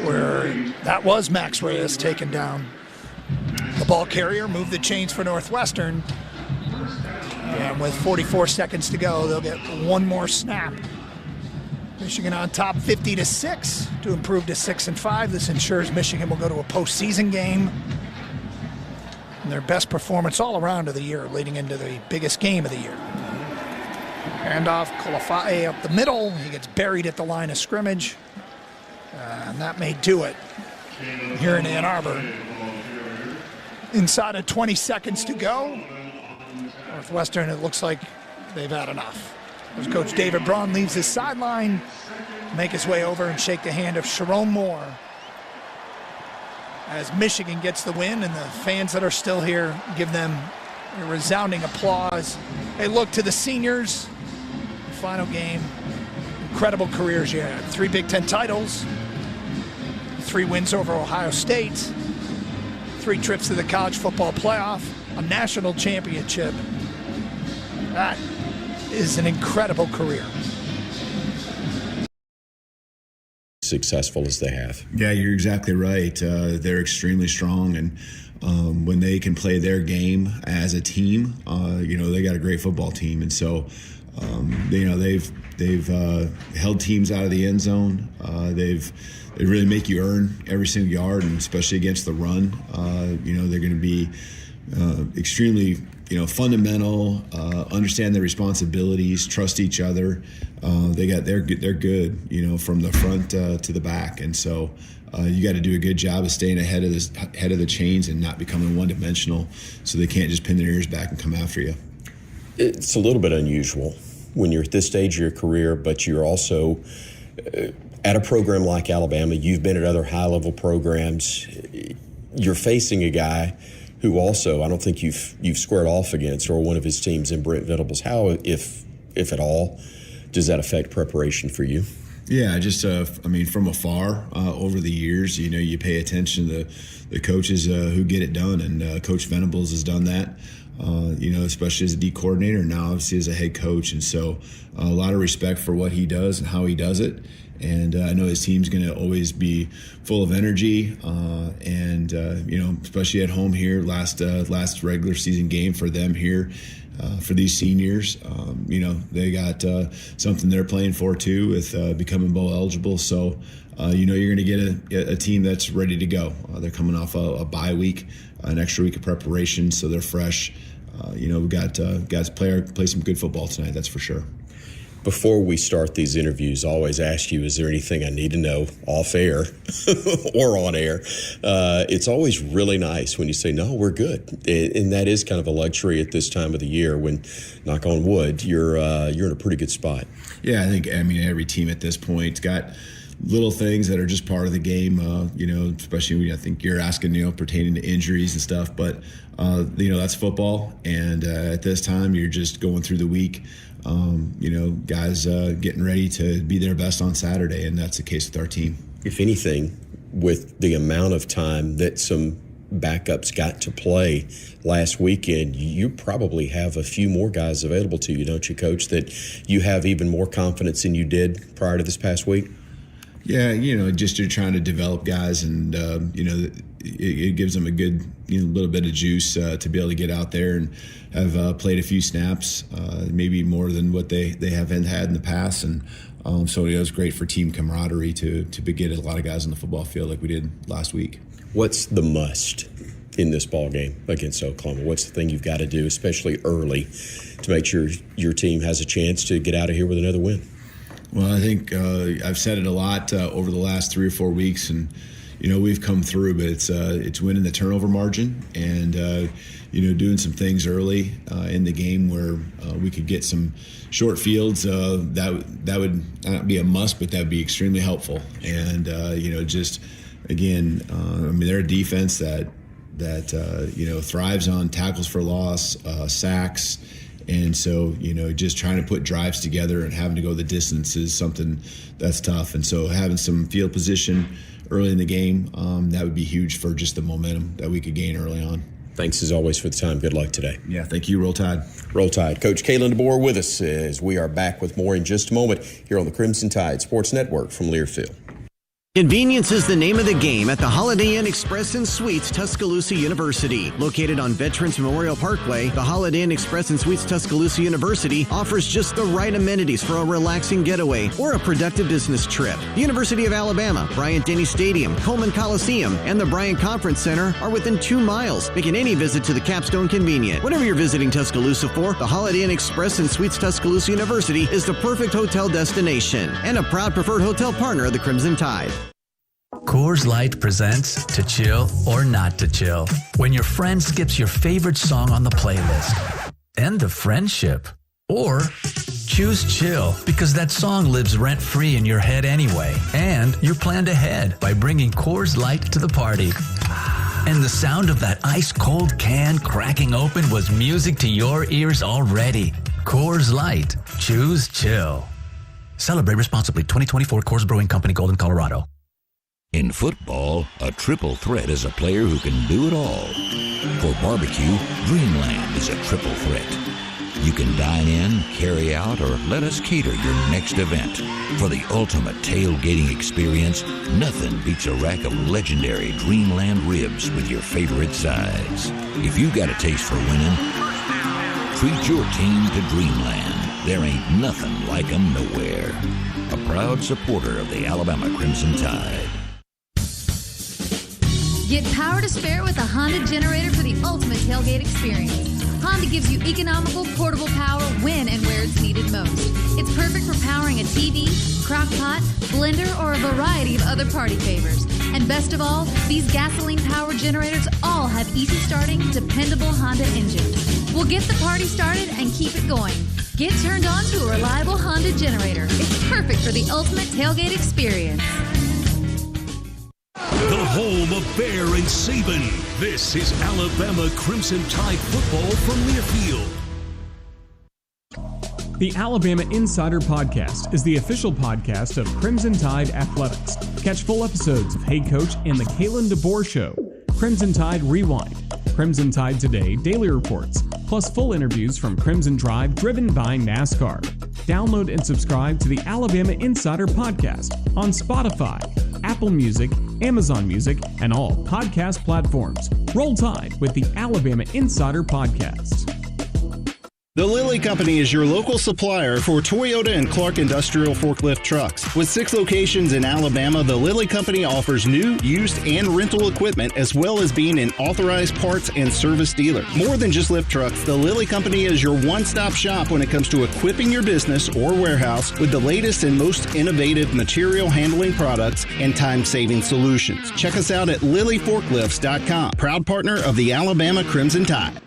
where that was Max Reyes taken down. The ball carrier moved the chains for Northwestern. And with 44 seconds to go, they'll get one more snap. Michigan on top 50-6 to improve to 6-5. This ensures Michigan will go to a postseason game. And their best performance all around of the year, leading into the biggest game of the year. Handoff, Kalafae up the middle. He gets buried at the line of scrimmage. And that may do it here in Ann Arbor. Inside of 20 seconds to go. Northwestern, it looks like they've had enough. As Coach David Braun leaves his sideline, make his way over and shake the hand of Sharon Moore. As Michigan gets the win, and the fans that are still here give them a resounding applause. They look to the seniors. Final game. Incredible careers you had. 3 Big Ten titles, 3 wins over Ohio State, 3 trips to the college football playoff, a national championship. That is an incredible career. Successful as they have. Yeah, you're exactly right. They're extremely strong, and when they can play their game as a team, they got a great football team, and so they've held teams out of the end zone. They really make you earn every single yard, and especially against the run. They're going to be extremely fundamental, understand their responsibilities, trust each other. They're good, from the front to the back, and so you got to do a good job of staying ahead of the chains and not becoming one-dimensional, so they can't just pin their ears back and come after you. It's a little bit unusual when you're at this stage of your career, but you're also at a program like Alabama. You've been at other high-level programs. You're facing a guy who also I don't think you've squared off against, or one of his teams in Brent Venables. How, if at all, does that affect preparation for you? Yeah, just from afar over the years, you pay attention to the coaches who get it done, and Coach Venables has done that. Especially as a D coordinator, and now obviously as a head coach, and so a lot of respect for what he does and how he does it. And I know his team's going to always be full of energy, and especially at home here, last regular season game for them here, for these seniors. They got something they're playing for too, with becoming bowl eligible. So you're going to get a team that's ready to go. They're coming off a bye week, an extra week of preparation, so they're fresh. We've got guys play some good football tonight, that's for sure. Before we start these interviews, I always ask you, is there anything I need to know off air or on air? It's always really nice when you say, no, we're good. And that is kind of a luxury at this time of the year when, knock on wood, you're in a pretty good spot. Yeah, I think every team at this point got little things that are just part of the game, especially when I think you're asking, pertaining to injuries and stuff. But, that's football. And at this time, you're just going through the week. Guys getting ready to be their best on Saturday, and that's the case with our team. If anything, with the amount of time that some backups got to play last weekend, you probably have a few more guys available to you, don't you, Coach, that you have even more confidence than you did prior to this past week? Yeah, just you're trying to develop guys, and it gives them a good little bit of juice to be able to get out there and have played a few snaps, maybe more than what they haven't had in the past, and so it was great for team camaraderie to get a lot of guys on the football field like we did last week. What's the must in this ball game against Oklahoma? What's the thing you've got to do, especially early, to make sure your team has a chance to get out of here with another win? Well, I think I've said it a lot over the last 3 or 4 weeks, and we've come through, but it's winning the turnover margin and doing some things early in the game where we could get some short fields. That would not be a must, but that would be extremely helpful. And just again, they're a defense that thrives on tackles for loss, sacks. And so, just trying to put drives together and having to go the distance is something that's tough. And so having some field position early in the game, that would be huge for just the momentum that we could gain early on. Thanks as always for the time. Good luck today. Yeah, thank you. Roll Tide. Roll Tide. Coach Kalen DeBoer with us as we are back with more in just a moment here on the Crimson Tide Sports Network from Learfield. Convenience is the name of the game at the Holiday Inn Express and Suites Tuscaloosa University. Located on Veterans Memorial Parkway, the Holiday Inn Express and Suites Tuscaloosa University offers just the right amenities for a relaxing getaway or a productive business trip. The University of Alabama, Bryant-Denny Stadium, Coleman Coliseum, and the Bryant Conference Center are within 2 miles, making any visit to the Capstone convenient. Whatever you're visiting Tuscaloosa for, the Holiday Inn Express and Suites Tuscaloosa University is the perfect hotel destination and a proud preferred hotel partner of the Crimson Tide. Coors Light presents To Chill or Not to Chill. When your friend skips your favorite song on the playlist. End of friendship. Or choose chill because that song lives rent-free in your head anyway. And you're planned ahead by bringing Coors Light to the party. And the sound of that ice-cold can cracking open was music to your ears already. Coors Light. Choose chill. Celebrate responsibly. 2024 Coors Brewing Company, Golden, Colorado. In football, a triple threat is a player who can do it all. For barbecue, Dreamland is a triple threat. You can dine in, carry out, or let us cater your next event. For the ultimate tailgating experience, nothing beats a rack of legendary Dreamland ribs with your favorite sides. If you got a taste for winning, treat your team to Dreamland. There ain't nothing like 'em nowhere. A proud supporter of the Alabama Crimson Tide. Get power to spare with a Honda generator for the ultimate tailgate experience. Honda gives you economical, portable power when and where it's needed most. It's perfect for powering a TV, crock pot, blender, or a variety of other party favors. And best of all, these gasoline-powered generators all have easy-starting, dependable Honda engines. We'll get the party started and keep it going. Get turned on to a reliable Honda generator. It's perfect for the ultimate tailgate experience. The home of Bear and Saban. This is Alabama Crimson Tide football from Learfield. The Alabama Insider Podcast is the official podcast of Crimson Tide Athletics. Catch full episodes of Head Coach and the Kalen DeBoer Show, Crimson Tide Rewind, Crimson Tide Today Daily Reports, plus full interviews from Crimson Drive driven by NASCAR. Download and subscribe to the Alabama Insider Podcast on Spotify, Apple Music, Amazon Music, and all podcast platforms. Roll Tide with the Alabama Insider Podcast. The Lilly Company is your local supplier for Toyota and Clark Industrial Forklift trucks. With 6 locations in Alabama, the Lilly Company offers new, used, and rental equipment, as well as being an authorized parts and service dealer. More than just lift trucks, the Lilly Company is your one-stop shop when it comes to equipping your business or warehouse with the latest and most innovative material handling products and time-saving solutions. Check us out at LillyForklifts.com, proud partner of the Alabama Crimson Tide.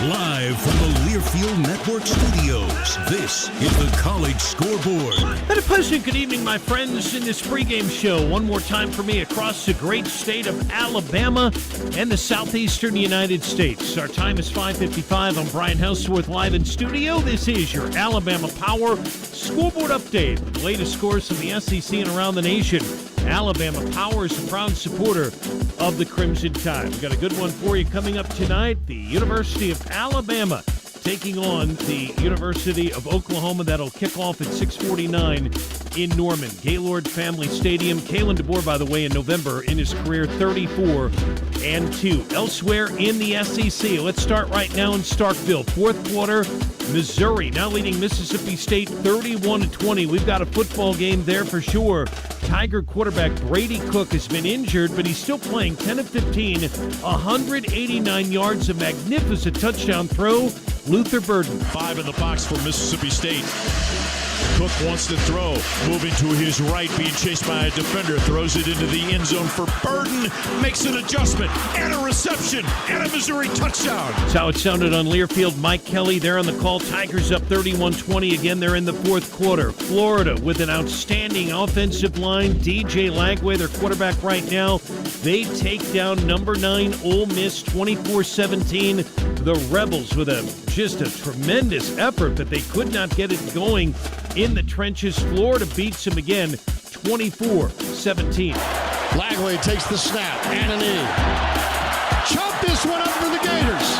Live from the Learfield Network Studios, this is the College Scoreboard. And a pleasant good evening, my friends, in this pregame show. One more time for me across the great state of Alabama and the southeastern United States. Our time is 5:55. I'm Brian Houseworth, live in studio. This is your Alabama Power Scoreboard Update with the latest scores from the SEC and around the nation. Alabama Power is a proud supporter of the Crimson Tide. We've got a good one for you coming up tonight. The University of Alabama taking on the University of Oklahoma. That'll kick off at 6:49 in Norman, Gaylord Family Stadium. Kalen DeBoer, by the way, in November in his career, 34-2. Elsewhere in the SEC, let's start right now in Starkville. Fourth quarter, Missouri now leading Mississippi State 31-20. We've got a football game there for sure. Tiger quarterback Brady Cook has been injured, but he's still playing. 10 of 15, 189 yards, a magnificent touchdown throw. Luther Burden. 5 in the box for Mississippi State. Cook wants to throw, moving to his right, being chased by a defender, throws it into the end zone for Burden, makes an adjustment, and a reception, and a Missouri touchdown. That's how it sounded on Learfield. Mike Kelly there on the call. Tigers up 31-20. Again, they're in the fourth quarter. Florida with an outstanding offensive line. DJ Lagway, their quarterback right now. They take down number 9 Ole Miss 24-17. The Rebels with just a tremendous effort, but they could not get it going in the trenches. Florida beats them again 24-17. Lagway takes the snap and a knee. Chop this one up for the Gators.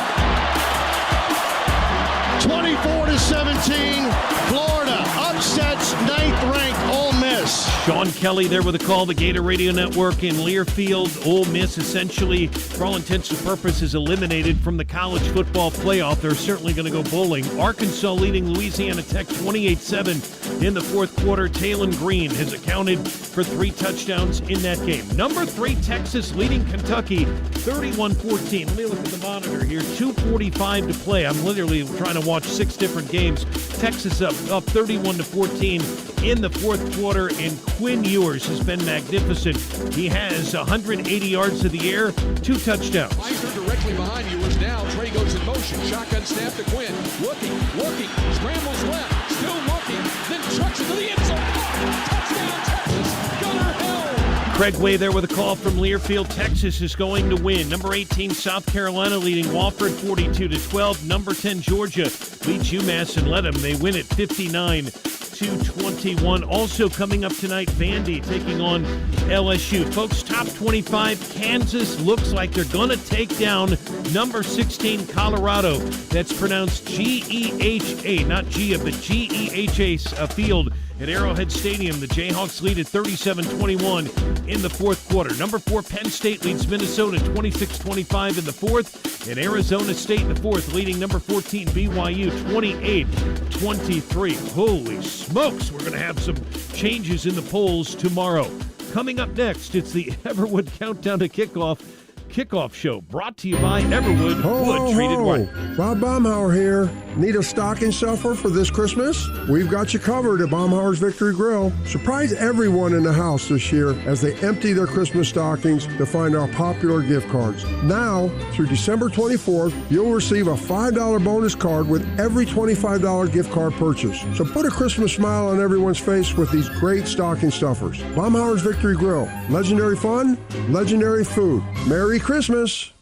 Sean Kelly there with a call. The Gator Radio Network in Learfield. Ole Miss essentially, for all intents and purposes, eliminated from the college football playoff. They're certainly going to go bowling. Arkansas leading Louisiana Tech 28-7 in the fourth quarter. Taylon Green has accounted for 3 touchdowns in that game. Number 3, Texas leading Kentucky 31-14. Let me look at the monitor here. 2:45 to play. I'm literally trying to watch 6 different games. Texas up 31-14 in the fourth quarter, and Quinn Ewers has been magnificent. He has 180 yards to the air, 2 touchdowns. Meister directly behind Ewers now. Trey goes in motion. Shotgun snap to Quinn. Looking, scrambles left, still looking, then chucks it to the end zone. Touchdown, Texas. Gunnar Hill. Craig Way there with a call from Learfield. Texas is going to win. Number 18, South Carolina leading Wofford 42-12. Number 10, Georgia leads UMass and Ledham. They win at 59-21. Also coming up tonight, Vandy taking on LSU. Folks, top 25, Kansas looks like they're going to take down number 16, Colorado. That's pronounced G-E-H-A, not Gia, but G-E-H-A field at Arrowhead Stadium. The Jayhawks lead at 37-21 in the fourth quarter. Number 4, Penn State leads Minnesota 26-25 in the fourth, and Arizona State in the fourth leading number 14 BYU 28-23. Holy smokes, we're going to have some changes in the polls tomorrow. Coming up next, it's the Everwood Countdown to Kickoff Show, brought to you by Everwood Wood Treated White. Bob Baumhauer here. Need a stocking stuffer for this Christmas? We've got you covered at Baumhauer's Victory Grill. Surprise everyone in the house this year as they empty their Christmas stockings to find our popular gift cards. Now, through December 24th, you'll receive a $5 bonus card with every $25 gift card purchase. So put a Christmas smile on everyone's face with these great stocking stuffers. Baumhauer's Victory Grill. Legendary fun, legendary food. Merry Christmas.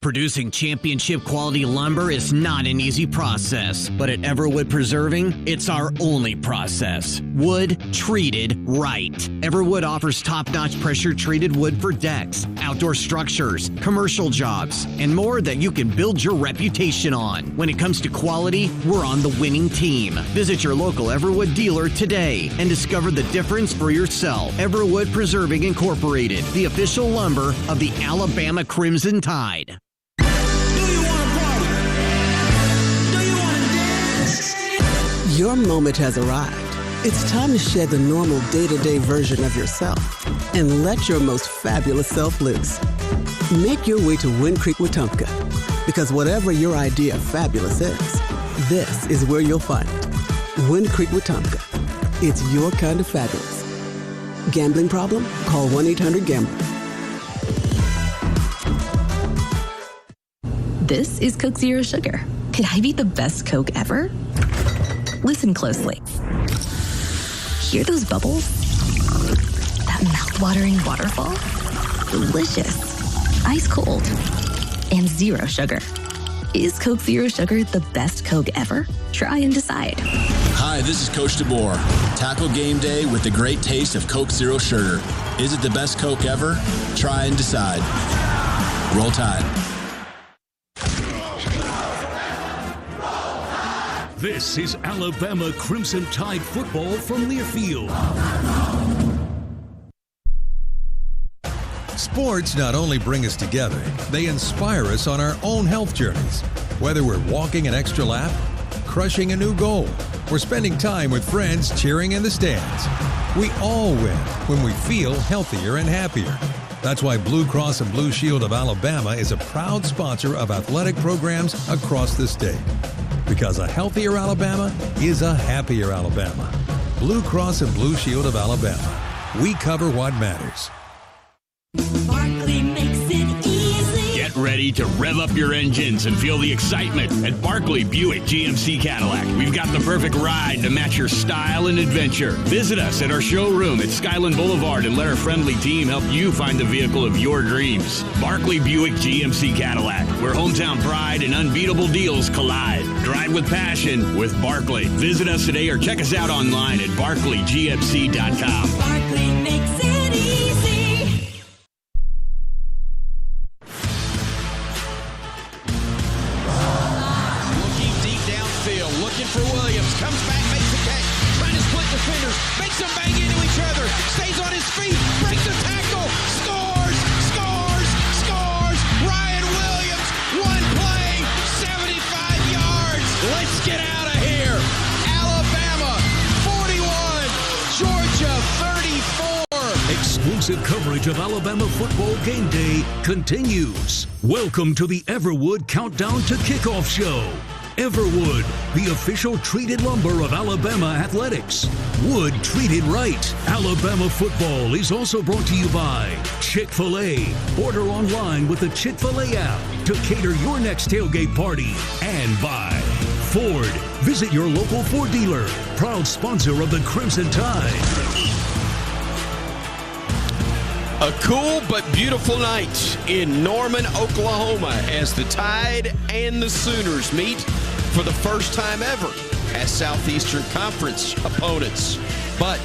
Producing championship quality lumber is not an easy process, but at Everwood Preserving, it's our only process. Wood treated right. Everwood offers top-notch pressure-treated wood for decks, outdoor structures, commercial jobs, and more that you can build your reputation on. When it comes to quality, we're on the winning team. Visit your local Everwood dealer today and discover the difference for yourself. Everwood Preserving Incorporated, the official lumber of the Alabama Crimson Tide. Your moment has arrived. It's time to shed the normal day-to-day version of yourself and let your most fabulous self loose. Make your way to Wind Creek Wetumpka, because whatever your idea of fabulous is, this is where you'll find it. Wind Creek Wetumpka. It's your kind of fabulous. Gambling problem? Call 1-800-GAMBLER. This is Coke Zero Sugar. Could I be the best Coke ever? Listen closely. Hear those bubbles? That mouth-watering waterfall? Delicious. Ice cold. And zero sugar. Is Coke Zero Sugar the best Coke ever? Try and decide. Hi, this is Coach DeBoer. Tackle game day with the great taste of Coke Zero Sugar. Is it the best Coke ever? Try and decide. Roll Tide. This is Alabama Crimson Tide football from Learfield. Sports not only bring us together, they inspire us on our own health journeys. Whether we're walking an extra lap, crushing a new goal, or spending time with friends cheering in the stands, we all win when we feel healthier and happier. That's why Blue Cross and Blue Shield of Alabama is a proud sponsor of athletic programs across the state. Because a healthier Alabama is a happier Alabama. Blue Cross and Blue Shield of Alabama. We cover what matters. Barkley makes it easy. Get ready to rev up your engines and feel the excitement at Barkley Buick GMC Cadillac. We've got the perfect ride to match your style and adventure. Visit us at our showroom at Skyland Boulevard and let our friendly team help you find the vehicle of your dreams. Barkley Buick GMC Cadillac, where hometown pride and unbeatable deals collide. Drive with passion with Barkley. Visit us today or check us out online at barkleygmc.com. Barkley makes it easy. Looking deep downfield, looking for Williams. Comes back, makes the catch. Trying to split the defenders, makes them bang into each other, stays on his feet, breaks a tackle, scores! Ryan Williams, one play, 75 yards. Let's get out of here. Alabama, 41, Georgia, 34. Exclusive coverage of Alabama football game day continues. Welcome to the Everwood Countdown to Kickoff show. Everwood, the official treated lumber of Alabama athletics. Wood treated right. Alabama football is also brought to you by Chick-fil-A. Order online with the Chick-fil-A app to cater your next tailgate party. And by Ford. Visit your local Ford dealer. Proud sponsor of the Crimson Tide. A cool but beautiful night in Norman, Oklahoma, as the Tide and the Sooners meet for the first time ever as Southeastern Conference opponents. But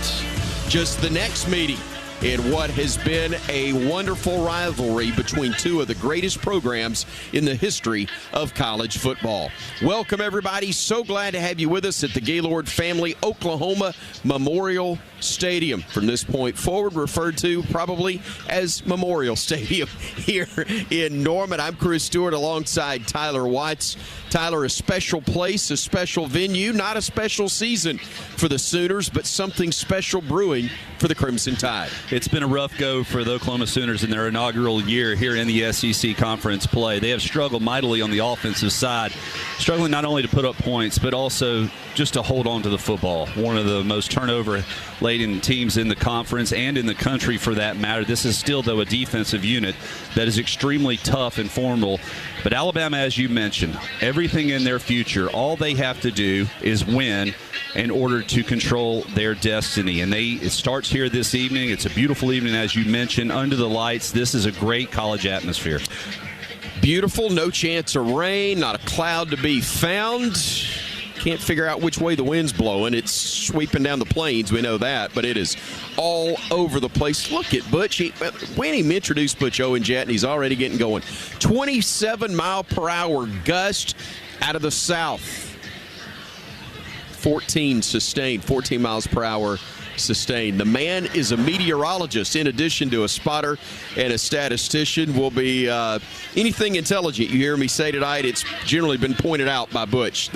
just the next meeting in what has been a wonderful rivalry between two of the greatest programs in the history of college football. Welcome, everybody. So glad to have you with us at the Gaylord Family Oklahoma Memorial Stadium. From this point forward, referred to probably as Memorial Stadium here in Norman. I'm Chris Stewart alongside Tyler Watts. Tyler, a special place, a special venue, not a special season for the Sooners, but something special brewing for the Crimson Tide. It's been a rough go for the Oklahoma Sooners in their inaugural year here in the SEC Conference play. They have struggled mightily on the offensive side, struggling not only to put up points, but also just to hold on to the football. One of the most turnover-laden teams in the conference and in the country for that matter. This is still, though, a defensive unit that is extremely tough and formidable. But Alabama, as you mentioned, everything in their future, all they have to do is win in order to control their destiny. And it starts here this evening. It's a beautiful evening, as you mentioned, under the lights. This is a great college atmosphere. Beautiful, no chance of rain, not a cloud to be found. Can't figure out which way the wind's blowing. It's sweeping down the plains, we know that, but it is all over the place. Look at Butch. When he introduced Butch Owenjet, he's already getting going. 27-mile-per-hour gust out of the south. 14 sustained, 14 miles per hour sustained. The man is a meteorologist in addition to a spotter and a statistician. Will be anything intelligent you hear me say tonight, it's generally been pointed out by Butch.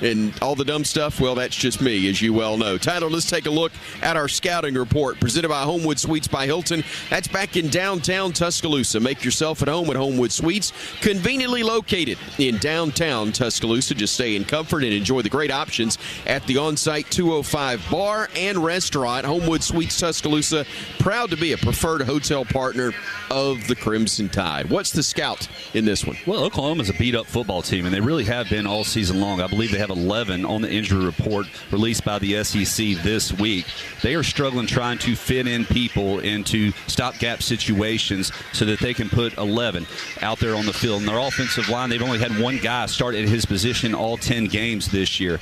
And all the dumb stuff, well, that's just me, as you well know. Tyler, let's take a look at our scouting report presented by Homewood Suites by Hilton. That's back in downtown Tuscaloosa. Make yourself at home at Homewood Suites, conveniently located in downtown Tuscaloosa. Just stay in comfort and enjoy the great options at the on-site 205 bar and restaurant. Homewood Suites Tuscaloosa, proud to be a preferred hotel partner of the Crimson Tide. What's the scout in this one? Well, Oklahoma's a beat-up football team, and they really have been all season long. I believe they have 11 on the injury report released by the SEC this week. They are struggling trying to fit in people into stopgap situations so that they can put 11 out there on the field. And their offensive line, they've only had one guy start at his position all 10 games this year.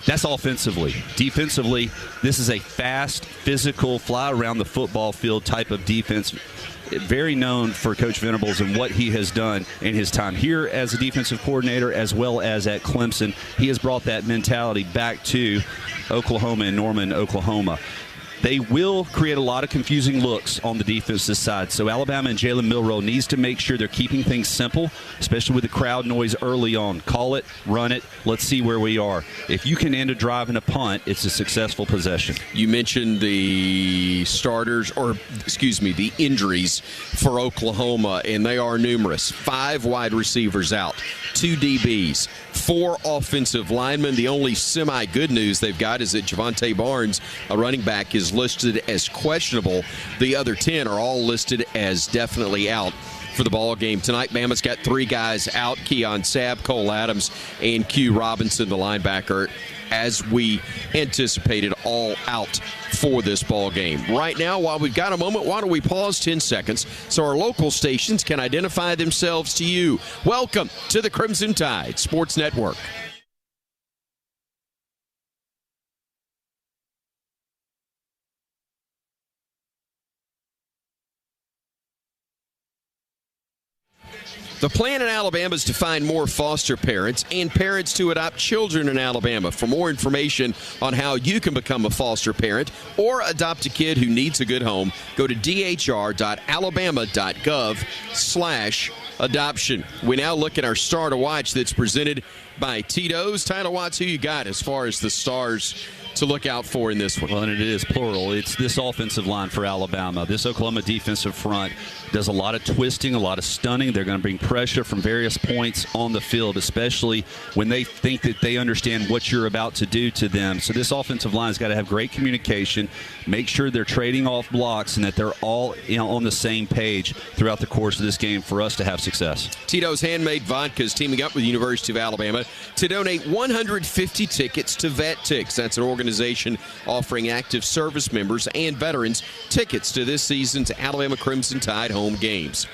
That's offensively. Defensively, this is a fast, physical, fly around the football field type of defense. Very known for Coach Venables and what he has done in his time here as a defensive coordinator as well as at Clemson. He has brought that mentality back to Oklahoma and Norman, Oklahoma. They will create a lot of confusing looks on the defensive side. So Alabama and Jalen Milroe needs to make sure they're keeping things simple, especially with the crowd noise early on. Call it, run it, let's see where we are. If you can end a drive and a punt, it's a successful possession. You mentioned the the injuries for Oklahoma, and they are numerous. 5 wide receivers out, 2 DBs, 4 offensive linemen. The only semi-good news they've got is that Javonte Barnes, a running back, is listed as questionable. The other 10 are all listed as definitely out for the ball game tonight. Bama's got 3 guys out: Keon Sabb, Cole Adams, and Q Robinson, the linebacker, as we anticipated, all out for this ball game. Right now, while we've got a moment, why don't we pause 10 seconds so our local stations can identify themselves to you. Welcome to the Crimson Tide Sports Network. The plan in Alabama is to find more foster parents and parents to adopt children in Alabama. For more information on how you can become a foster parent or adopt a kid who needs a good home, go to dhr.alabama.gov/adoption. We now look at our Star to Watch that's presented by Tito's. Tyler Watts, who you got as far as the stars to look out for in this one? Well, and it is plural. It's this offensive line for Alabama. This Oklahoma defensive front does a lot of twisting, a lot of stunning. They're going to bring pressure from various points on the field, especially when they think that they understand what you're about to do to them. So this offensive line's got to have great communication, make sure they're trading off blocks, and that they're all on the same page throughout the course of this game for us to have success. Tito's Handmade Vodka is teaming up with the University of Alabama to donate 150 tickets to Vet Tix. That's an organization offering active service members and veterans tickets to this season's Alabama Crimson Tide home games.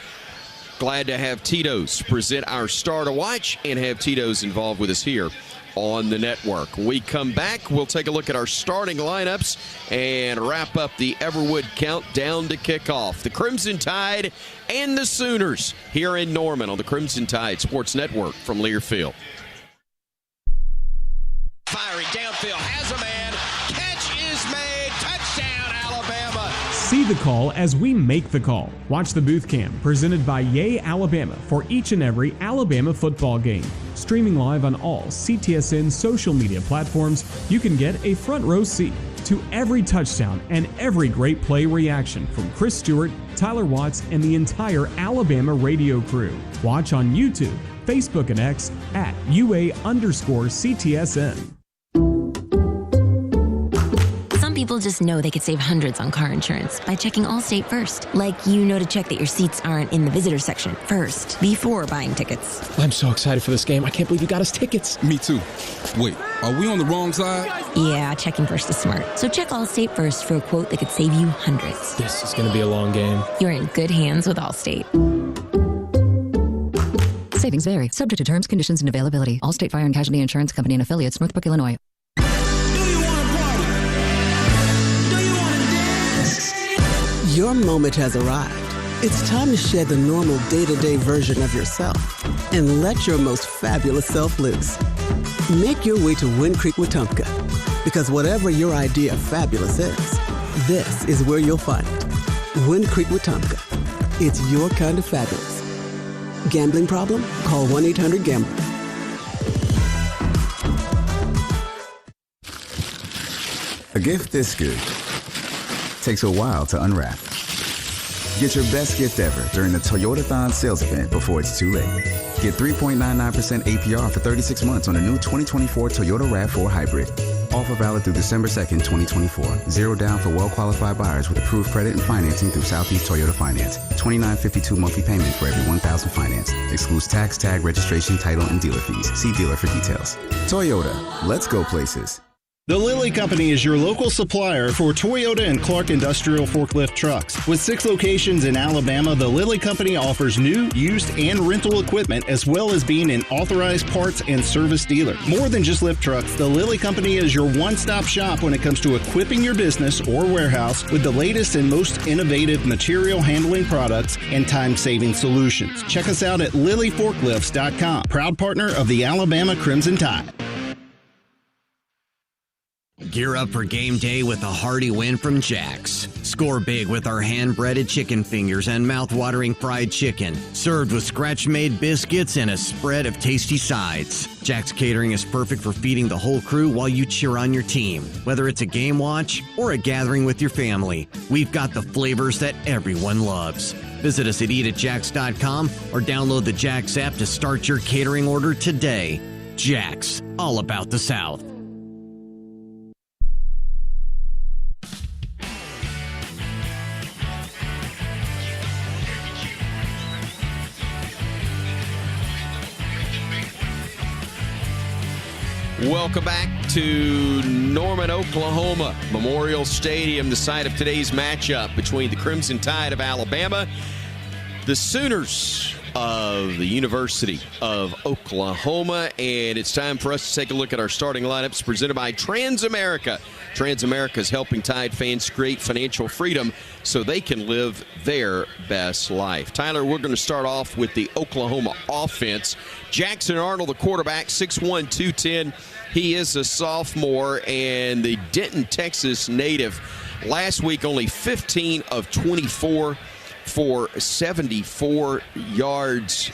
Glad to have Tito's present our Star to Watch and have Tito's involved with us here on the network. When we come back, we'll take a look at our starting lineups and wrap up the Everwood countdown to kickoff. The Crimson Tide and the Sooners here in Norman on the Crimson Tide Sports Network from Learfield. Firing downfield, has a man, catch is made, touchdown Alabama. See the call as we make the call. Watch the booth cam presented by Yay Alabama for each and every Alabama football game. Streaming live on all CTSN social media platforms, you can get a front row seat to every touchdown and every great play reaction from Chris Stewart, Tyler Watts, and the entire Alabama radio crew. Watch on YouTube, Facebook, and X at UA_CTSN. Some people just know they could save hundreds on car insurance by checking Allstate first. Like to check that your seats aren't in the visitor section first before buying tickets. I'm so excited for this game. I can't believe you got us tickets. Me too. Wait, are we on the wrong side? Yeah, checking first is smart. So check Allstate first for a quote that could save you hundreds. This is going to be a long game. You're in good hands with Allstate. Savings vary, subject to terms, conditions, and availability. Allstate Fire and Casualty Insurance Company and affiliates, Northbrook, Illinois. Your moment has arrived. It's time to shed the normal day-to-day version of yourself and let your most fabulous self loose. Make your way to Wind Creek Wetumpka, because whatever your idea of fabulous is, this is where you'll find it. Wind Creek Wetumpka. It's your kind of fabulous. Gambling problem? Call 1-800-GAMBLER. A gift this good takes a while to unwrap. Get your best gift ever during the Toyotathon sales event before it's too late. Get 3.99% APR for 36 months on a new 2024 Toyota RAV4 Hybrid. Offer valid through December 2nd, 2024. Zero down for well-qualified buyers with approved credit and financing through Southeast Toyota Finance. $29.52 monthly payment for every $1,000 finance. Excludes tax, tag, registration, title, and dealer fees. See dealer for details. Toyota. Let's go places. The Lilly Company is your local supplier for Toyota and Clark Industrial Forklift Trucks. With 6 locations in Alabama, the Lilly Company offers new, used, and rental equipment, as well as being an authorized parts and service dealer. More than just lift trucks, the Lilly Company is your one-stop shop when it comes to equipping your business or warehouse with the latest and most innovative material handling products and time-saving solutions. Check us out at LillyForklifts.com, proud partner of the Alabama Crimson Tide. Gear up for game day with a hearty win from Jack's. Score big with our hand-breaded chicken fingers and mouth-watering fried chicken, served with scratch-made biscuits and a spread of tasty sides. Jack's Catering is perfect for feeding the whole crew while you cheer on your team. Whether it's a game watch or a gathering with your family, we've got the flavors that everyone loves. Visit us at eatatjacks.com or download the Jack's app to start your catering order today. Jack's, all about the South. Welcome back to Norman, Oklahoma. Memorial Stadium, the site of today's matchup between the Crimson Tide of Alabama, the Sooners of the University of Oklahoma. And it's time for us to take a look at our starting lineups presented by Transamerica. Transamerica is helping Tide fans create financial freedom so they can live their best life. Tyler, we're going to start off with the Oklahoma offense. Jackson Arnold, the quarterback, 6'1", 210. He is a sophomore and the Denton, Texas native. Last week, only 15 of 24 for 74 yards.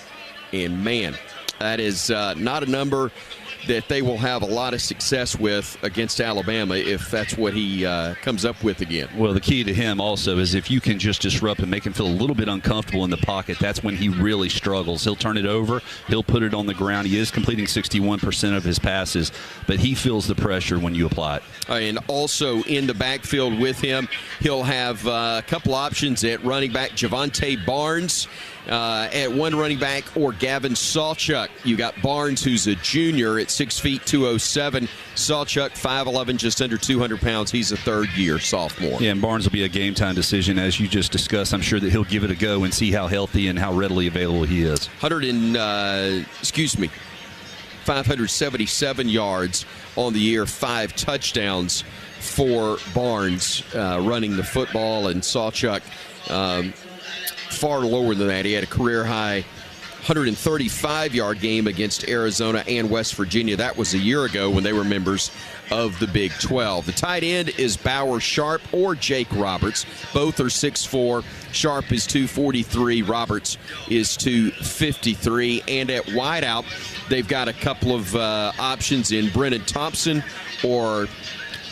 And, man, that is not a number that they will have a lot of success with against Alabama if that's what he comes up with again. Well, the key to him also is if you can just disrupt and make him feel a little bit uncomfortable in the pocket, that's when he really struggles. He'll turn it over. He'll put it on the ground. He is completing 61% of his passes, but he feels the pressure when you apply it. And also in the backfield with him, he'll have a couple options at running back, Javonte Barnes at one running back, or Gavin Sawchuk. You got Barnes, who's a junior at 6 feet 207. Sawchuk, 5'11", just under 200 pounds. He's a third-year sophomore. Yeah, and Barnes will be a game-time decision, as you just discussed. I'm sure that he'll give it a go and see how healthy and how readily available he is. 577 yards on the year, 5 touchdowns for Barnes running the football, and Sawchuk far lower than that. He had a career-high 135-yard game against Arizona and West Virginia. That was a year ago when they were members of the Big 12. The tight end is Bauer Sharp or Jake Roberts. Both are 6'4". Sharp is 243. Roberts is 253. And at wideout, they've got a couple of options in Brennan Thompson or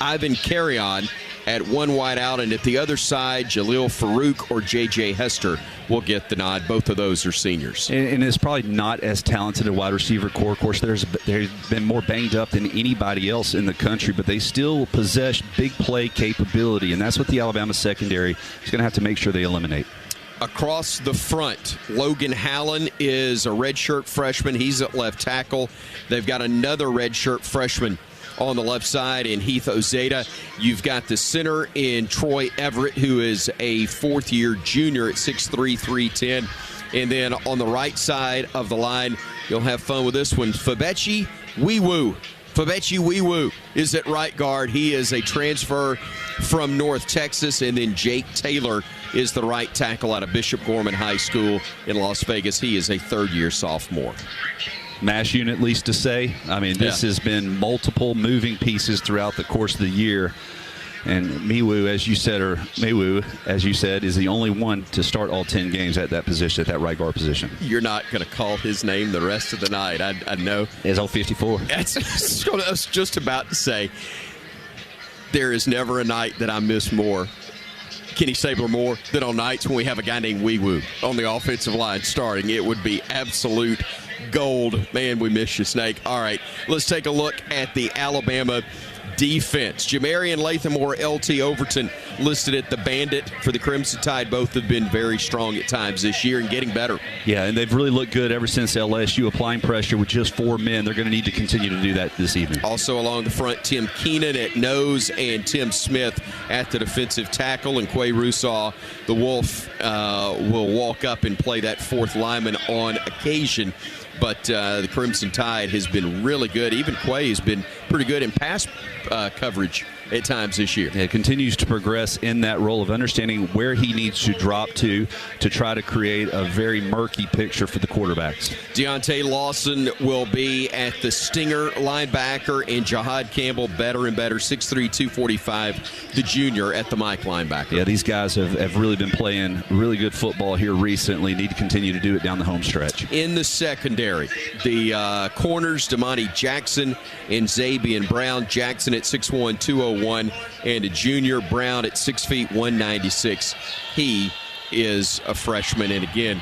Ivan Carrion at one wideout, and at the other side, Jalil Farouk or J.J. Hester will get the nod. Both of those are seniors. And it's probably not as talented a wide receiver core. Of course, they've been more banged up than anybody else in the country, but they still possess big play capability, and that's what the Alabama secondary is going to have to make sure they eliminate. Across the front, Logan Hallen is a redshirt freshman. He's at left tackle. They've got another redshirt freshman on the left side in Heath Ozeda. You've got the center in Troy Everett, who is a fourth-year junior at 6'3", 310. And then on the right side of the line, you'll have fun with this one, Febechi Wiwu. Febechi Wiwu is at right guard. He is a transfer from North Texas. And then Jake Taylor is the right tackle out of Bishop Gorman High School in Las Vegas. He is a third-year sophomore. Mash unit, least to say. I mean, this has been multiple moving pieces throughout the course of the year. And Miwu, as you said, is the only one to start all 10 games at that position, at that right guard position. You're not going to call his name the rest of the night. I know. It's all 54. I was just about to say, there is never a night that I miss more, Kenny Stabler more, than on nights when we have a guy named Wiwu on the offensive line starting. It would be absolute gold. Man, we miss you, Snake. All right, let's take a look at the Alabama defense. Jamarian Latham or LT Overton listed at the Bandit for the Crimson Tide. Both have been very strong at times this year and getting better. Yeah, and they've really looked good ever since LSU, applying pressure with just 4 men. They're going to need to continue to do that this evening. Also along the front, Tim Keenan at nose and Tim Smith at the defensive tackle. And Quay Rusaw, the Wolf, will walk up and play that fourth lineman on occasion. But the Crimson Tide has been really good. Even Quay has been pretty good in pass coverage at times this year. It continues to progress in that role of understanding where he needs to drop to try to create a very murky picture for the quarterbacks. Deontay Lawson will be at the stinger linebacker, and Jahad Campbell better and better, 6'3", 245, the junior at the Mike linebacker. Yeah, these guys have really been playing really good football here recently. Need to continue to do it down the home stretch. In the secondary, the corners, Damani Jackson and Zabian Brown. Jackson at 6'1", 201. And a junior, Brown at 6 feet 196. He is a freshman. And again,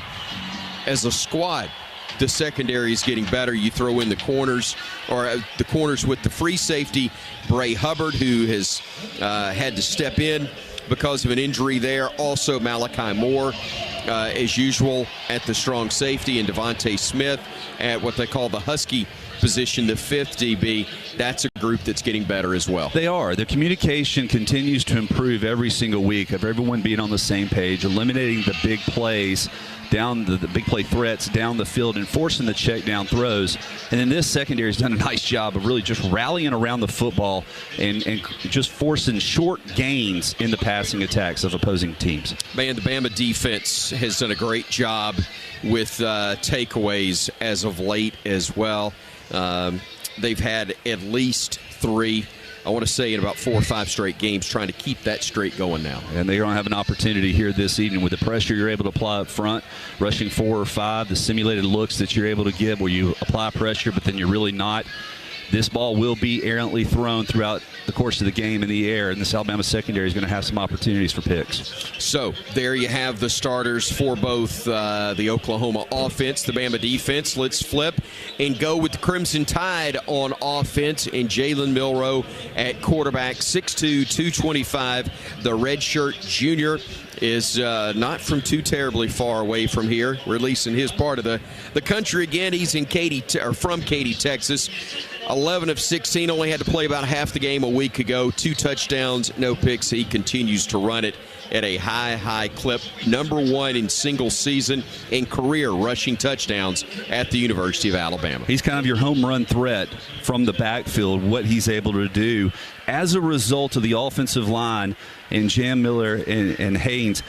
as a squad, the secondary is getting better. You throw in the corners, or the corners with the free safety, Bray Hubbard, who has had to step in because of an injury there. Also Malachi Moore, as usual, at the strong safety, and Devontae Smith at what they call the Husky position, the fifth DB, that's a group that's getting better as well. They are. The communication continues to improve every single week of everyone being on the same page, eliminating the big plays down the big play threats down the field and forcing the check down throws. And then this secondary has done a nice job of really just rallying around the football and just forcing short gains in the passing attacks of opposing teams. Man, the Bama defense has done a great job with takeaways as of late as well. They've had at least 3, I want to say, in about 4 or 5 straight games, trying to keep that streak going now. And they're going to have an opportunity here this evening with the pressure you're able to apply up front, rushing 4 or 5, the simulated looks that you're able to give where you apply pressure, but then you're really not. This ball will be errantly thrown throughout the course of the game in the air, and this Alabama secondary is going to have some opportunities for picks. So there you have the starters for both the Oklahoma offense, the Bama defense. Let's flip and go with the Crimson Tide on offense and Jalen Milroe at quarterback, 6'2", 225. The redshirt junior is not from too terribly far away from here, releasing his part of the country again. He's in from Katy, Texas. 11 of 16, only had to play about half the game a week ago. 2 touchdowns, no picks. He continues to run it at a high clip. Number 1 in single season and career rushing touchdowns at the University of Alabama. He's kind of your home run threat from the backfield, what he's able to do as a result of the offensive line and Jam Miller and Haynes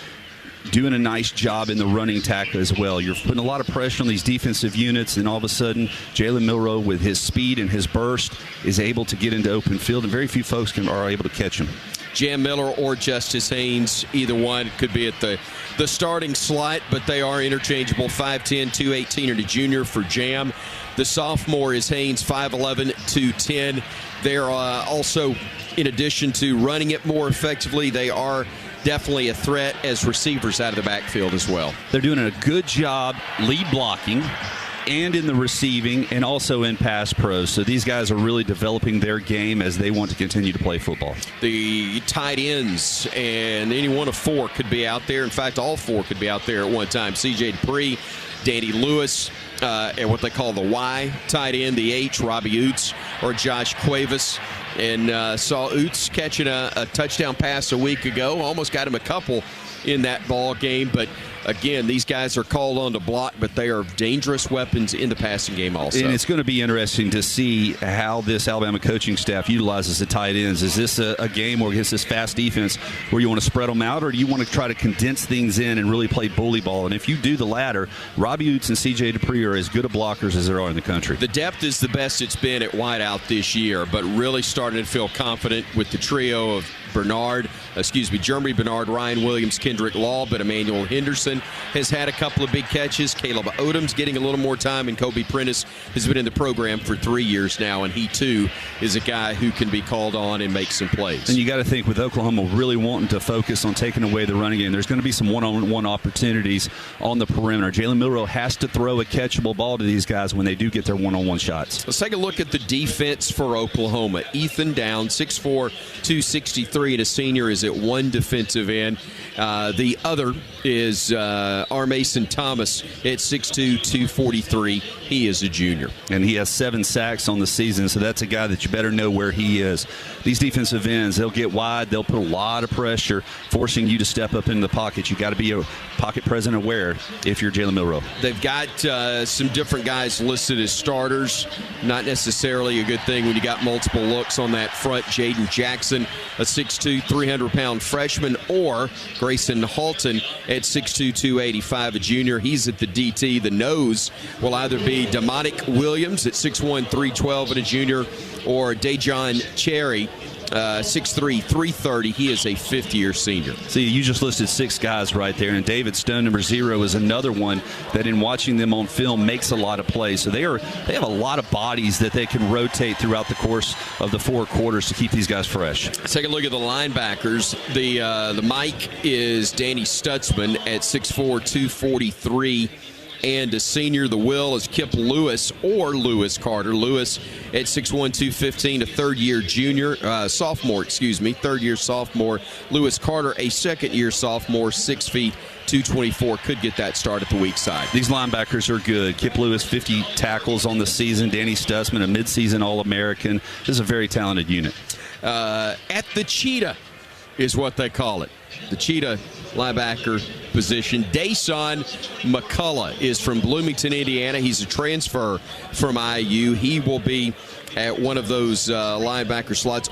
doing a nice job in the running tackle as well. You're putting a lot of pressure on these defensive units, and all of a sudden, Jalen Milroe, with his speed and his burst, is able to get into open field, and very few folks are able to catch him. Jam Miller or Justice Haynes, either one could be at the starting slot, but they are interchangeable. 5'10", 218 are the junior for Jam. The sophomore is Haynes, 5'11", 210. They're also, in addition to running it more effectively, they are definitely a threat as receivers out of the backfield as well. They're doing a good job lead blocking and in the receiving and also in pass pros. So these guys are really developing their game as they want to continue to play football. The tight ends, and any one of 4 could be out there. In fact, all 4 could be out there at one time. C.J. Dupree, Danny Lewis, and what they call the Y tight end, the H, Robbie Oots, or Josh Cuevas. And saw Oots catching a touchdown pass a week ago. Almost got him a couple in that ball game. But, again, these guys are called on to block, but they are dangerous weapons in the passing game also. And it's going to be interesting to see how this Alabama coaching staff utilizes the tight ends. Is this a game where against this fast defense where you want to spread them out, or do you want to try to condense things in and really play bully ball? And if you do the latter, Robbie Oots and C.J. Dupree are as good of blockers as there are in the country. The depth is the best it's been at wideout this year, but really starting to feel confident with the trio of Jeremy Bernard, Ryan Williams, Kendrick Law, but Emmanuel Henderson has had a couple of big catches. Caleb Odom's getting a little more time, and Kobe Prentice has been in the program for 3 years now, and he too is a guy who can be called on and make some plays. And you got to think, with Oklahoma really wanting to focus on taking away the running game, there's going to be some one-on-one opportunities on the perimeter. Jalen Milroe has to throw a catchable ball to these guys when they do get their one-on-one shots. Let's take a look at the defense for Oklahoma. Ethan Down, 6'4", 263, and a senior, is at 1 defensive end. The other is R. Mason Thomas at 6'2", 243. He is a junior. And he has 7 sacks on the season, so that's a guy that you better know where he is. These defensive ends, they'll get wide. They'll put a lot of pressure, forcing you to step up into the pocket. You got to be a pocket present aware if you're Jalen Milroe. They've got some different guys listed as starters. Not necessarily a good thing when you got multiple looks on that front. Jaden Jackson, a 6'2", 300-pound freshman, or Grayson Halton at 6'2", 285, a junior. He's at the DT. The nose will either be Demonic Williams at 6'1", 312, and a junior, or Dejon Cherry, 6'3", 330. He is a fifth-year senior. See, you just listed 6 guys right there, and David Stone, number 0, is another one that, in watching them on film, makes a lot of plays. So they have a lot of bodies that they can rotate throughout the course of the 4 quarters to keep these guys fresh. Let's take a look at the linebackers. The Mike is Danny Stutzman at 6'4", 243. and a senior. The will is Kip Lewis or Lewis Carter. Lewis at 6'1", 215, a third-year sophomore. Lewis Carter, a second-year sophomore, 6 feet, 224, could get that start at the weak side. These linebackers are good. Kip Lewis, 50 tackles on the season. Danny Stutzman, a midseason All-American. This is a very talented unit. At the Cheetah is what they call it. The Cheetah linebacker position. Dason McCullough is from Bloomington, Indiana. He's a transfer from IU. He will be at one of those linebacker slots.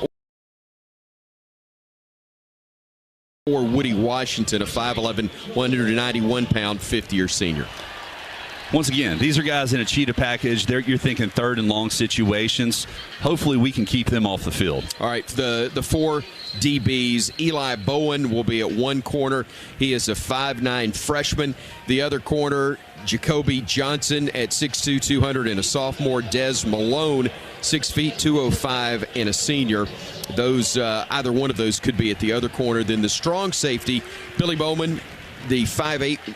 Or Woody Washington, a 5'11", 191-pound, fifth-year senior. Once again, these are guys in a Cheetah package. You're thinking third and long situations. Hopefully we can keep them off the field. All right, the four DBs. Eli Bowen will be at one corner. He is a 5'9" freshman. The other corner, Jacoby Johnson at 6'2", 200 and a sophomore. Des Malone, 6 feet, 205 and a senior. Those either one of those could be at the other corner. Then the strong safety, Billy Bowman, the 5'10",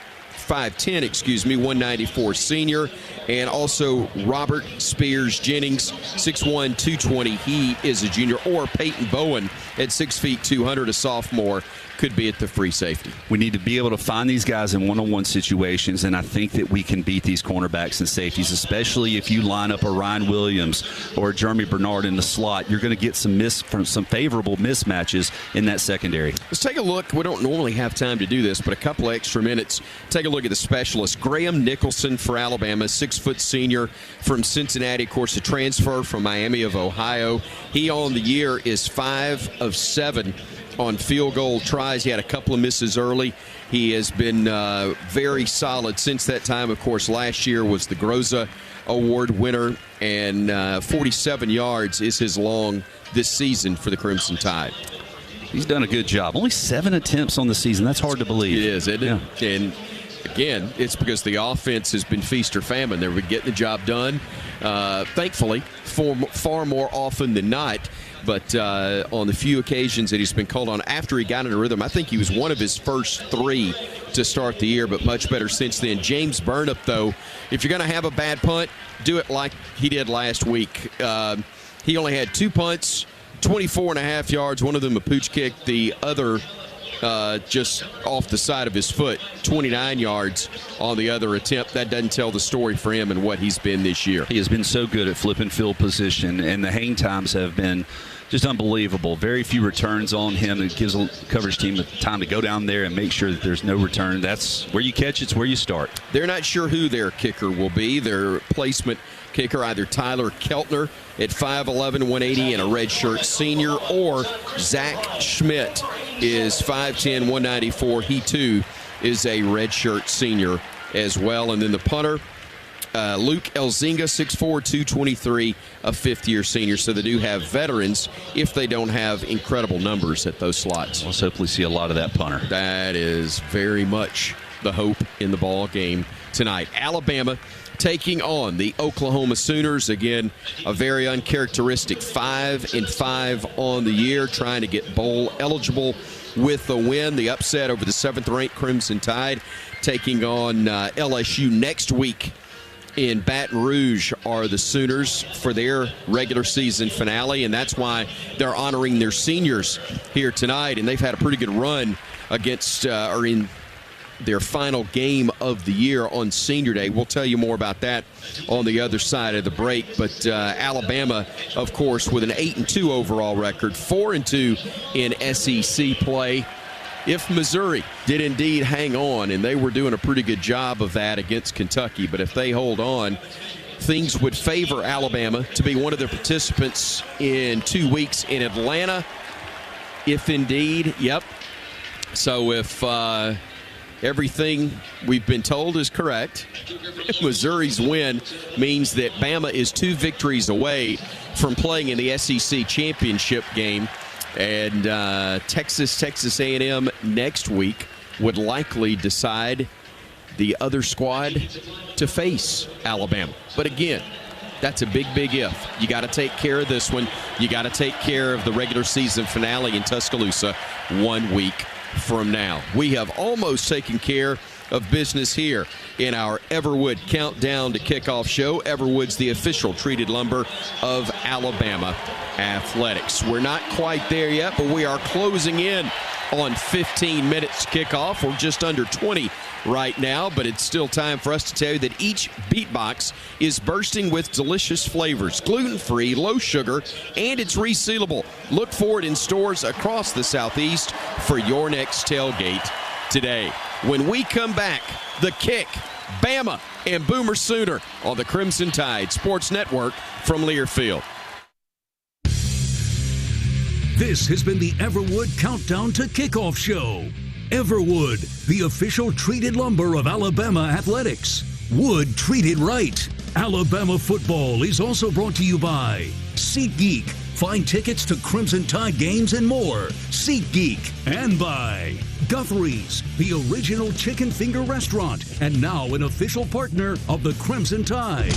194 senior, and also Robert Spears Jennings, 6'1", 220. He is a junior. Or Payton Bowen at 6 feet, 200, a sophomore, could be at the free safety. We need to be able to find these guys in one-on-one situations, and I think that we can beat these cornerbacks and safeties, especially if you line up a Ryan Williams or a Jeremy Bernard in the slot. You're going to get some favorable mismatches in that secondary. Let's take a look. We don't normally have time to do this, but a couple extra minutes. Take a look at the specialists. Graham Nicholson for Alabama, 6-foot senior from Cincinnati, of course, a transfer from Miami of Ohio. He on the year is 5 of 7 on field goal tries. He had a couple of misses early. He has been very solid since that time. Of course, last year was the Groza Award winner, and 47 yards is his long this season for the Crimson Tide. He's done a good job. Only 7 attempts on the season. That's hard to believe. It is, isn't it? Yeah. And again, it's because the offense has been feast or famine. They've been getting the job done, thankfully, far more often than not. But on the few occasions that he's been called on after he got in a rhythm, I think he was one of his first 3 to start the year, but much better since then. James Burnip, though, if you're going to have a bad punt, do it like he did last week. He only had 2 punts, 24.5 yards, one of them a pooch kick, the other just off the side of his foot, 29 yards on the other attempt. That doesn't tell the story for him and what he's been this year. He has been so good at flipping field position, and the hang times have been just unbelievable. Very few returns on him. It gives a coverage team the time to go down there and make sure that there's no return. That's where you catch, it's where you start. They're not sure who their kicker will be. Their placement kicker, either Tyler Keltner at 5'11", 180 and a redshirt senior, or Zach Schmidt is 5'10", 194. He, too, is a redshirt senior as well. And then the punter, Luke Elzinga, 6'4", 223, a fifth-year senior. So they do have veterans if they don't have incredible numbers at those slots. Let's hopefully see a lot of that punter. That is very much the hope in the ball game tonight. Alabama taking on the Oklahoma Sooners. Again, a very uncharacteristic 5-5 on the year, trying to get bowl eligible with the win. The upset over the 7th-ranked Crimson Tide, taking on LSU next week in Baton Rouge are the Sooners for their regular season finale, and that's why they're honoring their seniors here tonight. And they've had a pretty good run against or in their final game of the year on Senior Day. We'll tell you more about that on the other side of the break. But Alabama, of course, with an 8-2 overall record, 4-2 in SEC play. If Missouri did indeed hang on, and they were doing a pretty good job of that against Kentucky, but if they hold on, things would favor Alabama to be one of the participants in 2 weeks in Atlanta. If indeed, yep. So if everything we've been told is correct, Missouri's win means that Bama is 2 victories away from playing in the SEC championship game. And Texas A&M next week would likely decide the other squad to face Alabama. But again, that's a big, big if. You got to take care of this one. You got to take care of the regular season finale in Tuscaloosa 1 week from now. We have almost taken care of business here in our Everwood Countdown to Kickoff show. Everwood's the official treated lumber of Alabama athletics. We're not quite there yet, but we are closing in on 15 minutes to kickoff. We're just under 20 right now, but it's still time for us to tell you that each beat box is bursting with delicious flavors, gluten-free, low sugar, and it's resealable. Look for it in stores across the Southeast for your next tailgate today. When we come back, the kick, Bama and Boomer Sooner on the Crimson Tide Sports Network from Learfield. This has been the Everwood Countdown to Kickoff show. Everwood, the official treated lumber of Alabama athletics. Wood treated right. Alabama football is also brought to you by SeatGeek. Find tickets to Crimson Tide games and more. SeatGeek. And by Guthrie's, the original chicken finger restaurant, and now an official partner of the Crimson Tide.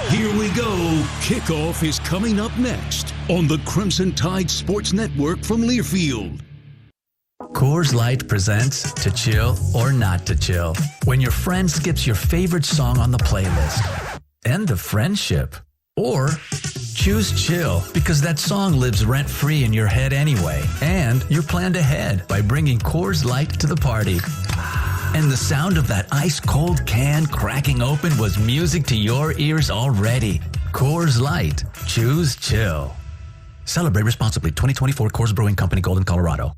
Here we go. Kickoff is coming up next on the Crimson Tide Sports Network from Learfield. Coors Light presents To Chill or Not to Chill. When your friend skips your favorite song on the playlist. End the friendship. Or choose chill because that song lives rent-free in your head anyway. And you're planned ahead by bringing Coors Light to the party. And the sound of that ice-cold can cracking open was music to your ears already. Coors Light. Choose chill. Celebrate responsibly. 2024 Coors Brewing Company, Golden, Colorado.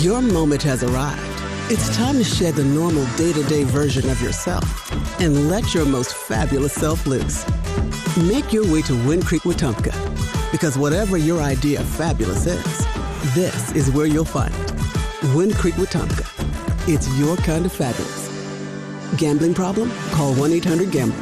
Your moment has arrived. It's time to shed the normal day-to-day version of yourself and let your most fabulous self loose. Make your way to Wind Creek, Wetumpka, because whatever your idea of fabulous is, this is where you'll find it. Wind Creek, Wetumpka. It's your kind of fabulous. Gambling problem? Call 1-800-GAMBLER.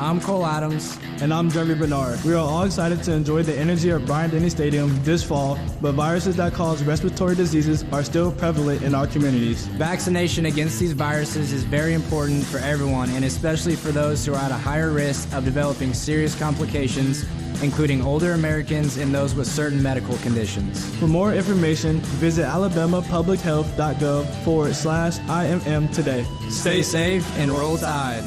I'm Cole Adams. And I'm Jeremy Bernard. We are all excited to enjoy the energy of Bryant-Denny Stadium this fall, but viruses that cause respiratory diseases are still prevalent in our communities. Vaccination against these viruses is very important for everyone, and especially for those who are at a higher risk of developing serious complications, including older Americans and those with certain medical conditions. For more information, visit alabamapublichealth.gov/IMM today. Stay safe and roll Tide.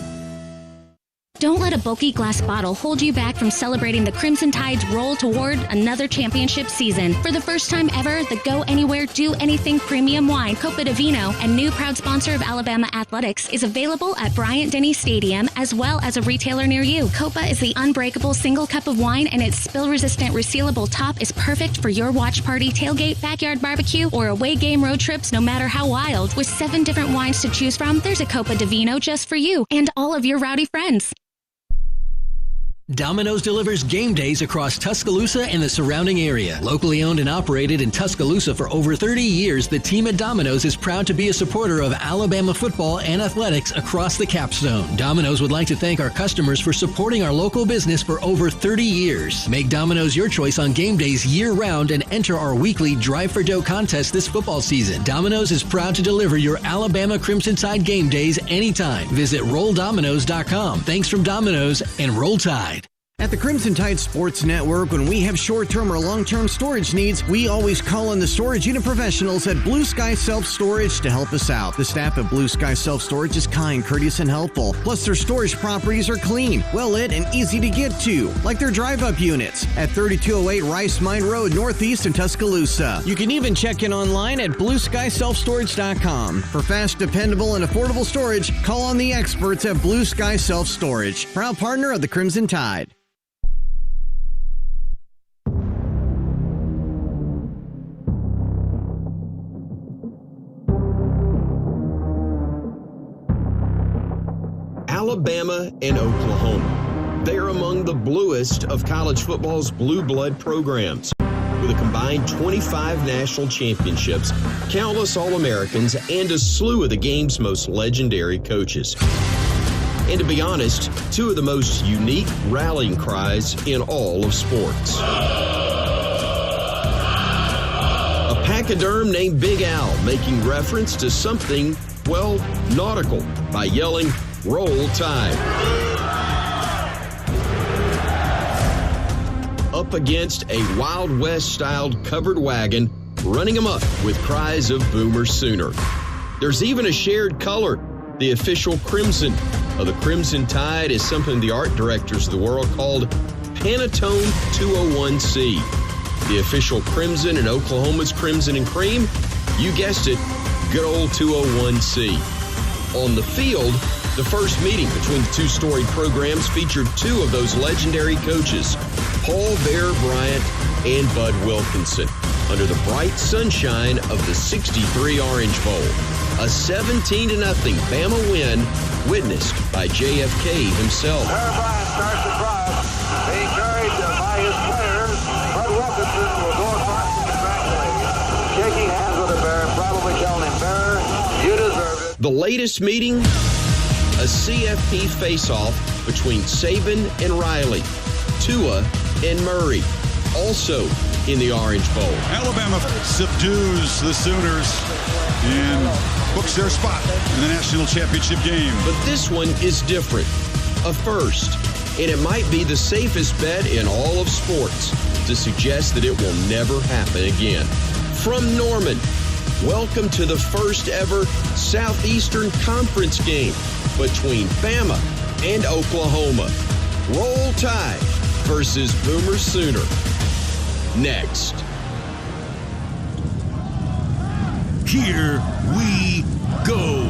Don't let a bulky glass bottle hold you back from celebrating the Crimson Tide's roll toward another championship season. For the first time ever, the Go Anywhere, Do Anything premium wine, Copa di Vino, and new proud sponsor of Alabama Athletics, is available at Bryant-Denny Stadium as well as a retailer near you. Copa is the unbreakable single cup of wine, and its spill-resistant resealable top is perfect for your watch party, tailgate, backyard barbecue, or away game road trips, no matter how wild. With 7 different wines to choose from, there's a Copa di Vino just for you and all of your rowdy friends. Domino's delivers game days across Tuscaloosa and the surrounding area. Locally owned and operated in Tuscaloosa for over 30 years, the team at Domino's is proud to be a supporter of Alabama football and athletics across the Capstone. Domino's would like to thank our customers for supporting our local business for over 30 years. Make Domino's your choice on game days year-round and enter our weekly Drive for Dough contest this football season. Domino's is proud to deliver your Alabama Crimson Tide game days anytime. Visit RollDominoes.com. Thanks from Domino's and Roll Tide. At the Crimson Tide Sports Network, when we have short-term or long-term storage needs, we always call on the storage unit professionals at Blue Sky Self-Storage to help us out. The staff at Blue Sky Self-Storage is kind, courteous, and helpful. Plus, their storage properties are clean, well-lit, and easy to get to, like their drive-up units at 3208 Rice Mine Road, Northeast in Tuscaloosa. You can even check in online at BlueSkySelfStorage.com. For fast, dependable, and affordable storage, call on the experts at Blue Sky Self-Storage, proud partner of the Crimson Tide. Alabama and Oklahoma. They are among the bluest of college football's blue blood programs. With a combined 25 national championships, countless All-Americans, and a slew of the game's most legendary coaches. And to be honest, 2 of the most unique rallying cries in all of sports. A pachyderm named Big Al making reference to something, well, nautical by yelling, "Roll Tide." up against a Wild West-styled covered wagon running amok with cries of Boomer Sooner. There's even a shared color, the official crimson of the Crimson Tide is something the art directors of the world called Pantone 201C. The official crimson in Oklahoma's Crimson and Cream, you guessed it, good old 201C. On the field, the first meeting between the two storied programs featured two of those legendary coaches, Paul Bear Bryant and Bud Wilkinson, under the bright sunshine of the 63 Orange Bowl. A 17-0 Bama win witnessed by JFK himself. Bear Bryant starts the drive, being carried by his players. Bud Wilkinson will go across and congratulate him, shaking hands with the Bear and probably telling him, Bear, you deserve it. The latest meeting, a CFP face-off between Saban and Riley, Tua and Murray, also in the Orange Bowl. Alabama subdues the Sooners and books their spot in the national championship game. But this one is different, a first, and it might be the safest bet in all of sports to suggest that it will never happen again. From Norman, welcome to the first ever Southeastern Conference game between Bama and Oklahoma. Roll Tide versus Boomer Sooner. Next. Here we go.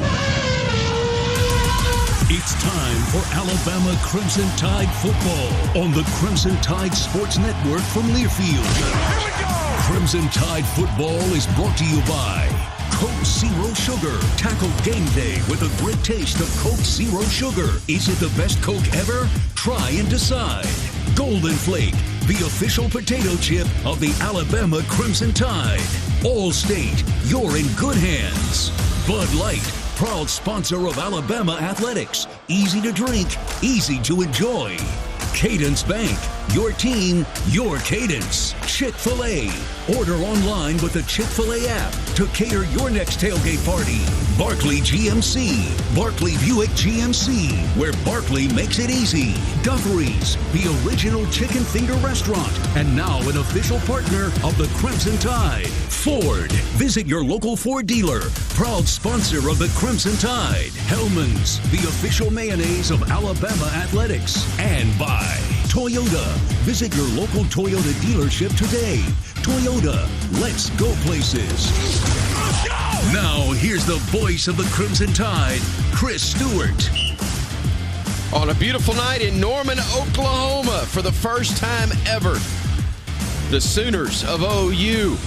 It's time for Alabama Crimson Tide football on the Crimson Tide Sports Network from Learfield. Here we go! Crimson Tide football is brought to you by Coke Zero Sugar. Tackle game day with a great taste of Coke Zero Sugar. Is it the best Coke ever? Try and decide. Golden Flake, the official potato chip of the Alabama Crimson Tide. Allstate, you're in good hands. Bud Light, proud sponsor of Alabama athletics. Easy to drink, easy to enjoy. Cadence Bank, your team, your cadence. Chick-fil-A, order online with the Chick-fil-A app to cater your next tailgate party. Barkley GMC, Barkley Buick GMC, where Barkley makes it easy. Duffery's, the original chicken finger restaurant, and now an official partner of the Crimson Tide. Ford, visit your local Ford dealer, proud sponsor of the Crimson Tide. Hellman's, the official mayonnaise of Alabama athletics. And by Toyota, visit your local Toyota dealership today. Toyota, let's go places. Let's go! Now, here's the voice of the Crimson Tide, Chris Stewart. On a beautiful night in Norman, Oklahoma, for the first time ever, the Sooners of OU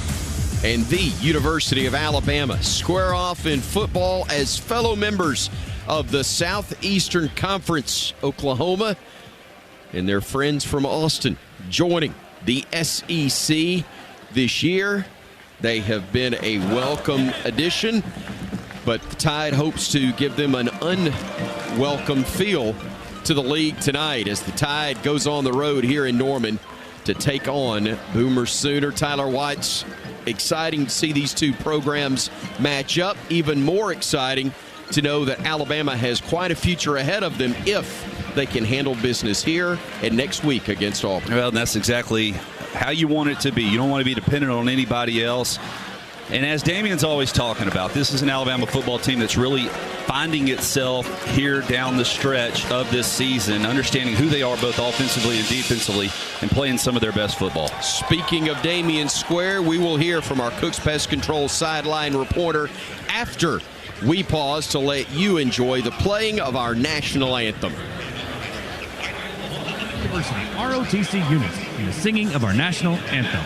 and the University of Alabama square off in football as fellow members of the Southeastern Conference. Oklahoma and their friends from Austin joining the SEC this year. They have been a welcome addition, but the Tide hopes to give them an unwelcome feel to the league tonight as the Tide goes on the road here in Norman to take on Boomer Sooner. Tyler White's exciting to see these two programs match up. Even more exciting to know that Alabama has quite a future ahead of them if they can handle business here and next week against Auburn. Well, that's exactly how you want it to be. You don't want to be dependent on anybody else. And as Damian's always talking about, this is an Alabama football team that's really finding itself here down the stretch of this season, understanding who they are both offensively and defensively, and playing some of their best football. Speaking of Damian Square, we will hear from our Cooks Pest Control sideline reporter after we pause to let you enjoy the playing of our national anthem. University ROTC units in the singing of our national anthem.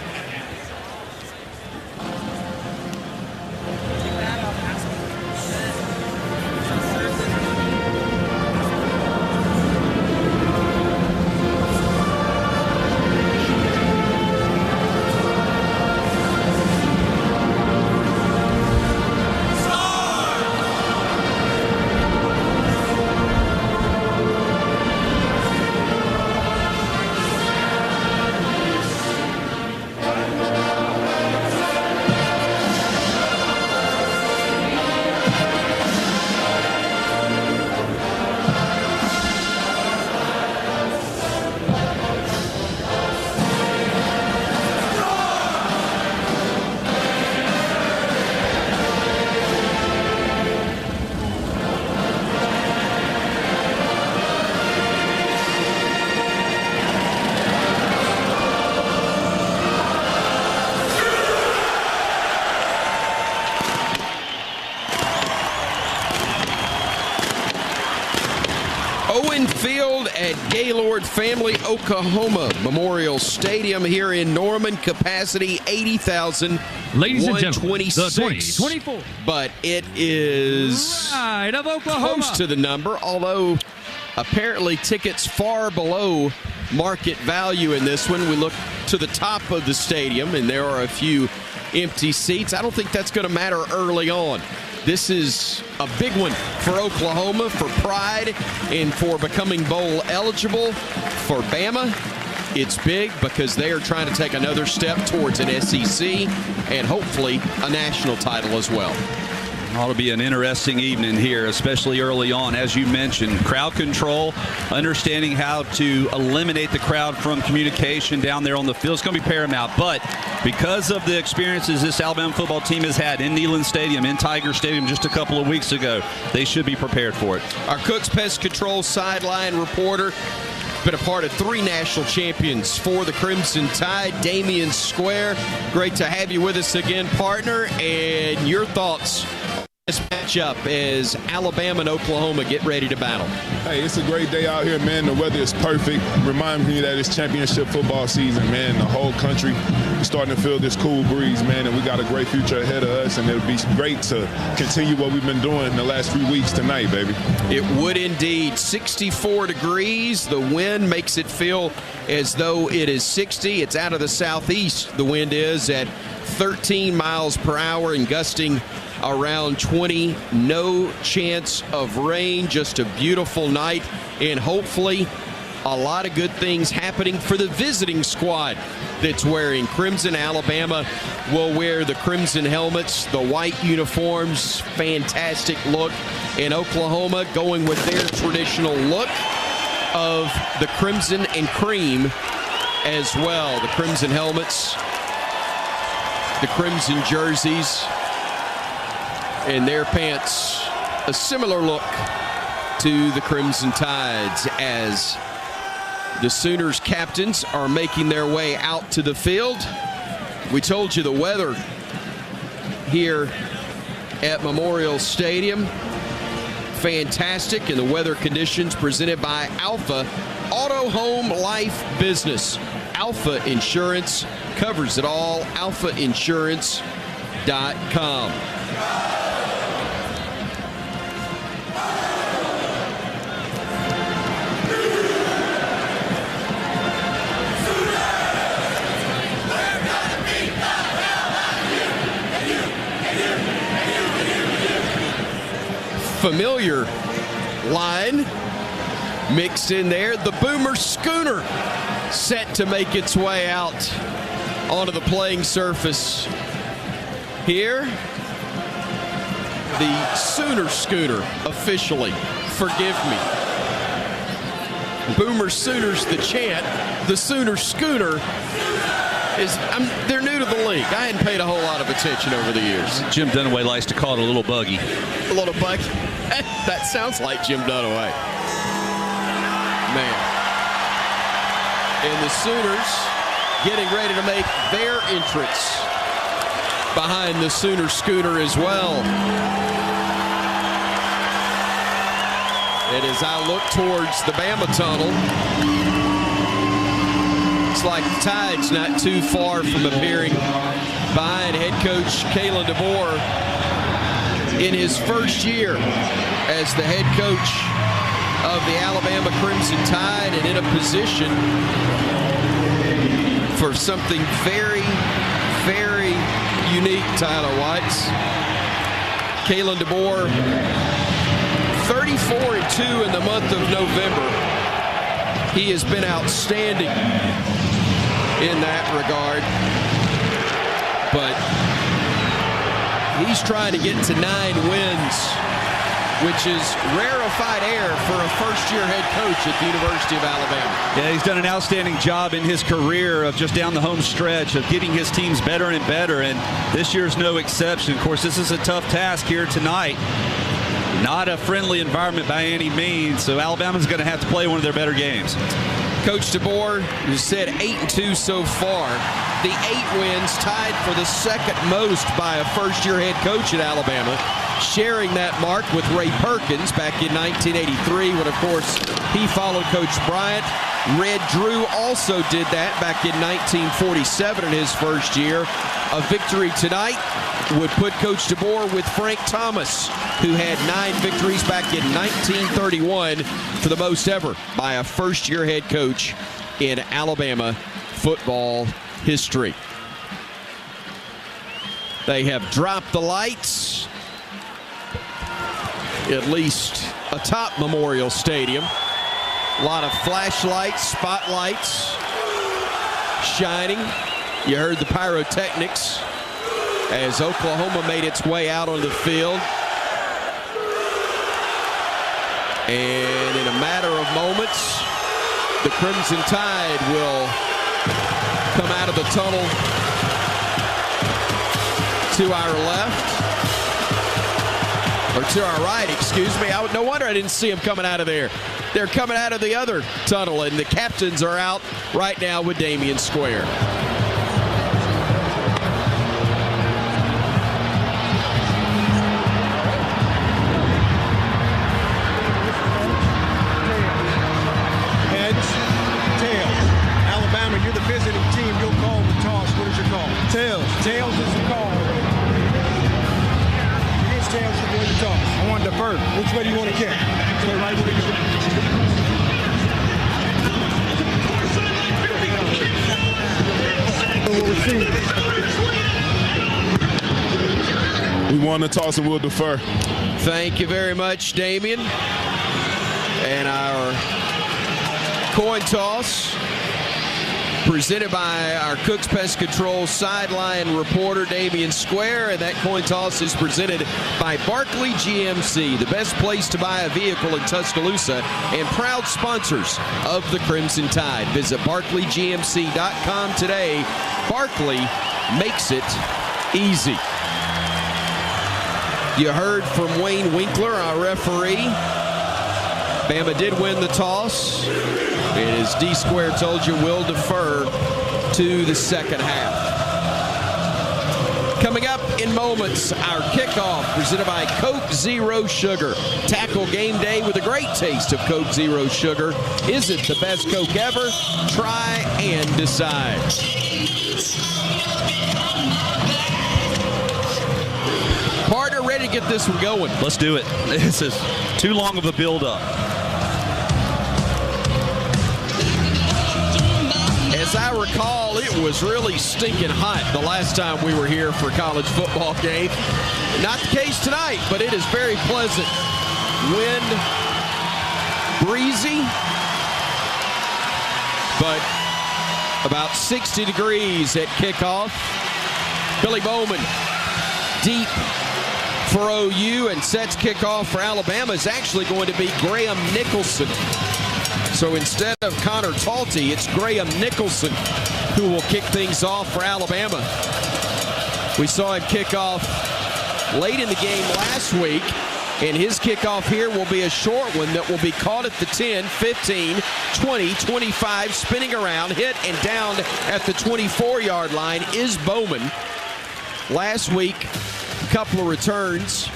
Owen Field at Gaylord Family Oklahoma Memorial Stadium here in Norman. Capacity 80,000. Ladies and gentlemen, 126. the 2024. But it is Pride of Oklahoma. Close to the number, although apparently tickets far below market value in this one. We look to the top of the stadium, and there are a few empty seats. I don't think that's going to matter early on. This is a big one for Oklahoma, for pride, and for becoming bowl eligible. For Bama, it's big because they are trying to take another step towards an SEC and hopefully a national title as well. Ought to be an interesting evening here, especially early on. As you mentioned, crowd control, understanding how to eliminate the crowd from communication down there on the field is going to be paramount. But because of the experiences this Alabama football team has had in Neyland Stadium, in Tiger Stadium just a couple of weeks ago, they should be prepared for it. Our Cooks Pest Control sideline reporter, been a part of 3 national champions for the Crimson Tide, Damian Square. Great to have you with us again, partner. And your thoughts on this matchup as Alabama and Oklahoma get ready to battle? Hey, it's a great day out here, man. The weather is perfect. Remind me that it's championship football season, man. The whole country is starting to feel this cool breeze, man, and we got a great future ahead of us, and it'll be great to continue what we've been doing the last few weeks tonight, baby. It would indeed. 64 degrees. The wind makes it feel as though it is 60. It's out of the southeast. The wind is at 13 miles per hour and gusting around 20. No chance of rain. Just a beautiful night, and hopefully a lot of good things happening for the visiting squad that's wearing crimson. Alabama will wear the crimson helmets, the white uniforms, fantastic look. And Oklahoma going with their traditional look of the crimson and cream as well. The crimson helmets, the crimson jerseys, and their pants, a similar look to the Crimson Tides as the Sooners captains are making their way out to the field. We told you the weather here at Memorial Stadium, fantastic, and the weather conditions presented by Alpha Auto Home Life Business. Alpha Insurance covers it all. alphainsurance.com. Familiar line mixed in there. The Boomer Schooner set to make its way out onto the playing surface here. The Sooner Schooner officially. Forgive me. Boomer Sooners the chant. The Sooner Schooner is, they're new to the league. I hadn't paid a whole lot of attention over the years. Jim Dunaway likes to call it a little buggy. A little buggy? That sounds like Jim Dunaway. Man. And the Sooners getting ready to make their entrance behind the Sooner Schooner as well. And as I look towards the Bama tunnel, looks like the Tide's not too far from appearing behind head coach Kalen DeBoer in his first year as the head coach of the Alabama Crimson Tide, and in a position for something very, very unique, Tyler Whites. Kalen DeBoer, 34-2 in the month of November. He has been outstanding in that regard, but he's trying to get to 9 wins, which is rarefied air for a first-year head coach at the University of Alabama. Yeah, he's done an outstanding job in his career of just down the home stretch of getting his teams better and better, and this year's no exception. Of course, this is a tough task here tonight. Not a friendly environment by any means, so Alabama's going to have to play one of their better games. Coach DeBoer has said 8-2 so far. The 8 wins tied for the second most by a first-year head coach at Alabama sharing that mark with Ray Perkins back in 1983 when, of course, he followed Coach Bryant. Red Drew also did that back in 1947 in his first year. A victory tonight would put Coach DeBoer with Frank Thomas, who had 9 victories back in 1931 for the most ever by a first-year head coach in Alabama football history. They have dropped the lights, at least atop Memorial Stadium. A lot of flashlights, spotlights shining. You heard the pyrotechnics as Oklahoma made its way out on the field. And in a matter of moments, the Crimson Tide will come out of the tunnel to our left. Or to our right, excuse me. No wonder I didn't see them coming out of there. They're coming out of the other tunnel, and the captains are out right now with Damien Square. Heads, tails. Alabama, you're the visiting team. You'll call the toss. What is your call? Tails. Tails is the call. Against tails, you're doing the toss. I want to defer. Which way do you want to kick? Stay right where you go. We won the toss and we'll defer. Thank you very much, Damien. And our coin toss presented by our Cooks Pest Control sideline reporter, Damien Square. And that coin toss is presented by Barkley GMC, the best place to buy a vehicle in Tuscaloosa, and proud sponsors of the Crimson Tide. Visit barkleygmc.com today. Barkley makes it easy. You heard from Wayne Winkler, our referee. Bama did win the toss. And as D Square told you, will defer to the second half. Coming up in moments, our kickoff presented by Coke Zero Sugar. Tackle game day with a great taste of Coke Zero Sugar. Is it the best Coke ever? Try and decide. Partner, ready to get this one going. Let's do it. This is too long of a build-up. As I recall, it was really stinking hot the last time we were here for a college football game. Not the case tonight, but it is very pleasant. Wind, breezy, but about 60 degrees at kickoff. Billy Bowman deep for OU, and sets kickoff for Alabama is actually going to be Graham Nicholson. So instead of Connor Talty, it's Graham Nicholson who will kick things off for Alabama. We saw him kick off late in the game last week, and his kickoff here will be a short one that will be caught at the 10, 15, 20, 25, spinning around, hit, and down at the 24-yard line is Bowman. Last week, a couple of returns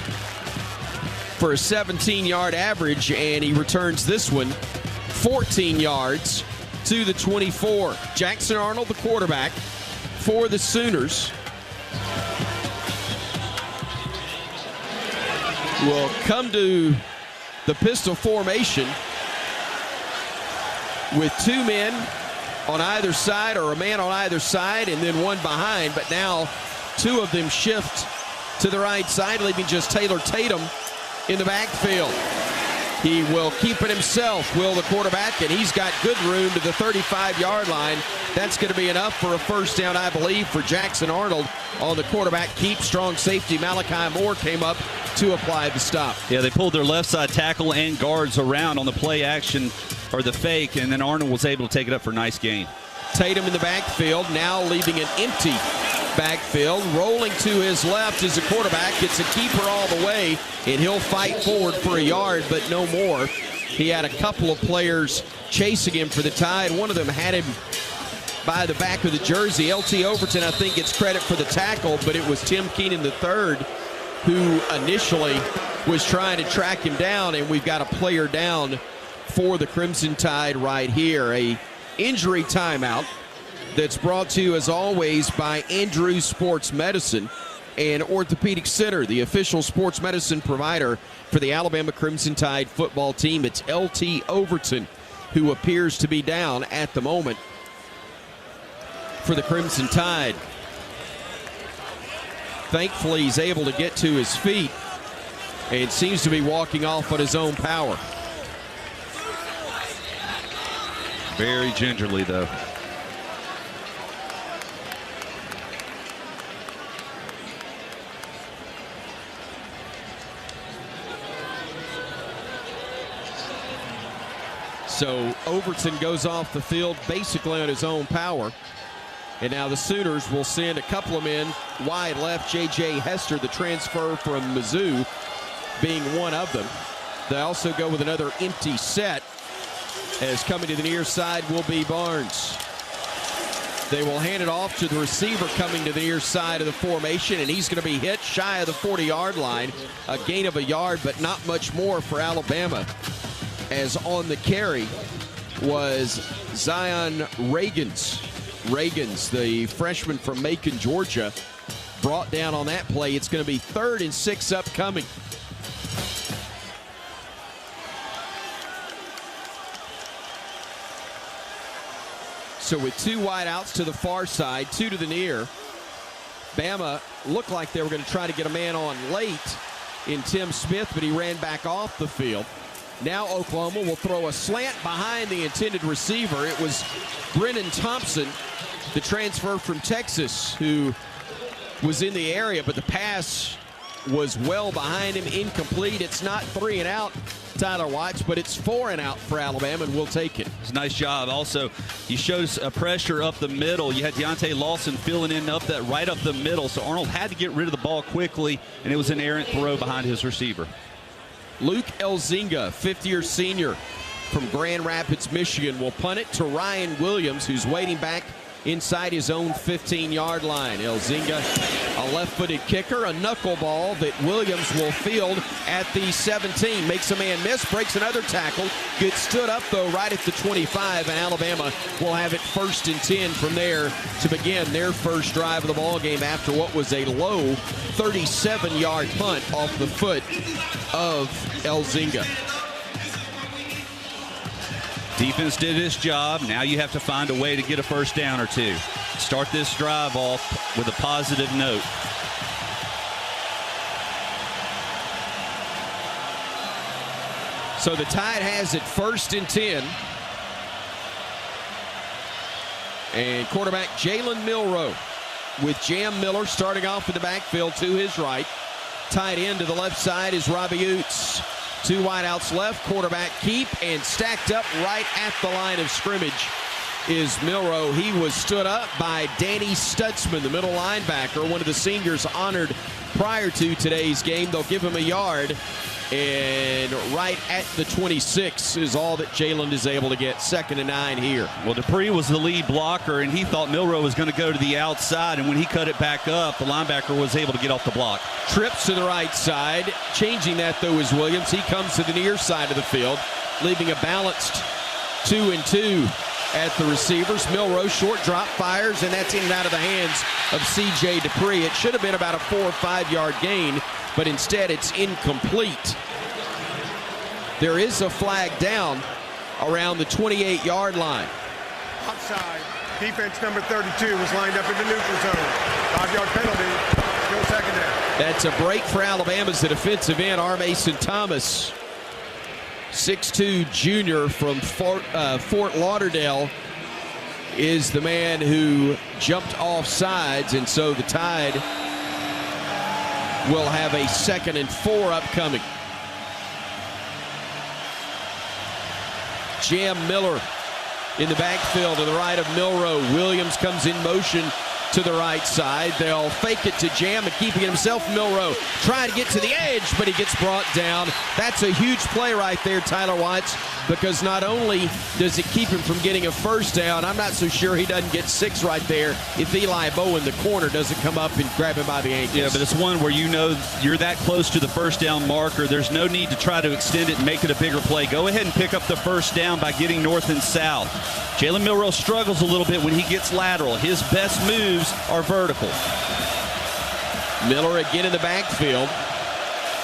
for a 17-yard average, and he returns this one 14 yards to the 24. Jackson Arnold, the quarterback for the Sooners, will come to the pistol formation with 2 men on either side, or a man on either side and then one behind, but now 2 of them shift to the right side, leaving just Taylor Tatum in the backfield. He will keep it himself, will the quarterback, and he's got good room to the 35-yard line. That's going to be enough for a first down, I believe, for Jackson Arnold on the quarterback keep. Strong safety Malachi Moore came up to apply the stop. Yeah, they pulled their left side tackle and guards around on the play action, or the fake, and then Arnold was able to take it up for a nice gain. Tatum in the backfield, now leaving an empty backfield. Rolling to his left is a quarterback. It's a keeper all the way, and he'll fight forward for a yard, but no more. He had a couple of players chasing him for the Tide. One of them had him by the back of the jersey. LT Overton, I think, gets credit for the tackle, but it was Tim Keenan III who initially was trying to track him down, and we've got a player down for the Crimson Tide right here. A injury timeout that's brought to you, as always, by Andrews Sports Medicine and Orthopedic Center, the official sports medicine provider for the Alabama Crimson Tide football team. It's LT Overton who appears to be down at the moment for the Crimson Tide. Thankfully, he's able to get to his feet and seems to be walking off on his own power. Very gingerly, though. So Overton goes off the field basically on his own power. And now the Sooners will send a couple of men wide left. J.J. Hester, the transfer from Mizzou, being one of them. They also go with another empty set, as coming to the near side will be Barnes. They will hand it off to the receiver coming to the near side of the formation, and he's going to be hit shy of the 40-yard line. A gain of a yard, but not much more for Alabama, as on the carry was Zion Reagans, the freshman from Macon, Georgia, brought down on that play. It's going to be 3rd and 6 upcoming. So with 2 wideouts to the far side, 2 to the near, Bama looked like they were going to try to get a man on late in Tim Smith, but he ran back off the field. Now Oklahoma will throw a slant behind the intended receiver. It was Brennan Thompson, the transfer from Texas, who was in the area, but the pass was well behind him, incomplete. It's not 3 and out, Tyler Watts, but it's 4 and out for Alabama, and we'll take it. It's a nice job. Also, he shows a pressure up the middle. You had Deontay Lawson filling in up that right up the middle, so Arnold had to get rid of the ball quickly, and it was an errant throw behind his receiver. Luke Elzinga, fifth-year senior from Grand Rapids, Michigan, will punt it to Ryan Williams, who's waiting back inside his own 15-yard line. Elzinga, a left-footed kicker, a knuckleball that Williams will field at the 17. Makes a man miss, breaks another tackle, gets stood up, though, right at the 25, and Alabama will have it 1st and 10 from there to begin their first drive of the ballgame after what was a low 37-yard punt off the foot of Elzinga. Defense did its job. Now you have to find a way to get a first down or 2. Start this drive off with a positive note. So the Tide has it 1st and 10. And quarterback Jalen Milroe with Jam Miller starting off in the backfield to his right. Tight end to the left side is Robbie Oots. 2 wideouts left, quarterback keep, and stacked up right at the line of scrimmage is Milroe. He was stood up by Danny Stutzman, the middle linebacker, one of the seniors honored prior to today's game. They'll give him a yard, and right at the 26 is all that Jalen is able to get. 2nd and 9 here. Well, Dupree was the lead blocker, and he thought Milroe was going to go to the outside, and when he cut it back up, the linebacker was able to get off the block. Trips to the right side. Changing that, though, is Williams. He comes to the near side of the field, leaving a balanced 2 and 2 at the receivers. Milroe, short drop, fires, and that's in and out of the hands of C.J. Dupree. It should have been about a 4 or 5 yard gain, but instead it's incomplete. There is a flag down around the 28-yard line. Offside. Defense number 32 was lined up in the neutral zone. 5-yard penalty. Still 2nd down. That's a break for Alabama's defensive end, R. Mason Thomas. 6'2" junior from Fort Lauderdale is the man who jumped off sides, and so the Tide will have a 2nd and 4 upcoming. Jam Miller in the backfield to the right of Milroe. Williams comes in motion to the right side. They'll fake it to Jam and keeping it himself. Milroe trying to get to the edge, but he gets brought down. That's a huge play right there, Tyler Watts, because not only does it keep him from getting a first down, I'm not so sure he doesn't get 6 right there if Eli Bowen, the corner, doesn't come up and grab him by the ankles. Yeah, but it's one where you know you're that close to the first down marker. There's no need to try to extend it and make it a bigger play. Go ahead and pick up the first down by getting north and south. Jalen Milroe struggles a little bit when he gets lateral. His best moves are vertical. Miller again in the backfield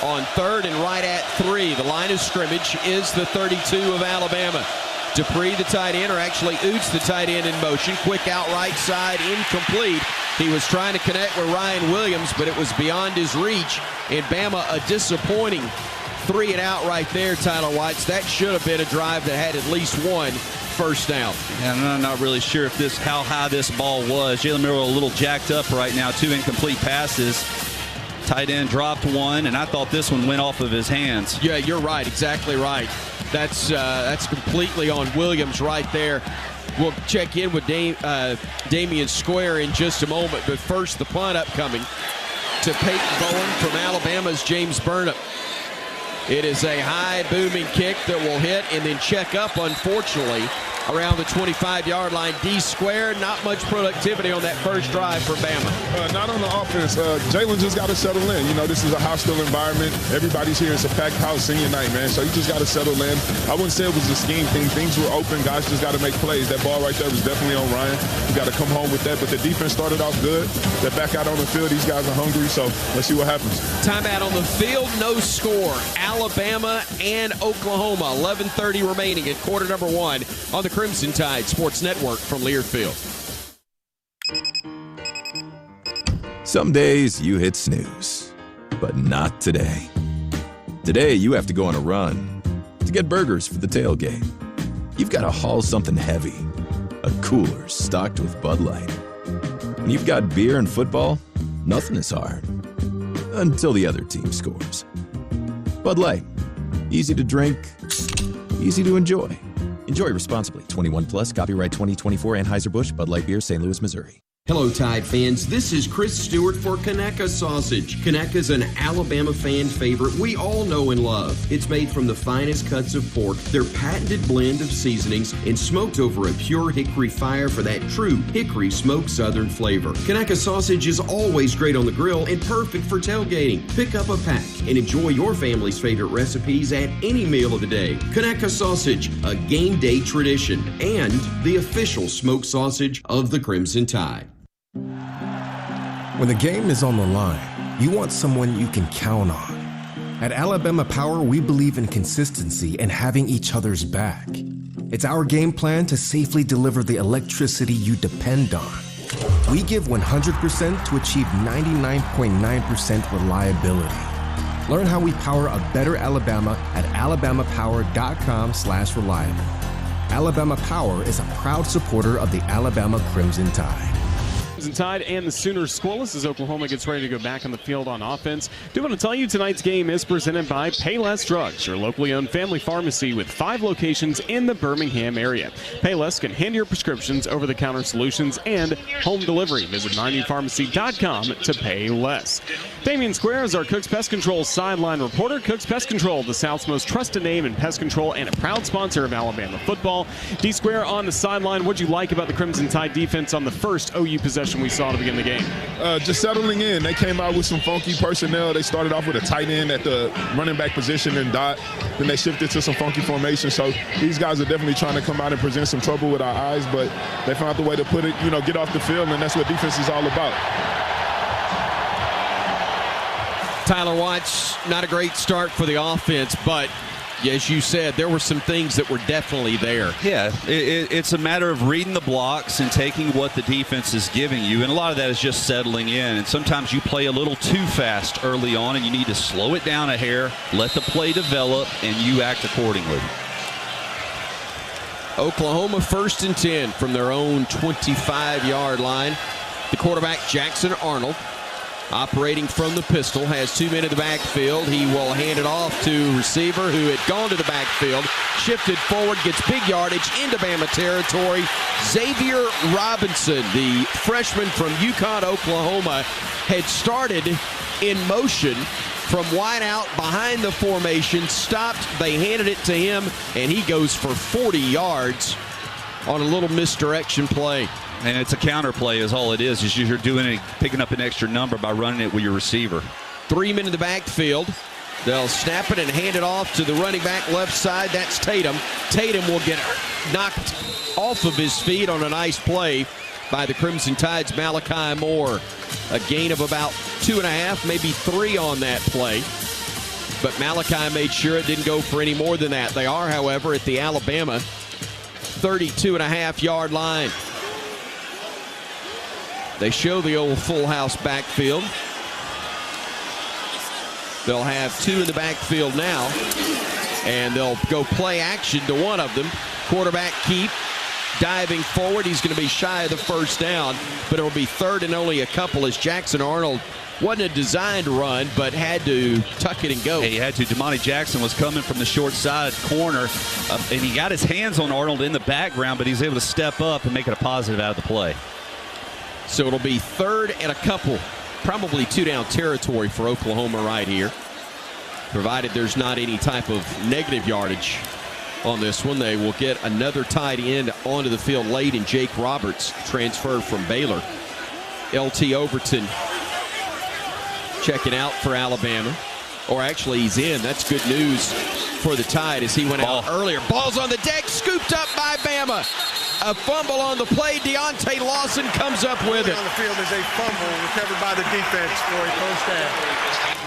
on 3rd and right at 3. The line of scrimmage is the 32 of Alabama. Dupree, the tight end, or actually Oots, the tight end, in motion. Quick out right side, incomplete. He was trying to connect with Ryan Williams, but it was beyond his reach. And Bama, a disappointing 3 and out right there, Tyler Watts. That should have been a drive that had at least 1 first down. Yeah, I'm not really sure if how high this ball was. Jalen Milroe a little jacked up right now. 2 incomplete passes. Tight end dropped 1, and I thought this one went off of his hands. Yeah, you're right. Exactly right. That's completely on Williams right there. We'll check in with Damian Square in just a moment, but first the punt upcoming to Payton Bowen from Alabama's James Burnham. It is a high booming kick that will hit and then check up, unfortunately, around the 25-yard line. D Square, not much productivity on that first drive for Bama. Not on the offense. Jalen just got to settle in. You know, this is a hostile environment. Everybody's here. It's a packed house senior night, man. So you just got to settle in. I wouldn't say it was a scheme thing. Things were open. Guys just got to make plays. That ball right there was definitely on Ryan. We got to come home with that. But the defense started off good. They're back out on the field. These guys are hungry. So let's see what happens. Timeout on the field. No score. Alabama and Oklahoma. 11:30 remaining in quarter number 1 on the Crimson Tide Sports Network from Learfield. Some days you hit snooze, but not today. Today you have to go on a run to get burgers for the tailgate. You've got to haul something heavy, a cooler stocked with Bud Light. When you've got beer and football, nothing is hard. Until the other team scores. Bud Light. Easy to drink, easy to enjoy. Enjoy responsibly. 21 plus. Copyright 2024 Anheuser-Busch Bud Light Beer, St. Louis, Missouri. Hello, Tide fans. This is Chris Stewart for Conecuh Sausage. Conecuh's an Alabama fan favorite we all know and love. It's made from the finest cuts of pork, their patented blend of seasonings, and smoked over a pure hickory fire for that true hickory smoked southern flavor. Conecuh Sausage is always great on the grill and perfect for tailgating. Pick up a pack and enjoy your family's favorite recipes at any meal of the day. Conecuh Sausage, a game day tradition, and the official smoked sausage of the Crimson Tide. When the game is on the line, you want someone you can count on. At Alabama Power, we believe in consistency and having each other's back. It's our game plan to safely deliver the electricity you depend on. We give 100% to achieve 99.9% reliability. Learn how we power a better Alabama at alabamapower.com/reliable. Alabama Power is a proud supporter of the Alabama Crimson Tide. Crimson Tide and the Sooners scoreless as Oklahoma gets ready to go back on the field on offense. Do want to tell you tonight's game is presented by Payless Drugs, your locally owned family pharmacy with 5 locations in the Birmingham area. Payless can hand your prescriptions, over-the-counter solutions, and home delivery. Visit mynewpharmacy.com to pay less. Damian Square is our Cook's Pest Control sideline reporter. Cook's Pest Control, the South's most trusted name in pest control and a proud sponsor of Alabama football. D Square on the sideline. What did you like about the Crimson Tide defense on the first OU possession we saw to begin the game? Just settling in. They came out with some funky personnel. They started off with a tight end at the running back position and dot. Then they shifted to some funky formation. So these guys are definitely trying to come out and present some trouble with our eyes, but they found the way to put it, get off the field, and that's what defense is all about. Tyler Watts, not a great start for the offense, but as you said, there were some things that were definitely there. Yeah, it's a matter of reading the blocks and taking what the defense is giving you, and a lot of that is just settling in. And sometimes you play a little too fast early on, and you need to slow it down a hair, let the play develop, and you act accordingly. Oklahoma 1st and 10 from their own 25-yard line. The quarterback, Jackson Arnold. Operating from the pistol, has 2 men in the backfield. He will hand it off to receiver who had gone to the backfield, shifted forward, gets big yardage into Bama territory. Xavier Robinson, the freshman from Yukon, Oklahoma, had started in motion from wide out behind the formation, stopped, they handed it to him, and he goes for 40 yards on a little misdirection play. And it's a counter play is all it is. It's just you're doing it, picking up an extra number by running it with your receiver. 3 men in the backfield. They'll snap it and hand it off to the running back left side. That's Tatum. Tatum will get knocked off of his feet on a nice play by the Crimson Tide's Malachi Moore. A gain of about 2.5, maybe 3 on that play. But Malachi made sure it didn't go for any more than that. They are, however, at the Alabama 32.5-yard line. They show the old full house backfield. They'll have 2 in the backfield now, and they'll go play action to one of them. Quarterback keep, diving forward. He's going to be shy of the first down, but it'll be 3rd and only a couple as Jackson Arnold wasn't a designed run, but had to tuck it and go. He had to. Damani Jackson was coming from the short side corner, and he got his hands on Arnold in the background, but he's able to step up and make it a positive out of the play. So it'll be 3rd and a couple, probably 2-down territory for Oklahoma right here, provided there's not any type of negative yardage on this one. They will get another tight end onto the field late in Jake Roberts, transferred from Baylor. LT Overton checking out for Alabama. Or actually, he's in. That's good news for the Tide as he went out earlier. Ball's on the deck, scooped up by Bama. A fumble on the play. Deontay Lawson comes up with it. On the field is a fumble recovered by the defense for a first down.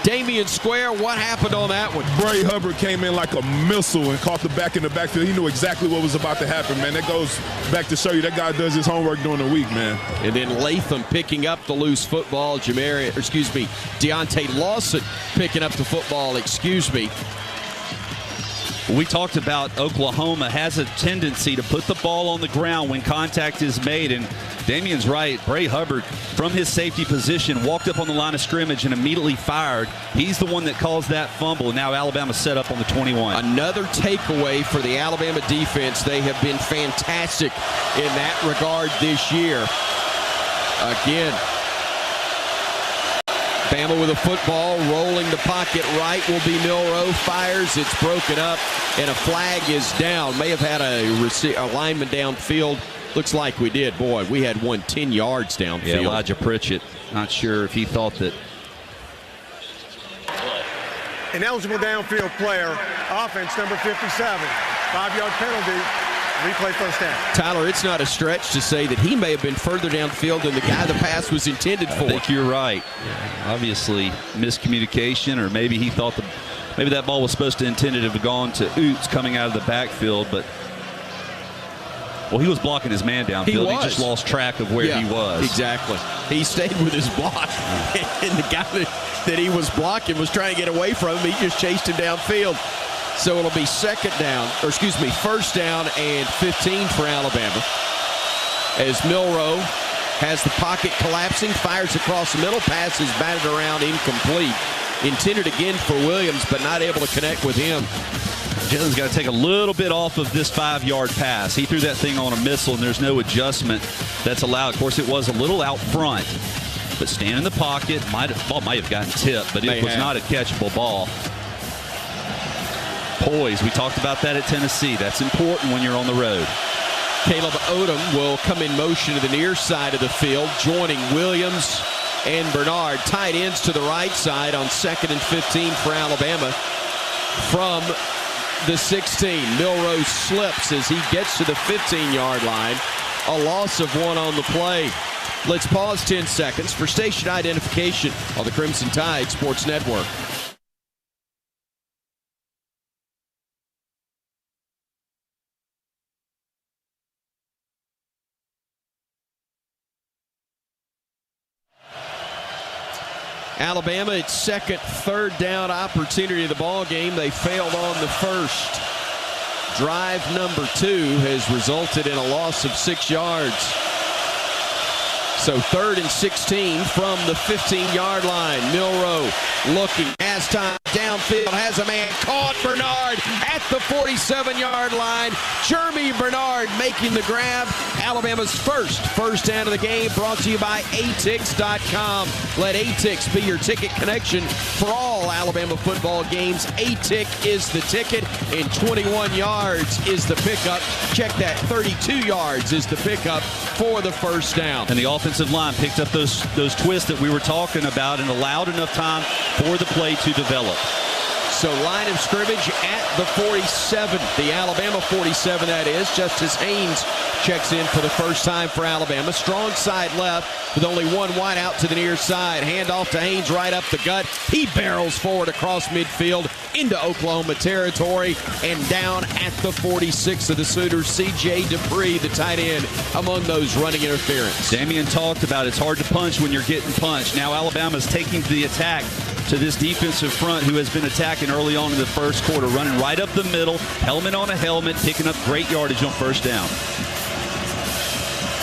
Damian Square, what happened on that one? Bray Hubbard came in like a missile and caught the back in the backfield. He knew exactly what was about to happen, man. That goes back to show you that guy does his homework during the week, man. And then Latham picking up the loose football. Deontay Lawson picking up the football, We talked about Oklahoma has a tendency to put the ball on the ground when contact is made, and Damian's right. Bray Hubbard, from his safety position, walked up on the line of scrimmage and immediately fired. He's the one that caused that fumble. Now Alabama set up on the 21. Another takeaway for the Alabama defense. They have been fantastic in that regard this year. Again, Bama with a football, rolling the pocket right will be Milroe. Fires, it's broken up, and a flag is down. May have had a lineman downfield. Looks like we did. Boy, we had one 10 yards downfield. Yeah, Elijah Pritchett, not sure if he thought that. An eligible downfield player, offense number 57. 5-yard penalty. Replay first down. Tyler, it's not a stretch to say that he may have been further downfield than the guy the pass was intended for. I think you're right. Obviously, miscommunication, or maybe he thought maybe that ball was supposed to intended to have gone to Oots coming out of the backfield, but he was blocking his man downfield. He just lost track of where he was. Exactly. He stayed with his block, and the guy that he was blocking was trying to get away from him. He just chased him downfield. So it'll be first down and 15 for Alabama. As Milroe has the pocket collapsing, fires across the middle, pass is batted around, incomplete. Intended again for Williams, but not able to connect with him. Jones got to take a little bit off of this 5-yard pass. He threw that thing on a missile, and there's no adjustment that's allowed. Of course, it was a little out front, but stand in the pocket. Ball might have gotten tipped, but it was not a catchable ball. Poise, we talked about that at Tennessee. That's important when you're on the road. Caleb Odom will come in motion to the near side of the field, joining Williams and Bernard. Tight ends to the right side on 2nd and 15 for Alabama. From the 16, Milroe slips as he gets to the 15-yard line. A loss of 1 on the play. Let's pause 10 seconds for station identification on the Crimson Tide Sports Network. Alabama, its second third down opportunity of the ball game. They failed on the first. Drive number 2 has resulted in a loss of 6 yards. So 3rd and 16 from the 15-yard line. Milroe looking, has time downfield, has a man caught. Bernard at the 47-yard line. Jeremy Bernard making the grab. Alabama's first down of the game, brought to you by atix.com. Let Atix be your ticket connection for all Alabama football games. ATIC is the ticket, and 21 yards is the pickup. Check that, 32 yards is the pickup for the first down. And the offensive line picked up those twists that we were talking about and allowed enough time for the play to develop. So line of scrimmage at the 47, the Alabama 47 that is. Justice Haynes checks in for the first time for Alabama. Strong side left with only one wide out to the near side. Hand off to Haynes right up the gut. He barrels forward across midfield into Oklahoma territory and down at the 46 of the Sooners. C.J. Dupree, the tight end, among those running interference. Damian talked about it's hard to punch when you're getting punched. Now Alabama's taking the attack to this defensive front who has been attacking early on in the first quarter, running right up the middle, helmet on a helmet, picking up great yardage on first down.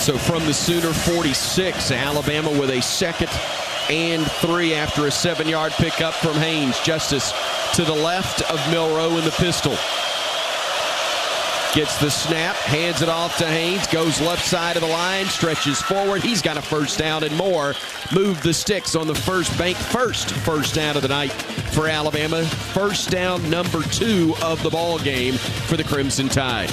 So from the Sooner 46, Alabama with a 2nd and 3 after a 7-yard pickup from Haynes. Justice to the left of Milroe in the pistol. Gets the snap, hands it off to Haynes, goes left side of the line, stretches forward. He's got a first down and more. Move the sticks on the first down of the night for Alabama. First down number 2 of the ball game for the Crimson Tide.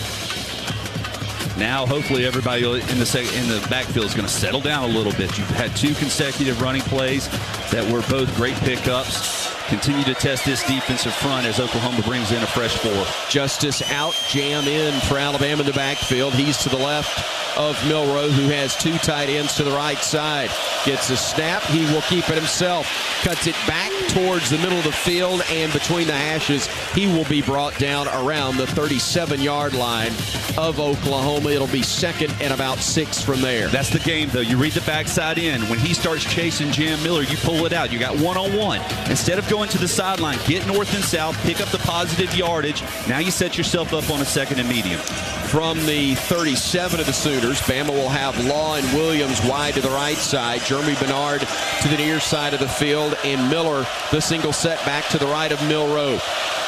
Now, hopefully, everybody in the backfield is going to settle down a little bit. You've had 2 consecutive running plays that were both great pickups. Continue to test this defensive front as Oklahoma brings in a fresh 4. Justice out, jam in for Alabama in the backfield. He's to the left of Milroe, who has 2 tight ends to the right side. Gets a snap. He will keep it himself. Cuts it back towards the middle of the field, and between the hashes, he will be brought down around the 37-yard line of Oklahoma. It'll be 2nd and about 6 from there. That's the game, though. You read the backside in. When he starts chasing Jam Miller, you pull it out. You got one-on-one. Instead of going to the sideline, get north and south, pick up the positive yardage. Now you set yourself up on a 2nd and medium. From the 37 of the Sooners, Bama will have Law and Williams wide to the right side. Jeremy Bernard to the near side of the field, and Miller, the single setback to the right of Milroe.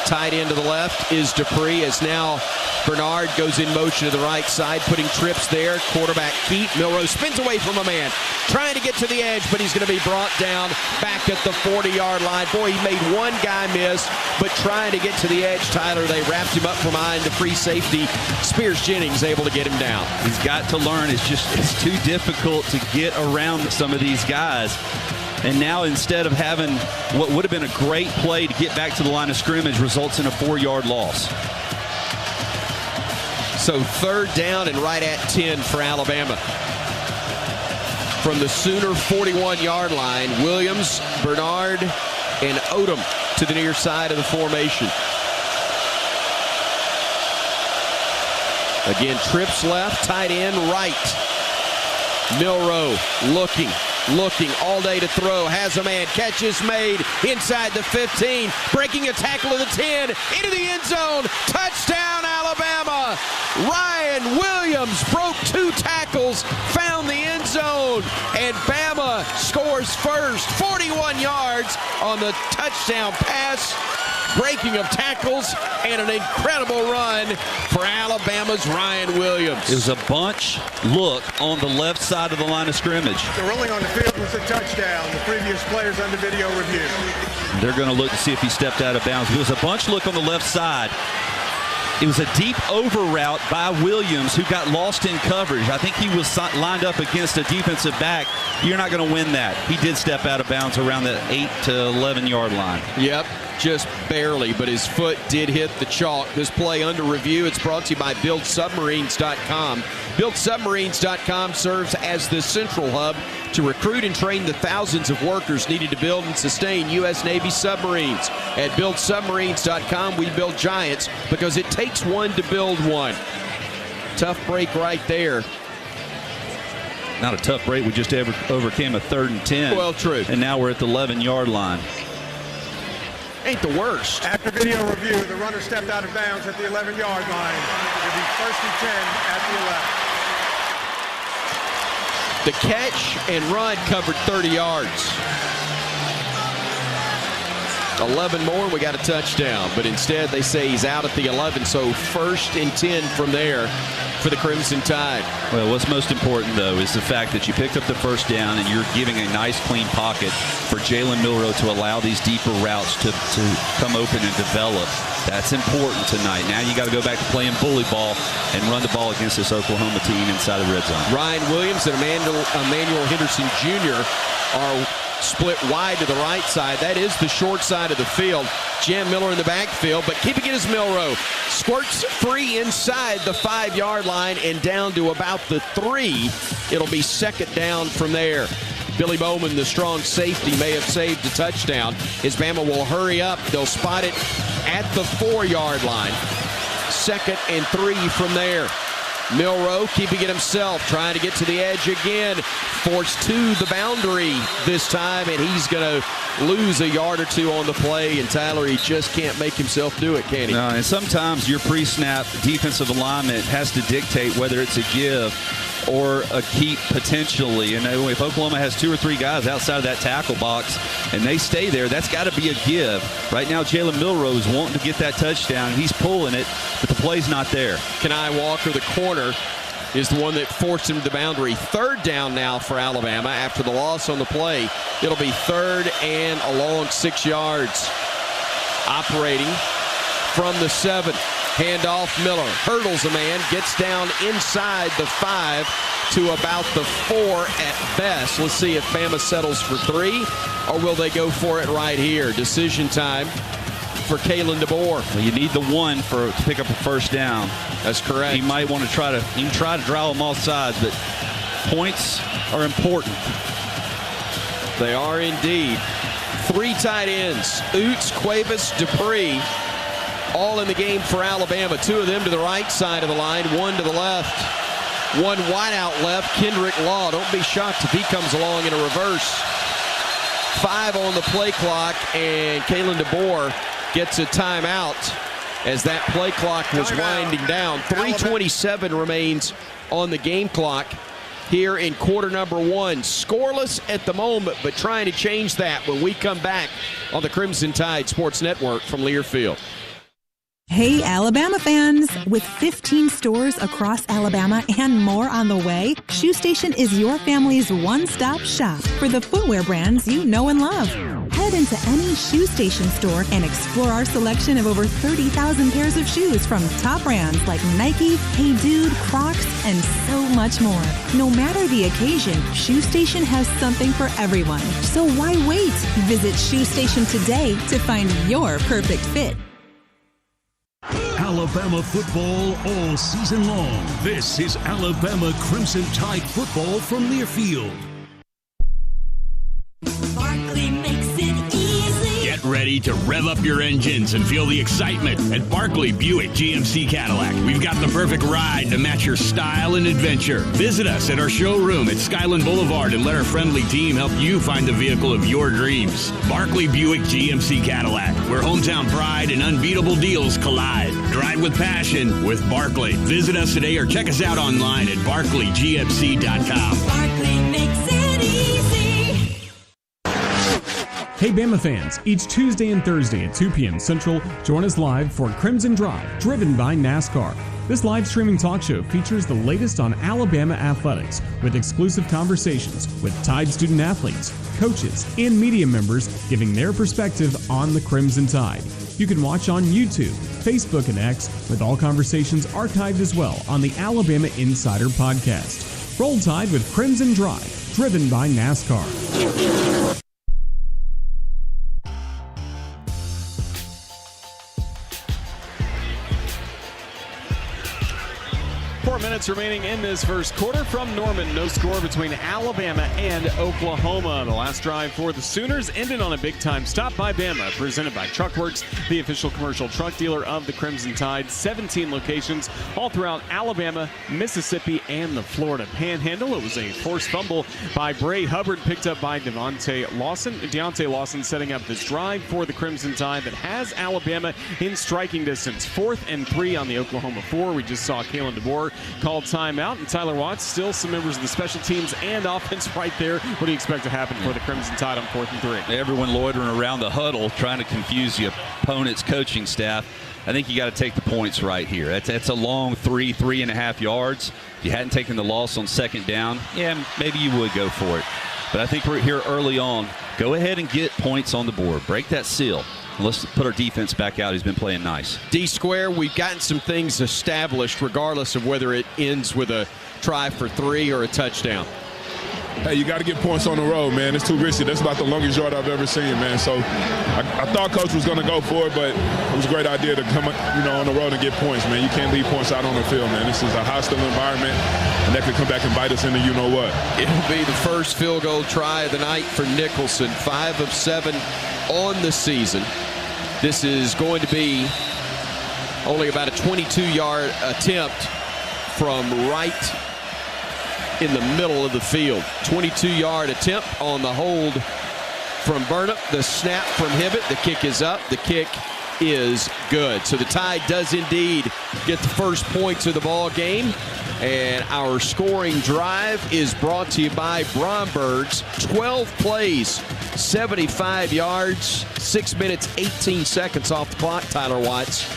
Tight end to the left is Dupree, as now Bernard goes in motion to the right side, putting trips there. Quarterback Keat. Milroe spins away from a man, trying to get to the edge, but he's going to be brought down back at the 40-yard line. Boy, he made one guy miss, but trying to get to the edge, Tyler, they wrapped him up from behind the free safety. Spears Jennings able to get him down. He's got to learn. It's too difficult to get around some of these guys. And now instead of having what would have been a great play to get back to the line of scrimmage, results in a 4-yard loss. So 3rd down and right at 10 for Alabama. From the Sooner 41-yard line, Williams, Bernard, and Odom to the near side of the formation. Again, trips left, tight end right. Milroe looking all day to throw, has a man, catch is made inside the 15, breaking a tackle of the 10, into the end zone, touchdown Alabama. Ryan Williams broke 2 tackles, found the end zone, and Bama scores first, 41 yards on the touchdown pass. Breaking of tackles and an incredible run for Alabama's Ryan Williams. It was a bunch look on the left side of the line of scrimmage. The ruling on the field was a touchdown. The previous players under video review. They're going to look to see if he stepped out of bounds. It was a bunch look on the left side. It was a deep over route by Williams, who got lost in coverage. I think he was lined up against a defensive back. You're not going to win that. He did step out of bounds around the 8 to 11-yard line. Yep, just barely, but his foot did hit the chalk. This play under review. It's brought to you by BuildSubmarines.com. BuildSubmarines.com serves as the central hub to recruit and train the thousands of workers needed to build and sustain U.S. Navy submarines. At BuildSubmarines.com, we build giants because it takes one to build one. Tough break right there. Not a tough break. We just overcame a 3rd and 10. Well, true. And now we're at the 11-yard line. Ain't the worst. After video review, the runner stepped out of bounds at the 11-yard line. It'll be 1st and 10 at the 11. The catch and run covered 30 yards. 11 more, and we got a touchdown. But instead, they say he's out at the 11, so 1st and 10 from there for the Crimson Tide. Well, what's most important, though, is the fact that you picked up the first down and you're giving a nice, clean pocket for Jalen Milroe to allow these deeper routes to come open and develop. That's important tonight. Now you got to go back to playing bully ball and run the ball against this Oklahoma team inside the red zone. Ryan Williams and Emmanuel Henderson Jr. are split wide to the right side. That is the short side of the field. Jam Miller in the backfield, but keeping it is Milroe. Squirts free inside the 5-yard line and down to about the 3. It'll be 2nd down from there. Billy Bowman, the strong safety, may have saved a touchdown. His Bama will hurry up. They'll spot it at the 4-yard line. 2nd and 3 from there. Milroe keeping it himself, trying to get to the edge again. Forced to the boundary this time, and he's going to lose a yard or 2 on the play. And Tyler, he just can't make himself do it, can he? No, and sometimes your pre-snap defensive alignment has to dictate whether it's a give or a keep potentially. And if Oklahoma has 2 or 3 guys outside of that tackle box and they stay there, that's got to be a give. Right now, Jalen Milroe is wanting to get that touchdown. He's pulling it, but the play's not there. Kenai Walker, the corner, is the one that forced him to the boundary. 3rd down now for Alabama after the loss on the play. It'll be 3rd and a long 6 yards. Operating from the 7. Handoff, Miller hurdles a man, gets down inside the 5 to about the 4 at best. Let's see if Bama settles for 3, or will they go for it right here? Decision time for Kalen DeBoer. Well, you need the 1 to pick up a 1st down. That's correct. You might want to try to draw them off sides, but points are important. They are indeed. 3 tight ends, Oots, Cuevas, Dupree, all in the game for Alabama. 2 of them to the right side of the line, 1 to the left. 1 wide out left, Kendrick Law. Don't be shocked if he comes along in a reverse. 5 on the play clock, and Kalen DeBoer gets a timeout as that play clock was winding down. 3:27 remains on the game clock here in quarter number 1. Scoreless at the moment, but trying to change that when we come back on the Crimson Tide Sports Network from Learfield. Hey, Alabama fans! With 15 stores across Alabama and more on the way, Shoe Station is your family's one-stop shop for the footwear brands you know and love. Head into any Shoe Station store and explore our selection of over 30,000 pairs of shoes from top brands like Nike, Hey Dude, Crocs, and so much more. No matter the occasion, Shoe Station has something for everyone. So why wait? Visit Shoe Station today to find your perfect fit. Alabama football all season long. This is Alabama Crimson Tide football from Learfield. Barkley makes it easy. Get ready to rev up your engines and feel the excitement at Barkley Buick GMC Cadillac. We've got the perfect ride to match your style and adventure. Visit us at our showroom at Skyland Boulevard and let our friendly team help you find the vehicle of your dreams. Barkley Buick GMC Cadillac, where hometown pride and unbeatable deals collide. Drive with passion with Barkley. Visit us today or check us out online at barkleygmc.com. Barkley makes it easy. Hey Bama fans, each Tuesday and Thursday at 2 p.m. Central, join us live for Crimson Drive, driven by NASCAR. This live streaming talk show features the latest on Alabama athletics with exclusive conversations with Tide student athletes, coaches, and media members giving their perspective on the Crimson Tide. You can watch on YouTube, Facebook, and X, with all conversations archived as well on the Alabama Insider podcast. Roll Tide with Crimson Drive, driven by NASCAR. 4 minutes remaining in this first quarter from Norman. No score between Alabama and Oklahoma. The last drive for the Sooners ended on a big-time stop by Bama, presented by Truckworks, the official commercial truck dealer of the Crimson Tide. 17 locations all throughout Alabama, Mississippi, and the Florida Panhandle. It was a forced fumble by Bray Hubbard, picked up by Deontay Lawson setting up this drive for the Crimson Tide that has Alabama in striking distance. 4th and 3 on the Oklahoma 4. We just saw Kalen DeBoer called timeout. And Tyler Watts, still some members of the special teams and offense right there. What do you expect to happen for the Crimson Tide on 4th and 3? Everyone loitering around the huddle trying to confuse the opponent's coaching staff. I think you got to take the points right here. That's a long 3.5 yards. If you hadn't taken the loss on 2nd down, yeah, maybe you would go for it. But I think we're here early on. Go ahead and get points on the board. Break that seal. Let's put our defense back out. He's been playing nice. D-Square, we've gotten some things established regardless of whether it ends with a try for 3 or a touchdown. Hey, you got to get points on the road, man. It's too risky. That's about the longest yard I've ever seen, man. So I thought Coach was going to go for it, but it was a great idea to come, on the road and get points, man. You can't leave points out on the field, man. This is a hostile environment, and that could come back and bite us in the you-know-what. It'll be the first field goal try of the night for Nicholson, 5 of 7 on the season. This is going to be only about a 22-yard attempt from right in the middle of the field. 22-yard attempt on the hold from Burnham. The snap from Hibbett. The kick is up. The kick is good. So the Tide does indeed get the first points of the ball game. And our scoring drive is brought to you by Bromberg's. 12 plays, 75 yards, 6 minutes, 18 seconds off the clock. Tyler Watts,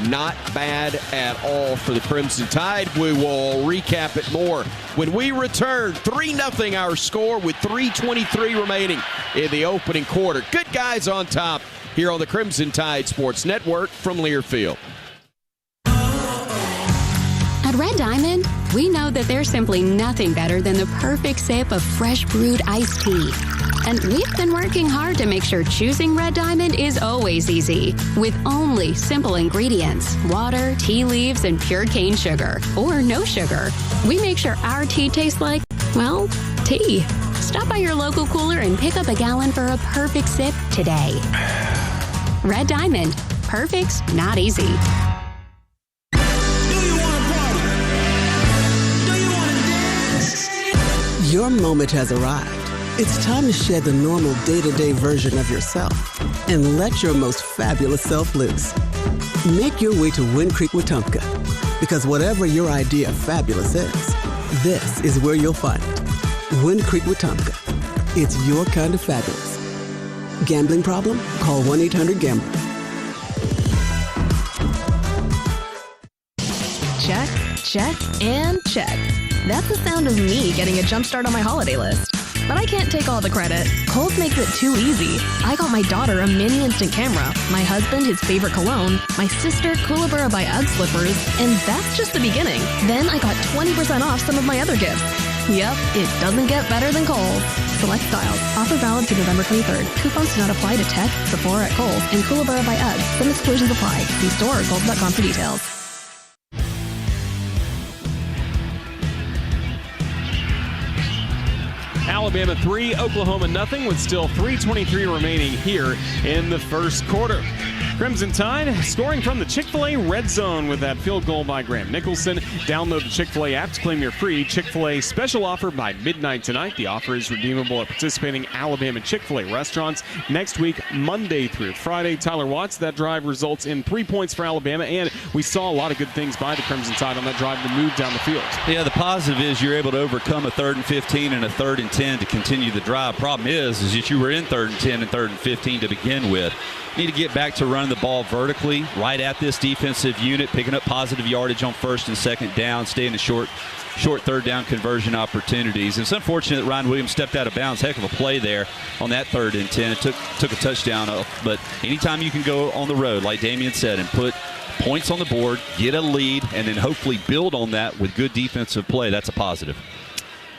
not bad at all for the Crimson Tide. We will recap it more when we return. 3-0 our score with 3:23 remaining in the opening quarter. Good guys on top here on the Crimson Tide Sports Network from Learfield. At Red Diamond, we know that there's simply nothing better than the perfect sip of fresh brewed iced tea. And we've been working hard to make sure choosing Red Diamond is always easy, with only simple ingredients: water, tea leaves, and pure cane sugar, or no sugar. We make sure our tea tastes like, well, tea. Stop by your local cooler and pick up a gallon for a perfect sip today. Red Diamond. Perfect's not easy. Your moment has arrived. It's time to shed the normal day-to-day version of yourself and let your most fabulous self loose. Make your way to Wind Creek Wetumpka, because whatever your idea of fabulous is, this is where you'll find it. Wind Creek Wetumpka. It's your kind of fabulous. Gambling problem? Call 1-800-GAMBLER. Check, check, and check. That's the sound of me getting a jump start on my holiday list. But I can't take all the credit. Kohl's makes it too easy. I got my daughter a mini instant camera, my husband his favorite cologne, my sister Kookaburra by UGG slippers, and that's just the beginning. Then I got 20% off some of my other gifts. Yep, it doesn't get better than Kohl's. Select styles. Offer valid through November 23rd. Coupons do not apply to Tech, Sephora at Kohl's, and Kookaburra by UGG. Some exclusions apply. See store or kohls.com for details. Alabama 3, Oklahoma nothing, with still 3:23 remaining here in the first quarter. Crimson Tide scoring from the Chick-fil-A red zone with that field goal by Graham Nicholson. Download the Chick-fil-A app to claim your free Chick-fil-A special offer by midnight tonight. The offer is redeemable at participating Alabama Chick-fil-A restaurants next week, Monday through Friday. Tyler Watts, that drive results in 3 points for Alabama, and we saw a lot of good things by the Crimson Tide on that drive to move down the field. Yeah, the positive is you're able to overcome a 3rd and 15 and a 3rd and 10 to continue the drive. Problem is that you were in 3rd and 10 and 3rd and 15 to begin with. Need to get back to running the ball vertically, right at this defensive unit, picking up positive yardage on 1st and 2nd down, staying in short 3rd down conversion opportunities. And it's unfortunate that Ryan Williams stepped out of bounds. Heck of a play there on that 3rd and 10. It took a touchdown. But anytime you can go on the road, like Damian said, and put points on the board, get a lead, and then hopefully build on that with good defensive play, that's a positive.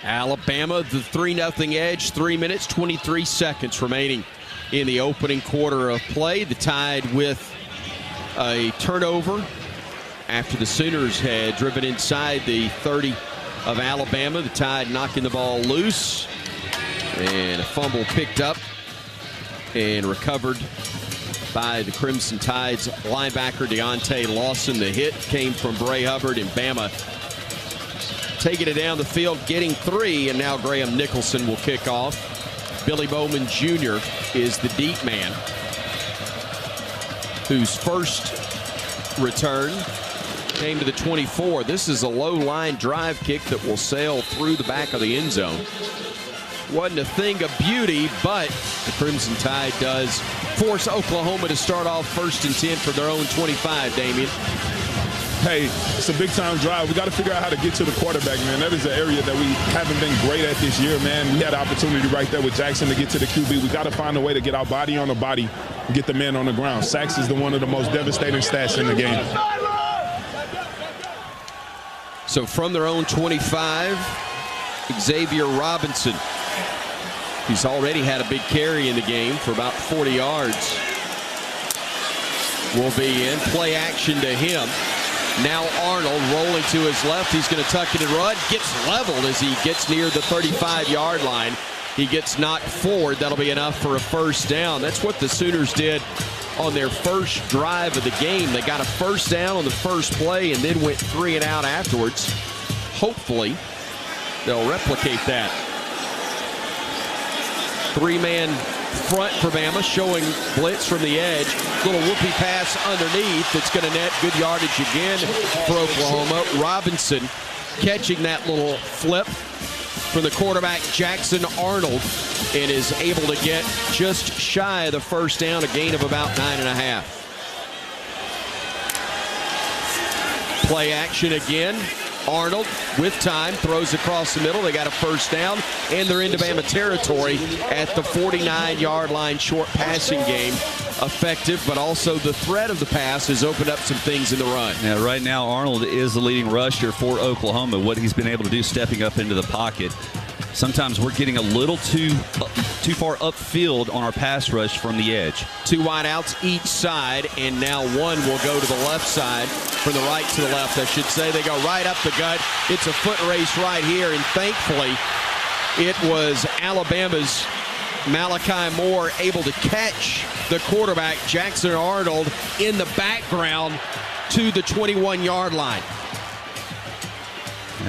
Alabama, the 3-0 edge, 3 minutes, 23 seconds remaining in the opening quarter of play. The Tide with a turnover after the Sooners had driven inside the 30 of Alabama. The Tide knocking the ball loose, and a fumble picked up and recovered by the Crimson Tide's linebacker Deontay Lawson. The hit came from Bray Hubbard, and Bama taking it down the field, getting 3, and now Graham Nicholson will kick off. Billy Bowman Jr. is the deep man, whose first return Came to the 24. This is a low line drive kick that will sail through the back of the end zone. Wasn't a thing of beauty, but the Crimson Tide does force Oklahoma to start off 1st and 10 for their own 25, Damien. Hey, it's a big-time drive. We got to figure out how to get to the quarterback, man. That is an area that we haven't been great at this year, man. We had an opportunity right there with Jackson to get to the QB. We got to find a way to get our body on the body and get the man on the ground. Sacks is one of the most devastating stats in the game. So from their own 25, Xavier Robinson. He's already had a big carry in the game for about 40 yards. Will be in. Play action to him. Now Arnold rolling to his left. He's going to tuck it and run. Gets leveled as he gets near the 35-yard line. He gets knocked forward. That'll be enough for a first down. That's what the Sooners did on their first drive of the game. They got a first down on the first play and then went 3 and out afterwards. Hopefully, they'll replicate that. 3-man front for Bama, showing blitz from the edge. Little whoopie pass underneath. It's going to net good yardage again for Oklahoma. Robinson catching that little flip from the quarterback Jackson Arnold and is able to get just shy of the first down, a gain of about 9.5. Play action again. Arnold with time throws across the middle. They got a first down and they're into Bama territory at the 49-yard line. Short passing game effective, but also the threat of the pass has opened up some things in the run. Yeah, right now Arnold is the leading rusher for Oklahoma. What he's been able to do stepping up into the pocket. Sometimes we're getting a little too far upfield on our pass rush from the edge. 2 wideouts each side, and now one will go to the left side from the right to the left, I should say. They go right up the gut. It's a foot race right here, and thankfully it was Alabama's Malachi Moore able to catch the quarterback, Jackson Arnold, in the background to the 21-yard line.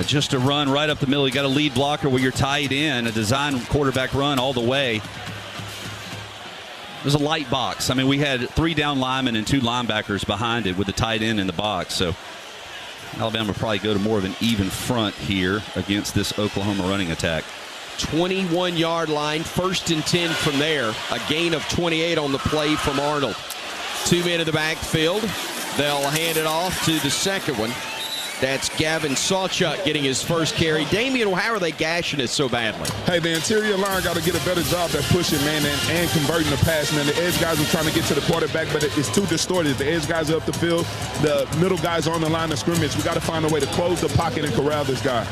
Just a run right up the middle. You got a lead blocker where you're tied in, a design quarterback run all the way. There's a light box. I mean, we had 3 down linemen and 2 linebackers behind it with the tight end in the box. So Alabama will probably go to more of an even front here against this Oklahoma running attack. 21-yard line, 1st and 10 from there. A gain of 28 on the play from Arnold. 2 men in the backfield. They'll hand it off to the second one. That's Gavin Sawchuk getting his first carry. Damien, how are they gashing it so badly? Hey, the interior line got to get a better job at pushing, man, and converting the pass, man. The edge guys are trying to get to the quarterback, but it's too distorted. The edge guys are up the field. The middle guys are on the line of scrimmage. We got to find a way to close the pocket and corral this guy.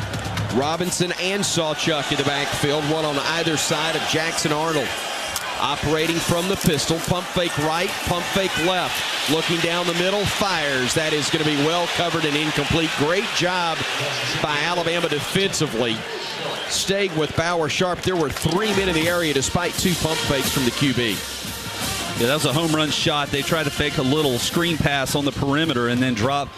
Robinson and Sawchuk in the backfield, one on either side of Jackson Arnold. Operating from the pistol, pump fake right, pump fake left. Looking down the middle, fires. That is going to be well covered and incomplete. Great job by Alabama defensively. Staying with Bauer Sharp. There were 3 men in the area despite 2 pump fakes from the QB. Yeah, that was a home run shot. They tried to fake a little screen pass on the perimeter and then drop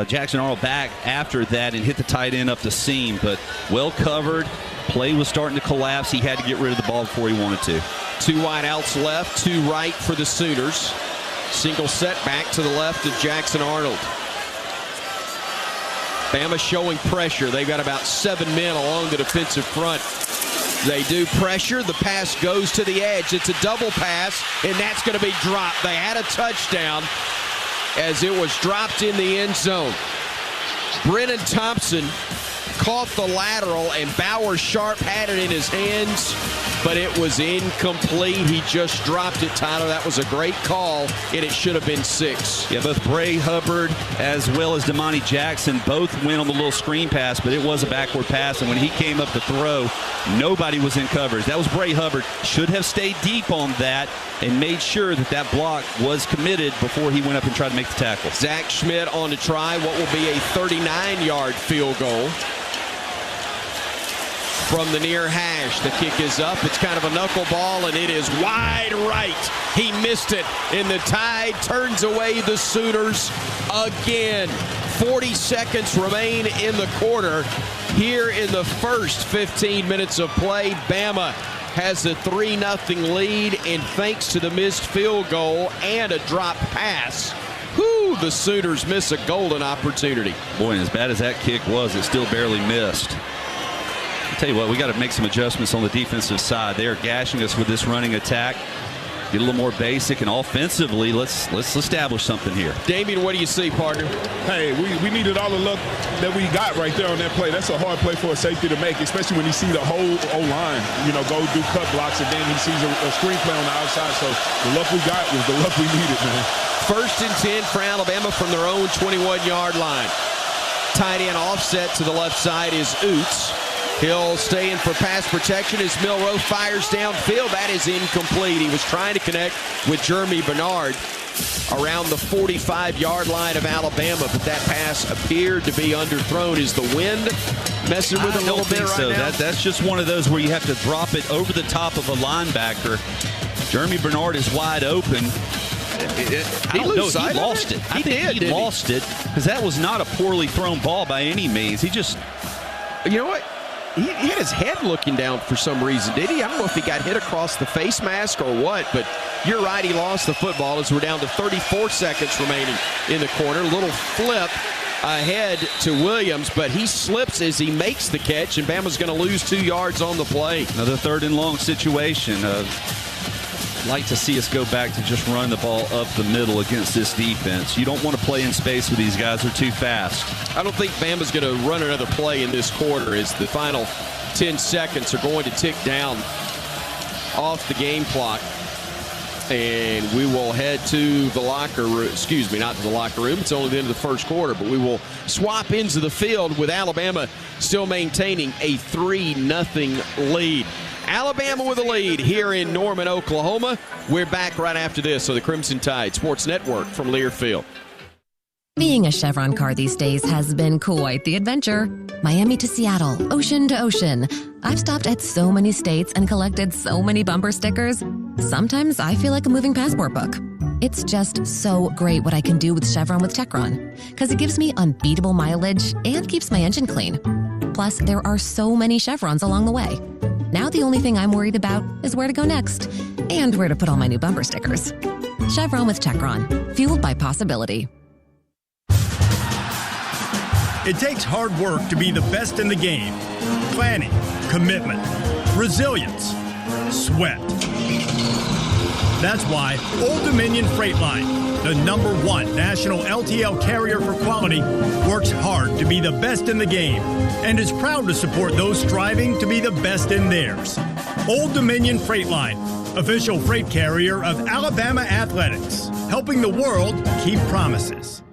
Jackson Arnold back after that and hit the tight end up the seam. But well covered. Play was starting to collapse. He had to get rid of the ball before he wanted to. 2 wideouts left, 2 right for the Sooners. Single set back to the left of Jackson Arnold. Bama showing pressure. They've got about 7 men along the defensive front. They do pressure. The pass goes to the edge. It's a double pass, and that's going to be dropped. They had a touchdown as it was dropped in the end zone. Brennan Thompson caught the lateral, and Bauer Sharp had it in his hands, but it was incomplete. He just dropped it, Tyler. That was a great call, and it should have been 6. Yeah, both Bray Hubbard as well as Damani Jackson both went on the little screen pass, but it was a backward pass, and when he came up to throw, nobody was in coverage. That was Bray Hubbard. Should have stayed deep on that and made sure that that block was committed before he went up and tried to make the tackle. Zach Schmidt on to try what will be a 39-yard field goal from the near hash. The kick is up. It's kind of a knuckleball, and it is wide right. He missed it, and the Tide turns away the Sooners again. 40 seconds remain in the quarter. Here in the first 15 minutes of play, Bama has a 3-0 lead, and thanks to the missed field goal and a drop pass, the Sooners miss a golden opportunity. Boy, and as bad as that kick was, it still barely missed. I'll tell you what, we got to make some adjustments on the defensive side. They are gashing us with this running attack. Get a little more basic, and offensively, let's establish something here. Damian, what do you see, partner? Hey, we needed all the luck that we got right there on that play. That's a hard play for a safety to make, especially when you see the whole O-line, go do cut blocks, and then he sees a screen play on the outside. So the luck we got was the luck we needed, man. 1st and 10 for Alabama from their own 21-yard line. Tight end offset to the left side is Oots. He'll stay in for pass protection as Milroe fires downfield. That is incomplete. He was trying to connect with Jeremy Bernard around the 45-yard line of Alabama, but that pass appeared to be underthrown. Is the wind messing with it a little bit right now? That's just one of those where you have to drop it over the top of a linebacker. Jeremy Bernard is wide open. He lost it. I think he lost it because that was not a poorly thrown ball by any means. He just, you know what? He had his head looking down for some reason, did he? I don't know if he got hit across the face mask or what, but you're right, he lost the football as we're down to 34 seconds remaining in the corner. Little flip ahead to Williams, but he slips as he makes the catch, and Bama's going to lose 2 yards on the play. Another 3rd and long situation. Like to see us go back to just run the ball up the middle against this defense. You don't want to play in space with these guys. They're too fast. I don't think Bama's going to run another play in this quarter as the final 10 seconds are going to tick down off the game clock. And we will head to the locker room. Excuse me, not to the locker room. It's only the end of the first quarter, but we will swap into the field with Alabama still maintaining a 3-0 lead. Alabama with a lead here in Norman, Oklahoma. We're back right after this on the Crimson Tide Sports Network from Learfield. Being a Chevron car these days has been quite the adventure. Miami to Seattle, ocean to ocean. I've stopped at so many states and collected so many bumper stickers. Sometimes I feel like a moving passport book. It's just so great what I can do with Chevron with Techron, because it gives me unbeatable mileage and keeps my engine clean. Plus, there are so many Chevrons along the way. Now the only thing I'm worried about is where to go next and where to put all my new bumper stickers. Chevron with Techron, fueled by possibility. It takes hard work to be the best in the game. Planning, commitment, resilience, sweat. That's why Old Dominion Freight Line, the #1 national LTL carrier for quality, works hard to be the best in the game and is proud to support those striving to be the best in theirs. Old Dominion Freight Line, official freight carrier of Alabama Athletics, helping the world keep promises.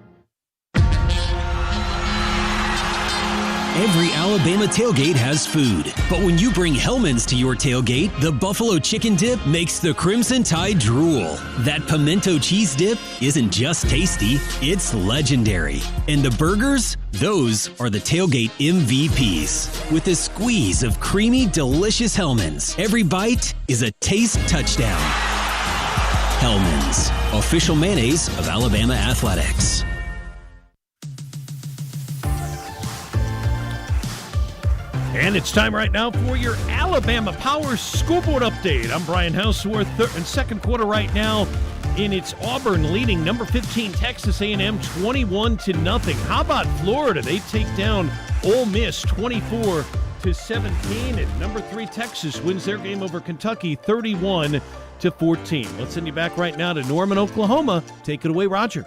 Every Alabama tailgate has food, but when you bring Hellman's to your tailgate, the buffalo chicken dip makes the Crimson Tide drool. That pimento cheese dip isn't just tasty, it's legendary. And the burgers, those are the tailgate MVPs. With a squeeze of creamy, delicious Hellman's, every bite is a taste touchdown. Hellman's, official mayonnaise of Alabama Athletics. And it's time right now for your Alabama Power Scoreboard Update. I'm Brian Houseworth. In second quarter right now, in its Auburn leading number 15 Texas A&M 21-0. How about Florida? They take down Ole Miss 24-17, and number 3 Texas wins their game over Kentucky 31-14. Let's send you back right now to Norman, Oklahoma. Take it away, Roger.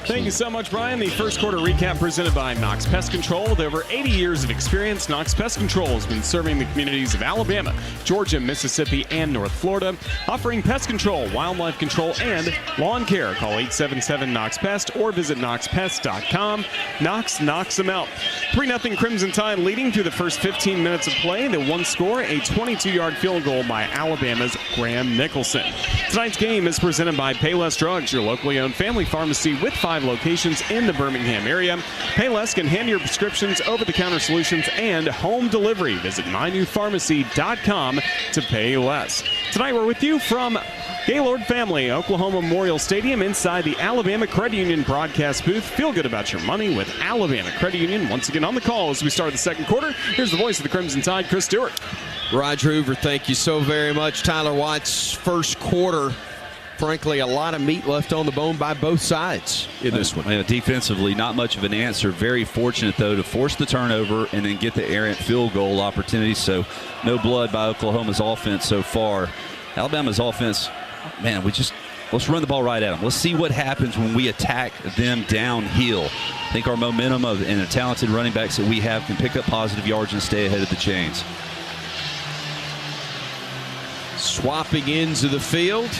Thank you so much, Brian. The first quarter recap presented by Knox Pest Control. With over 80 years of experience, Knox Pest Control has been serving the communities of Alabama, Georgia, Mississippi, and North Florida, offering pest control, wildlife control, and lawn care. Call 877-KNOX-PEST or visit knoxpest.com. Knox knocks them out. 3-0 Crimson Tide leading through the first 15 minutes of play. The one score, a 22-yard field goal by Alabama's Graham Nicholson. Tonight's game is presented by Payless Drugs, your locally owned family pharmacy with 5 locations in the Birmingham area. Payless can hand your prescriptions, over-the-counter solutions, and home delivery. Visit mynewpharmacy.com to pay less. Tonight we're with you from Gaylord family, Oklahoma Memorial Stadium inside the Alabama Credit Union broadcast booth. Feel good about your money with Alabama Credit Union. Once again on the call as we start the second quarter. Here's the voice of the Crimson Tide, Chris Stewart. Roger Hoover, thank you so very much. Tyler Watts, first quarter. Frankly, a lot of meat left on the bone by both sides in this one. Yeah, defensively, not much of an answer. Very fortunate, though, to force the turnover and then get the errant field goal opportunity. So no blood by Oklahoma's offense so far. Alabama's offense, man, let's run the ball right at them. Let's see what happens when we attack them downhill. I think our momentum and the talented running backs that we have can pick up positive yards and stay ahead of the chains. Swapping ends of the field.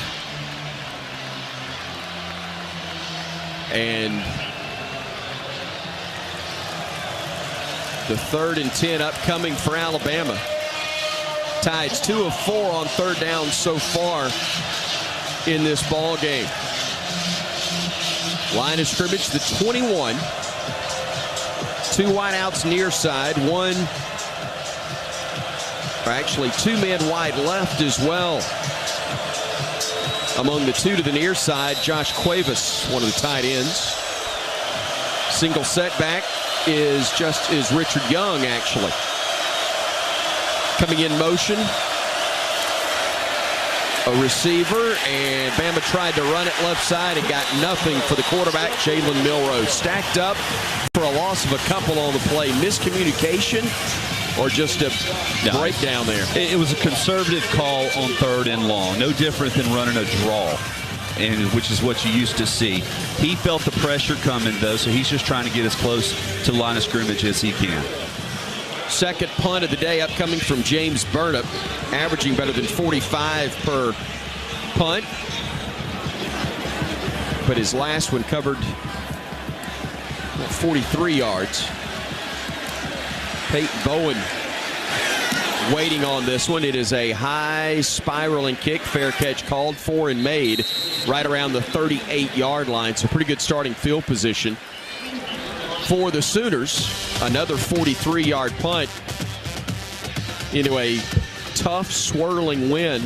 And the 3rd and 10 upcoming for Alabama. Tides 2 of 4 on third down so far in this ball game. Line of scrimmage, the 21. 2 wideouts near side. 2 men wide left as well. Among the 2 to the near side, Josh Cuevas, one of the tight ends. Single setback is Richard Young, actually. Coming in motion. A receiver, and Bama tried to run it left side and got nothing for the quarterback, Jalen Milroe. Stacked up for a loss of a couple on the play. Miscommunication or just a breakdown there? It was a conservative call on 3rd and long. No different than running a draw, which is what you used to see. He felt the pressure coming, though, so he's just trying to get as close to the line of scrimmage as he can. Second punt of the day upcoming from James Burnip, averaging better than 45 per punt. But his last one covered 43 yards. Peyton Bowen waiting on this one. It is a high spiraling kick. Fair catch called for and made right around the 38-yard line. So pretty good starting field position for the Sooners. Another 43-yard punt into a tough swirling wind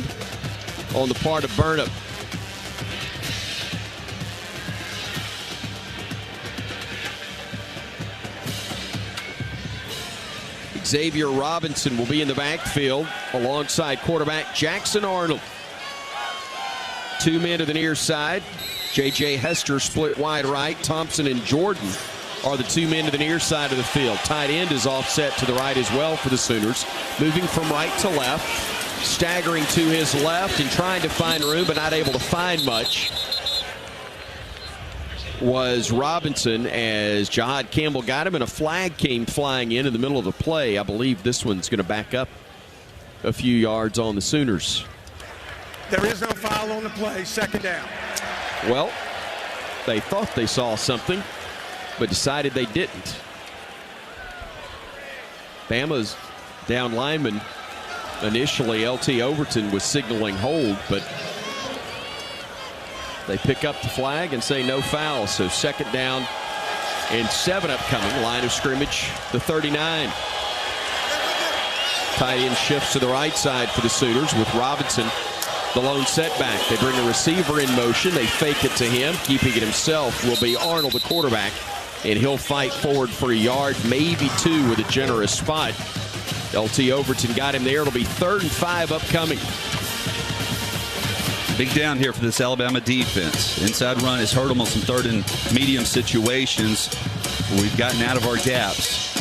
on the part of Burnip. Xavier Robinson will be in the backfield alongside quarterback Jackson Arnold. 2 men to the near side. J.J. Hester split wide right. Thompson and Jordan are the 2 men to the near side of the field. Tight end is offset to the right as well for the Sooners. Moving from right to left. Staggering to his left and trying to find room, but not able to find much, was Robinson, as Jahad Campbell got him, and a flag came flying in the middle of the play. I believe this one's going to back up a few yards on the Sooners. There is no foul on the play. Second down. Well, they thought they saw something, but decided they didn't. Bama's down lineman, initially LT Overton, was signaling hold, but they pick up the flag and say no foul. So second down and 7 upcoming. Line of scrimmage, the 39. Tight end shifts to the right side for the Sooners with Robinson, the lone setback. They bring a receiver in motion. They fake it to him. Keeping it himself will be Arnold, the quarterback, and he'll fight forward for a yard, maybe 2 with a generous spot. LT Overton got him there. It'll be 3rd and 5 upcoming. Big down here for this Alabama defense. Inside run has hurt them on some 3rd and medium situations. We've gotten out of our gaps.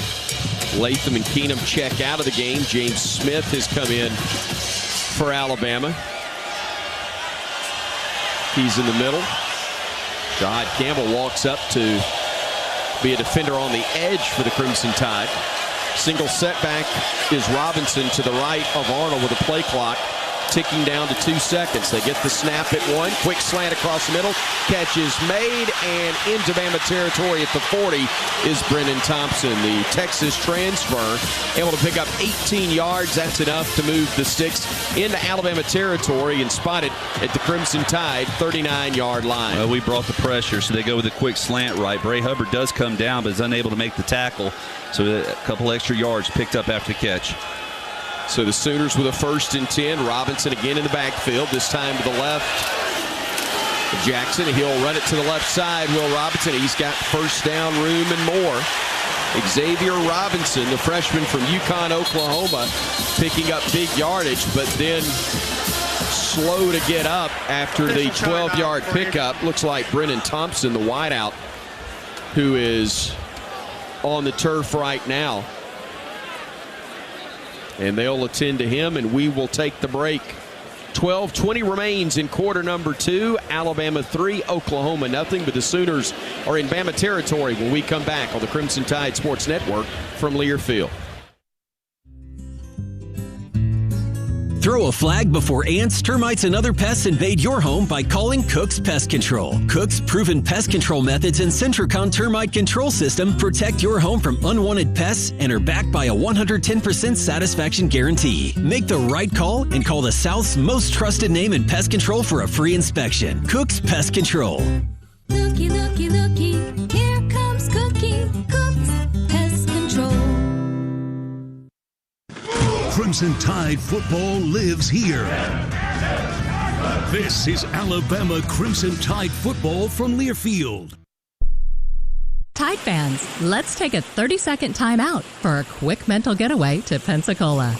Latham and Keenum check out of the game. James Smith has come in for Alabama. He's in the middle. Jahad Campbell walks up to be a defender on the edge for the Crimson Tide. Single setback is Robinson to the right of Arnold with a play clock ticking down to 2 seconds. They get the snap at 1. Quick slant across the middle. Catch is made, and into Bama territory at the 40 is Brennan Thompson, the Texas transfer, able to pick up 18 yards. That's enough to move the Sticks into Alabama territory and spot it at the Crimson Tide 39-yard line. Well, we brought the pressure, so they go with a quick slant right. Bray Hubbard does come down, but is unable to make the tackle. So a couple extra yards picked up after the catch. So the Sooners with a 1st and 10. Robinson again in the backfield, this time to the left. Jackson, he'll run it to the left side. Will Robinson, he's got first down room and more. Xavier Robinson, the freshman from Yukon, Oklahoma, picking up big yardage, but then slow to get up after the 12-yard pickup. Looks like Brennan Thompson, the wideout, who is on the turf right now. And they'll attend to him, and we will take the break. 12:20 remains in quarter number 2. Alabama 3, Oklahoma nothing. But the Sooners are in Bama territory when we come back on the Crimson Tide Sports Network from Learfield. Throw a flag before ants, termites, and other pests invade your home by calling Cook's Pest Control. Cook's proven pest control methods and Centricon termite control system protect your home from unwanted pests and are backed by a 110% satisfaction guarantee. Make the right call and call the South's most trusted name in pest control for a free inspection. Cook's Pest Control. Looky, looky, looky, here comes Cookie, Cook's Pest Control. Crimson Tide football lives here. This is Alabama Crimson Tide football from Learfield. Tide fans, let's take a 30-second time out for a quick mental getaway to Pensacola.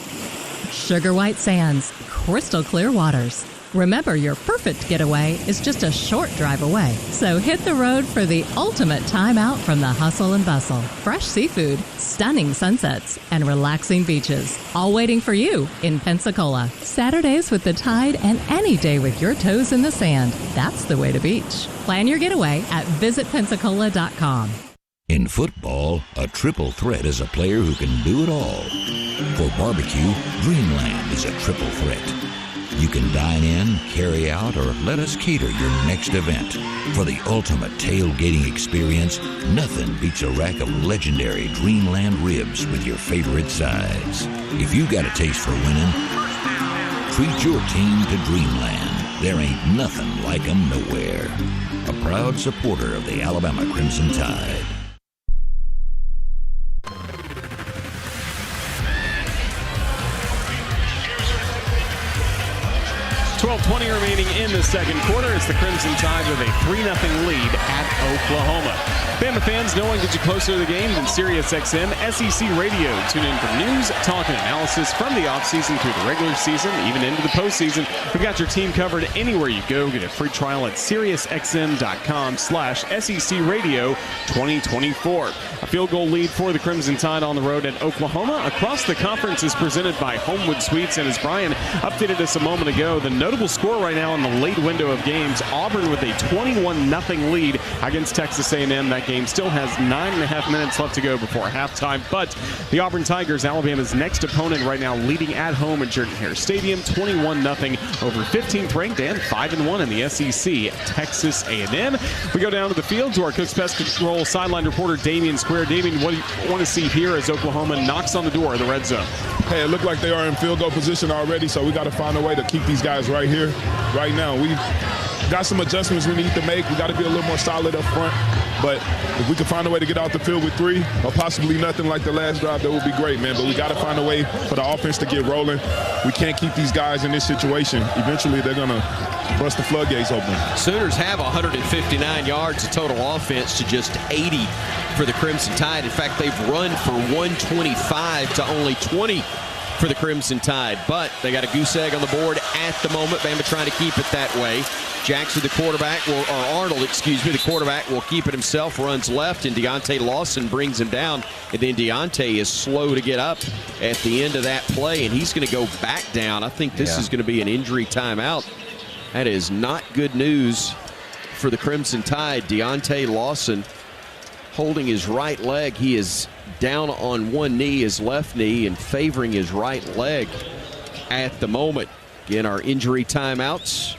Sugar white sands, crystal clear waters. Remember, your perfect getaway is just a short drive away. So hit the road for the ultimate time out from the hustle and bustle. Fresh seafood, stunning sunsets, and relaxing beaches. All waiting for you in Pensacola. Saturdays with the Tide and any day with your toes in the sand. That's the way to beach. Plan your getaway at visitpensacola.com. In football, a triple threat is a player who can do it all. For barbecue, Dreamland is a triple threat. You can dine in, carry out, or let us cater your next event. For the ultimate tailgating experience, nothing beats a rack of legendary Dreamland ribs with your favorite sides. If you got a taste for winning, treat your team to Dreamland. There ain't nothing like 'em nowhere. A proud supporter of the Alabama Crimson Tide. 12:20 remaining in the second quarter. It's the Crimson Tide with a 3-0 lead at Oklahoma. Bama fans, no one gets you closer to the game than SiriusXM SEC Radio. Tune in for news, talk, and analysis from the offseason through the regular season, even into the postseason. We've got your team covered anywhere you go. Get a free trial at SiriusXM.com/SEC Radio 2024. A field goal lead for the Crimson Tide on the road at Oklahoma. Across the conference is presented by Homewood Suites, and as Brian updated us a moment ago, the notable score right now in the late window of games, Auburn with a 21-0 lead against Texas A&M. That game still has 9.5 minutes left to go before halftime, but the Auburn Tigers, Alabama's next opponent right now, leading at home at Jordan-Hare Stadium, 21-0 over 15th ranked and 5-1 in the SEC, Texas A&M. We go down to the field to our Cook's Pest Control sideline reporter, Damian Square. Damian, what do you want to see here as Oklahoma knocks on the door of the red zone? Hey, it looked like they are in field goal position already, so we got to find a way to keep these guys right here, right now. We've got some adjustments we need to make. We got to be a little more solid up front. But if we can find a way to get out the field with 3 or possibly nothing like the last drive, that would be great, man. But we got to find a way for the offense to get rolling. We can't keep these guys in this situation. Eventually, they're going to bust the floodgates open. Sooners have 159 yards of total offense to just 80 for the Crimson Tide. In fact, they've run for 125 to only 20 for the Crimson Tide, but they got a goose egg on the board at the moment. Bama trying to keep it that way. Jackson, the quarterback, the quarterback will keep it himself, runs left, and Deontay Lawson brings him down. And then Deontay is slow to get up at the end of that play, and he's going to go back down. I think this is going to be an injury timeout. That is not good news for the Crimson Tide. Deontay Lawson holding his right leg. He is down on one knee, his left knee, and favoring his right leg at the moment. Again, our injury timeouts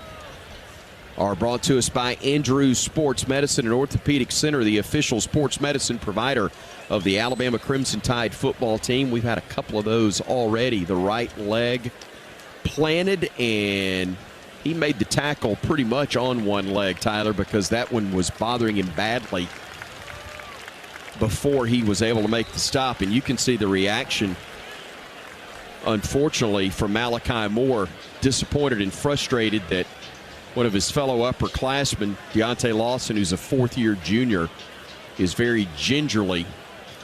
are brought to us by Andrews Sports Medicine and Orthopedic Center, the official sports medicine provider of the Alabama Crimson Tide football team. We've had a couple of those already. The right leg planted, and he made the tackle pretty much on one leg, Tyler, because that one was bothering him badly before he was able to make the stop. And you can see the reaction unfortunately, for Malachi Moore, disappointed and frustrated that one of his fellow upperclassmen, Deontay Lawson, who's a fourth-year junior, is very gingerly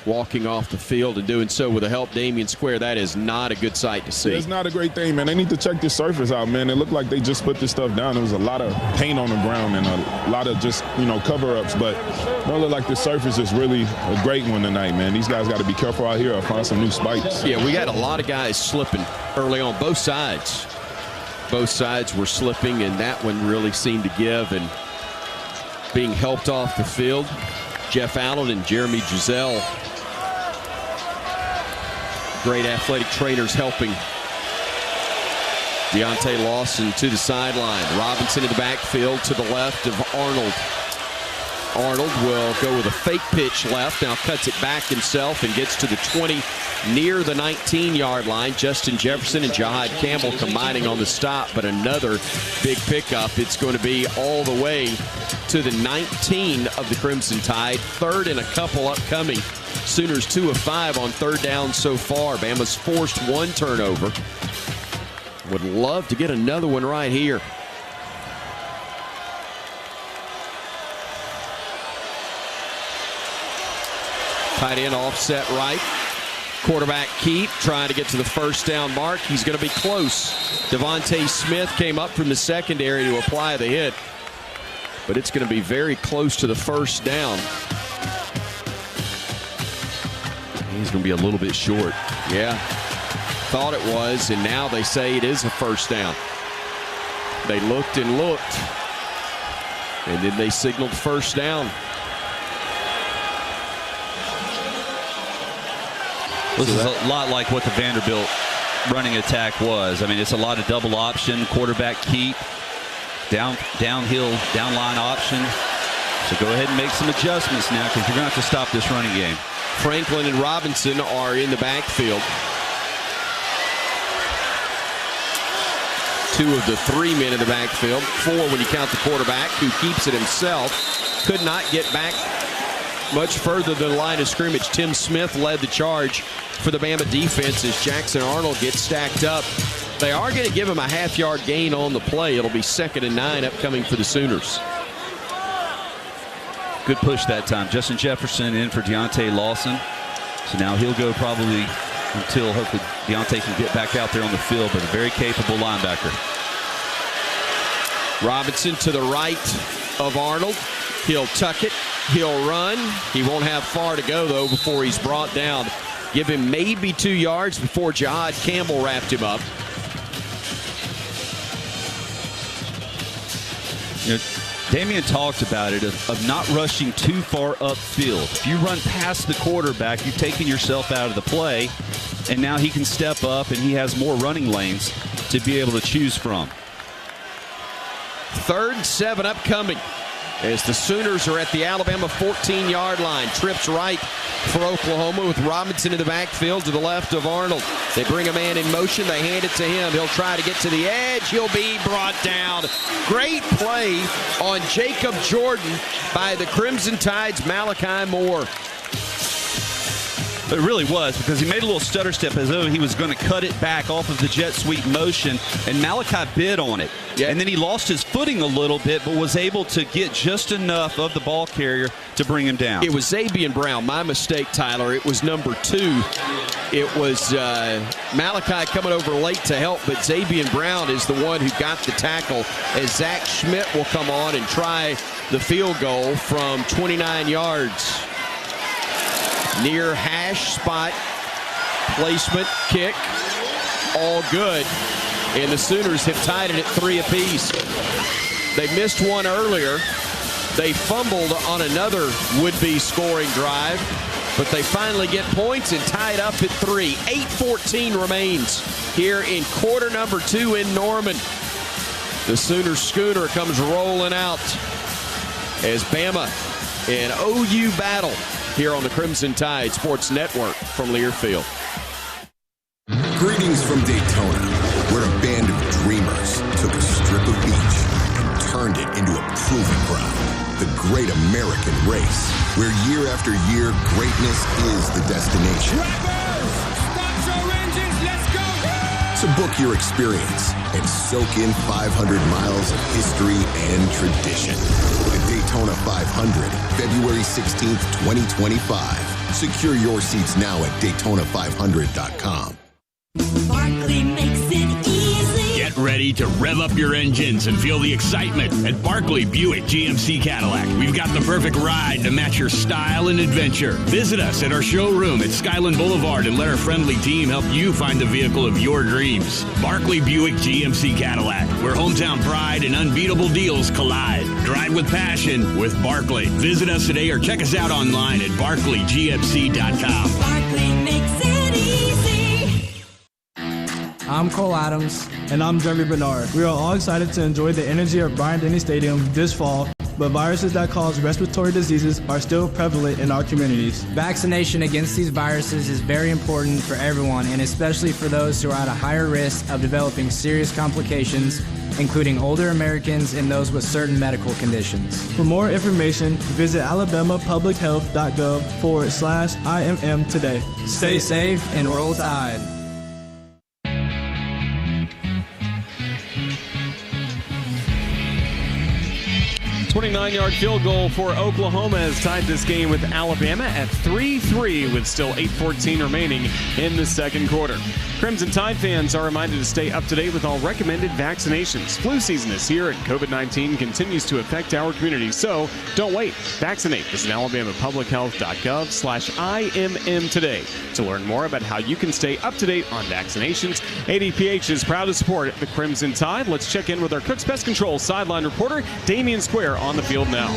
walking off the field and doing so with the help Damian Square. That is not a good sight to see. It's not a great thing, man. They need to check this surface out, man. It looked like they just put this stuff down. There was a lot of paint on the ground and a lot of just, cover-ups, but it don't look like the surface is really a great one tonight, man. These guys got to be careful out here or find some new spikes. Yeah, we got a lot of guys slipping early on, both sides. Both sides were slipping, and that one really seemed to give and being helped off the field. Jeff Allen and Jeremy Giselle, great athletic trainers, helping Deontay Lawson to the sideline. Robinson in the backfield to the left of Arnold. Arnold will go with a fake pitch left, now cuts it back himself and gets to the 20 near the 19-yard line. Justin Jefferson and Jahad Campbell combining on the stop, but another big pickup. It's going to be all the way to the 19 of the Crimson Tide. Third and a couple upcoming. Sooners 2 of 5 on third down so far. Bama's forced one turnover. Would love to get another one right here. Tight end offset right. Quarterback Keith trying to get to the first down mark. He's going to be close. Devontae Smith came up from the secondary to apply the hit, but it's going to be very close to the first down. He's going to be a little bit short. Yeah, thought it was, and now they say it is a first down. They looked and looked, and then they signaled first down. This is a lot like what the Vanderbilt running attack was. I mean, it's a lot of double option, quarterback keep, downhill, downline option. So go ahead and make some adjustments now because you're going to have to stop this running game. Franklin and Robinson are in the backfield. 2 of the 3 men in the backfield. 4 when you count the quarterback, who keeps it himself. Could not get back much further than the line of scrimmage. Tim Smith led the charge for the Bama defense as Jackson Arnold gets stacked up. They are going to give him a half-yard gain on the play. It'll be 2nd and 9 upcoming for the Sooners. Good push that time. Justin Jefferson in for Deontay Lawson. So now he'll go probably until hopefully Deontay can get back out there on the field, but a very capable linebacker. Robinson to the right of Arnold. He'll tuck it. He'll run. He won't have far to go, though, before he's brought down. Give him maybe 2 yards before Jahad Campbell wrapped him up. Damian talked about it of not rushing too far upfield. If you run past the quarterback, you've taken yourself out of the play, and now he can step up and he has more running lanes to be able to choose from. 3rd and 7 upcoming as the Sooners are at the Alabama 14-yard line. Trips right for Oklahoma with Robinson in the backfield to the left of Arnold. They bring a man in motion. They hand it to him. He'll try to get to the edge. He'll be brought down. Great play on Jacob Jordan by the Crimson Tide's Malachi Moore. It really was, because he made a little stutter step as though he was going to cut it back off of the jet sweep motion, and Malachi bid on it. Yeah. And then he lost his footing a little bit, but was able to get just enough of the ball carrier to bring him down. It was Zabian Brown. My mistake, Tyler. It was number 2. It was Malachi coming over late to help, but Zabian Brown is the one who got the tackle as Zach Schmidt will come on and try the field goal from 29 yards. Near hash spot, placement, kick, all good. And the Sooners have tied it at 3 apiece. They missed one earlier. They fumbled on another would-be scoring drive, but they finally get points and tied up at 3. 8:14 remains here in quarter number 2 in Norman. The Sooner schooner comes rolling out as Bama and OU battle here on the Crimson Tide Sports Network from Learfield. Greetings from Daytona, where a band of dreamers took a strip of beach and turned it into a proving ground. The Great American Race, where year after year, greatness is the destination. Drivers, start your engines, let's go! to book your experience and soak in 500 miles of history and tradition. The Daytona 500, February 16th, 2025. Secure your seats now at Daytona500.com. Barkley makes it easy. Get ready to rev up your engines and feel the excitement at Barkley Buick GMC Cadillac. We've got the perfect ride to match your style and adventure. Visit us at our showroom at Skyland Boulevard and let our friendly team help you find the vehicle of your dreams. Barkley Buick GMC Cadillac, where hometown pride and unbeatable deals collide. Drive with passion with Barkley. Visit us today or check us out online at barkleygmc.com. Barkley makes it easy. I'm Cole Adams. And I'm Jeremy Bernard. We are all excited to enjoy the energy of Bryant-Denny Stadium this fall, but viruses that cause respiratory diseases are still prevalent in our communities. Vaccination against these viruses is very important for everyone, and especially for those who are at a higher risk of developing serious complications, including older Americans and those with certain medical conditions. For more information, visit alabamapublichealth.gov/IMM today. Stay safe and roll tide. 29-yard field goal for Oklahoma has tied this game with Alabama at 3-3 with still 8:14 remaining in the second quarter. Crimson Tide fans are reminded to stay up to date with all recommended vaccinations. Flu season is here and COVID-19 continues to affect our community, so don't wait. Vaccinate. Visit alabamapublichealth.gov/IMM today to learn more about how you can stay up to date on vaccinations. ADPH is proud to support the Crimson Tide. Let's check in with our Cook's Pest Control sideline reporter, Damian Square, on the field now.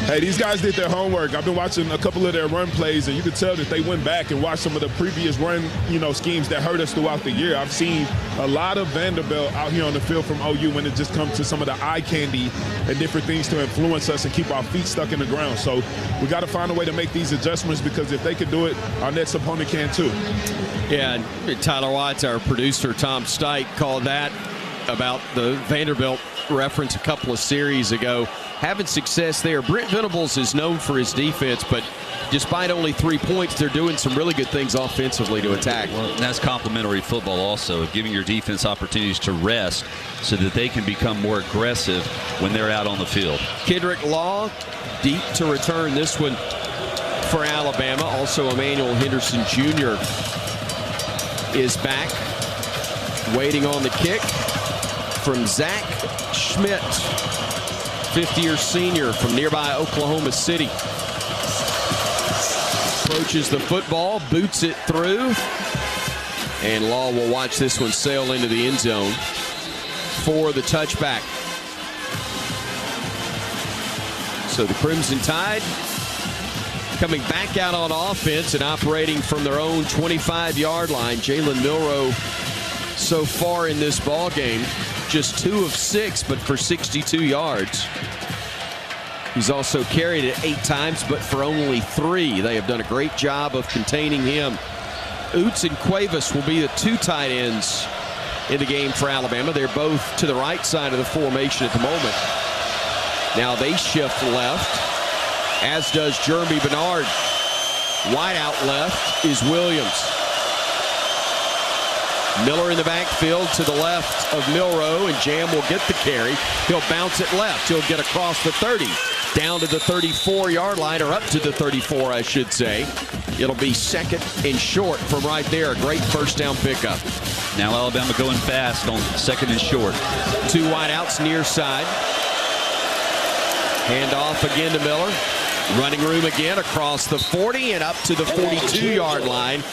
Hey, these guys did their homework. I've been watching a couple of their run plays, and you could tell that they went back and watched some of the previous run, schemes that hurt us throughout the year. I've seen a lot of Vanderbilt out here on the field from OU when it just comes to some of the eye candy and different things to influence us and keep our feet stuck in the ground. So we got to find a way to make these adjustments, because if they can do it, our next opponent can too. Yeah, and Tyler Watts, our producer, Tom Stike, called that about the Vanderbilt reference a couple of series ago. Having success there. Brent Venables is known for his defense, but despite only 3 points, they're doing some really good things offensively to attack. Well, that's complementary football also, giving your defense opportunities to rest so that they can become more aggressive when they're out on the field. Kendrick Law, deep to return this one for Alabama. Also, Emmanuel Henderson Jr. is back, waiting on the kick from Zach Schmidt, fifth-year senior from nearby Oklahoma City. Approaches the football, boots it through, and Law will watch this one sail into the end zone for the touchback. So the Crimson Tide coming back out on offense and operating from their own 25-yard line. Jalen Milroe so far in this ball game, just 2 of 6, but for 62 yards. He's also carried it 8 times, but for only 3. They have done a great job of containing him. Oots and Cuevas will be the 2 tight ends in the game for Alabama. They're both to the right side of the formation at the moment. Now they shift left, as does Jeremy Bernard. Wide out left is Williams. Miller in the backfield to the left of Milroe, and Jam will get the carry. He'll bounce it left. He'll get across the 30, down to the 34-yard line, or up to the 34, I should say. It'll be second and short from right there. A great first down pickup. Now Alabama going fast on second and short. 2 wide outs near side. Hand off again to Miller. Running room again across the 40 and up to the 42-yard line.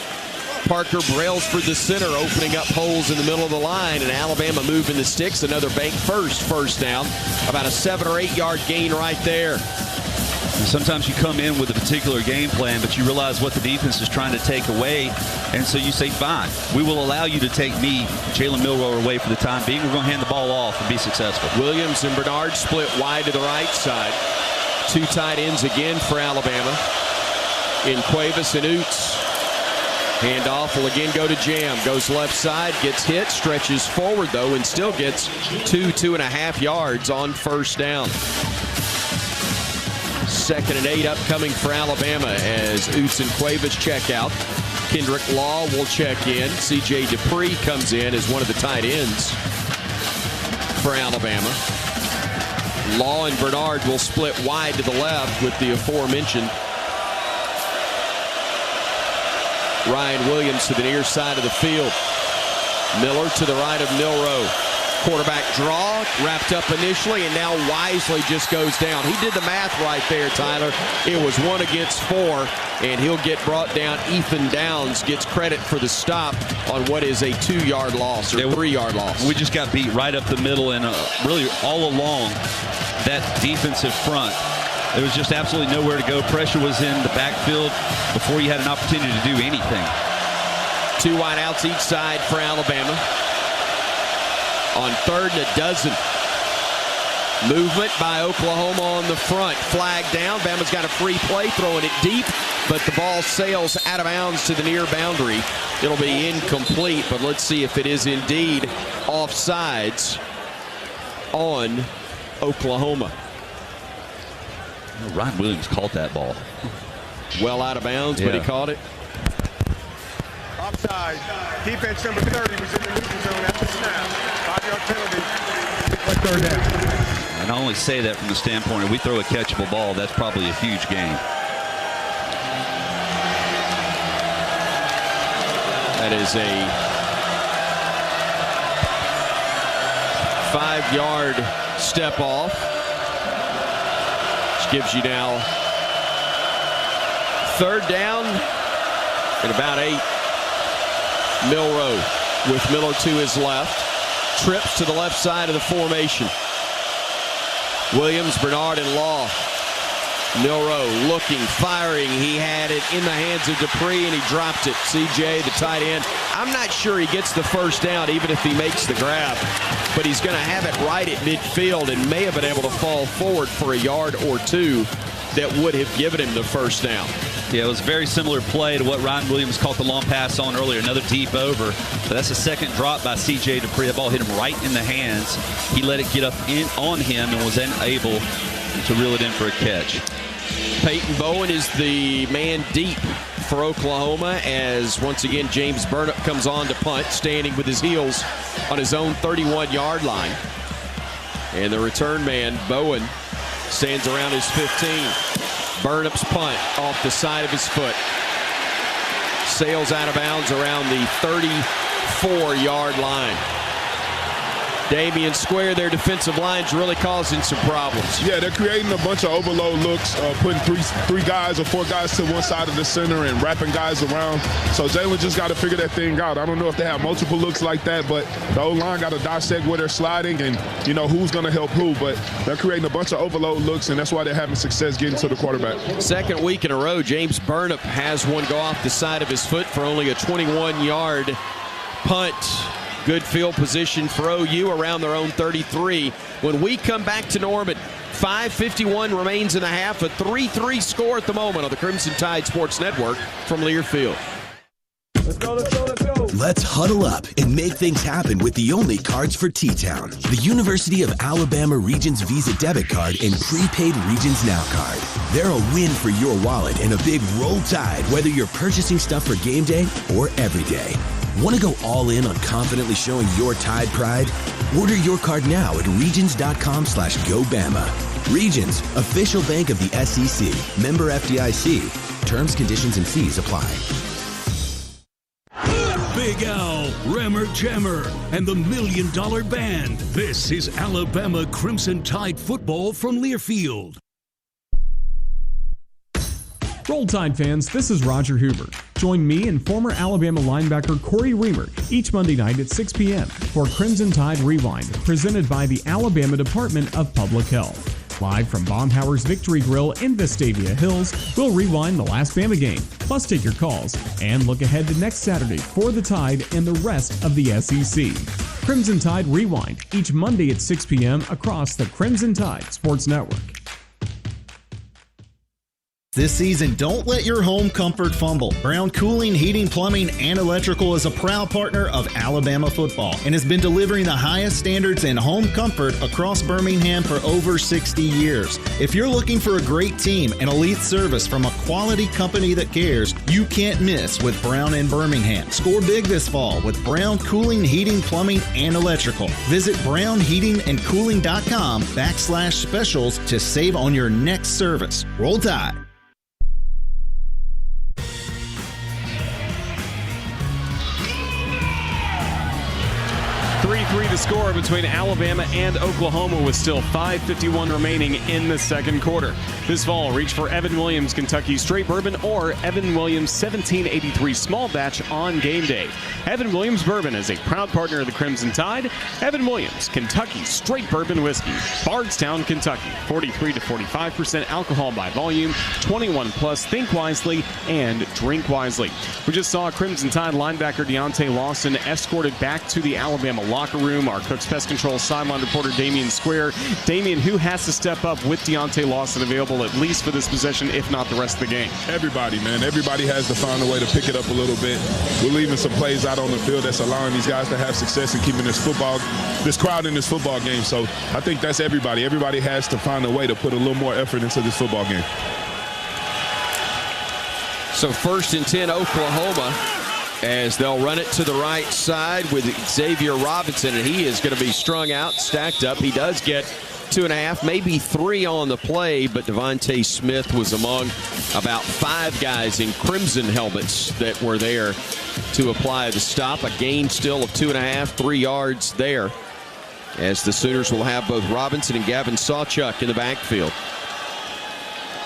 Parker Brailsford, the center, opening up holes in the middle of the line, and Alabama moving the sticks. Another bank first down. About a 7 or 8 yard gain right there. And sometimes you come in with a particular game plan, but you realize what the defense is trying to take away, and so you say, fine, we will allow you to take me, Jalen Milroe, away for the time being. We're going to hand the ball off and be successful. Williams and Bernard split wide to the right side. 2 tight ends again for Alabama in Cuevas and Oots. Handoff will again go to Jam. Goes left side, gets hit, stretches forward though, and still gets 2.5 yards on first down. 2nd and 8 upcoming for Alabama as Oots and Cuevas check out. Kendrick Law will check in. C.J. Dupree comes in as one of the tight ends for Alabama. Law and Bernard will split wide to the left with the aforementioned Ryan Williams to the near side of the field. Miller to the right of Milroe. Quarterback draw, wrapped up initially, and now wisely just goes down. He did the math right there, Tyler. It was 1 against 4, and he'll get brought down. Ethan Downs gets credit for the stop on what is a 2-yard loss or 3-yard loss. We just got beat right up the middle and really all along that defensive front. There was just absolutely nowhere to go. Pressure was in the backfield before you had an opportunity to do anything. 2 wideouts each side for Alabama. On 3rd and a dozen. Movement by Oklahoma on the front. Flag down. Bama's got a free play, throwing it deep, but the ball sails out of bounds to the near boundary. It'll be incomplete, but let's see if it is indeed offsides on Oklahoma. Ryan Williams caught that ball. Well out of bounds, but he caught it. Offside. Defense number 30 was in the neutral zone at the snap. 5-yard penalty. 3rd down. And I only say that from the standpoint, if we throw a catchable ball, that's probably a huge gain. That is a 5-yard step off, which gives you now 3rd down and about 8. Milroe with Miller to his left. Trips to the left side of the formation. Williams, Bernard, and Law. Milroe looking, firing. He had it in the hands of Dupree, and he dropped it. CJ, the tight end. I'm not sure he gets the first down, even if he makes the grab. But he's going to have it right at midfield and may have been able to fall forward for a yard or 2 that would have given him the first down. Yeah, it was a very similar play to what Ryan Williams caught the long pass on earlier. Another deep over. But that's a second drop by C.J. Dupree. The ball hit him right in the hands. He let it get up on him and was then able to reel it in for a catch. Payton Bowen is the man deep for Oklahoma as, once again, James Burnip comes on to punt, standing with his heels on his own 31-yard line. And the return man, Bowen, stands around his 15. Burnip's punt off the side of his foot. Sails out of bounds around the 34-yard line. Damian Square, their defensive line's really causing some problems. Yeah, they're creating a bunch of overload looks, putting three guys or 4 guys to one side of the center and wrapping guys around. So Jalen just got to figure that thing out. I don't know if they have multiple looks like that, but the O-line got to dissect where they're sliding and, you know, who's going to help who. But they're creating a bunch of overload looks, and that's why they're having success getting to the quarterback. 2nd week in a row, James Burnip has one go off the side of his foot for only a 21-yard punt. Good field position for OU around their own 33. When we come back to Norman, 5:51 remains in the half. A 3-3 score at the moment on the Crimson Tide Sports Network from Learfield. Let's go, let's go, let's go. Let's huddle up and make things happen with the only cards for T-Town. The University of Alabama Regions Visa Debit Card and Prepaid Regions Now Card. They're a win for your wallet and a big roll tide, whether you're purchasing stuff for game day or every day. Want to go all in on confidently showing your Tide pride? Order your card now at regions.com/GoBama. Regions, official bank of the SEC. Member FDIC. Terms, conditions, and fees apply. Big Al, Rammer Jammer, and the $1 Million Band. This is Alabama Crimson Tide football from Learfield. Roll Tide fans, this is Roger Hoover. Join me and former Alabama linebacker Corey Reamer each Monday night at 6 p.m. for Crimson Tide Rewind, presented by the Alabama Department of Public Health. Live from Baumhauer's Victory Grill in Vestavia Hills, we'll rewind the last Bama game, plus take your calls, and look ahead to next Saturday for the Tide and the rest of the SEC. Crimson Tide Rewind, each Monday at 6 p.m. across the Crimson Tide Sports Network. This season, don't let your home comfort fumble. Brown Cooling, Heating, Plumbing, and Electrical is a proud partner of Alabama football and has been delivering the highest standards in home comfort across Birmingham for over 60 years. If you're looking for a great team and elite service from a quality company that cares, you can't miss with Brown in Birmingham. Score big this fall with Brown Cooling, Heating, Plumbing, and Electrical. Visit brownheatingandcooling.com/specials to save on your next service. Roll Tide. 3-3 to score between Alabama and Oklahoma with still 5:51 remaining in the second quarter. This fall, reach for Evan Williams Kentucky Straight Bourbon or Evan Williams 1783 Small Batch on game day. Evan Williams Bourbon is a proud partner of the Crimson Tide. Evan Williams Kentucky Straight Bourbon Whiskey, Bardstown, Kentucky. 43 to 45% alcohol by volume, 21 plus. Think wisely and drink wisely. We just saw Crimson Tide linebacker Deontay Lawson escorted back to the Alabama locker room. Our Cook's Pest Control sideline reporter Damian Square. Damian, who has to step up with Deontay Lawson available at least for this possession, if not the rest of the game? Everybody, man. Everybody has to find a way to pick it up a little bit. We're leaving some plays out on the field that's allowing these guys to have success in keeping this crowd in this football game. So I think that's everybody. Everybody has to find a way to put a little more effort into this football game. So 1st and 10 Oklahoma, as they'll run it to the right side with Xavier Robinson, and he is going to be strung out, stacked up. He does get 2.5, maybe 3 on the play, but Devontae Smith was among about 5 guys in crimson helmets that were there to apply the stop. A gain still of 2.5, 3 yards there, as the Sooners will have both Robinson and Gavin Sawchuk in the backfield.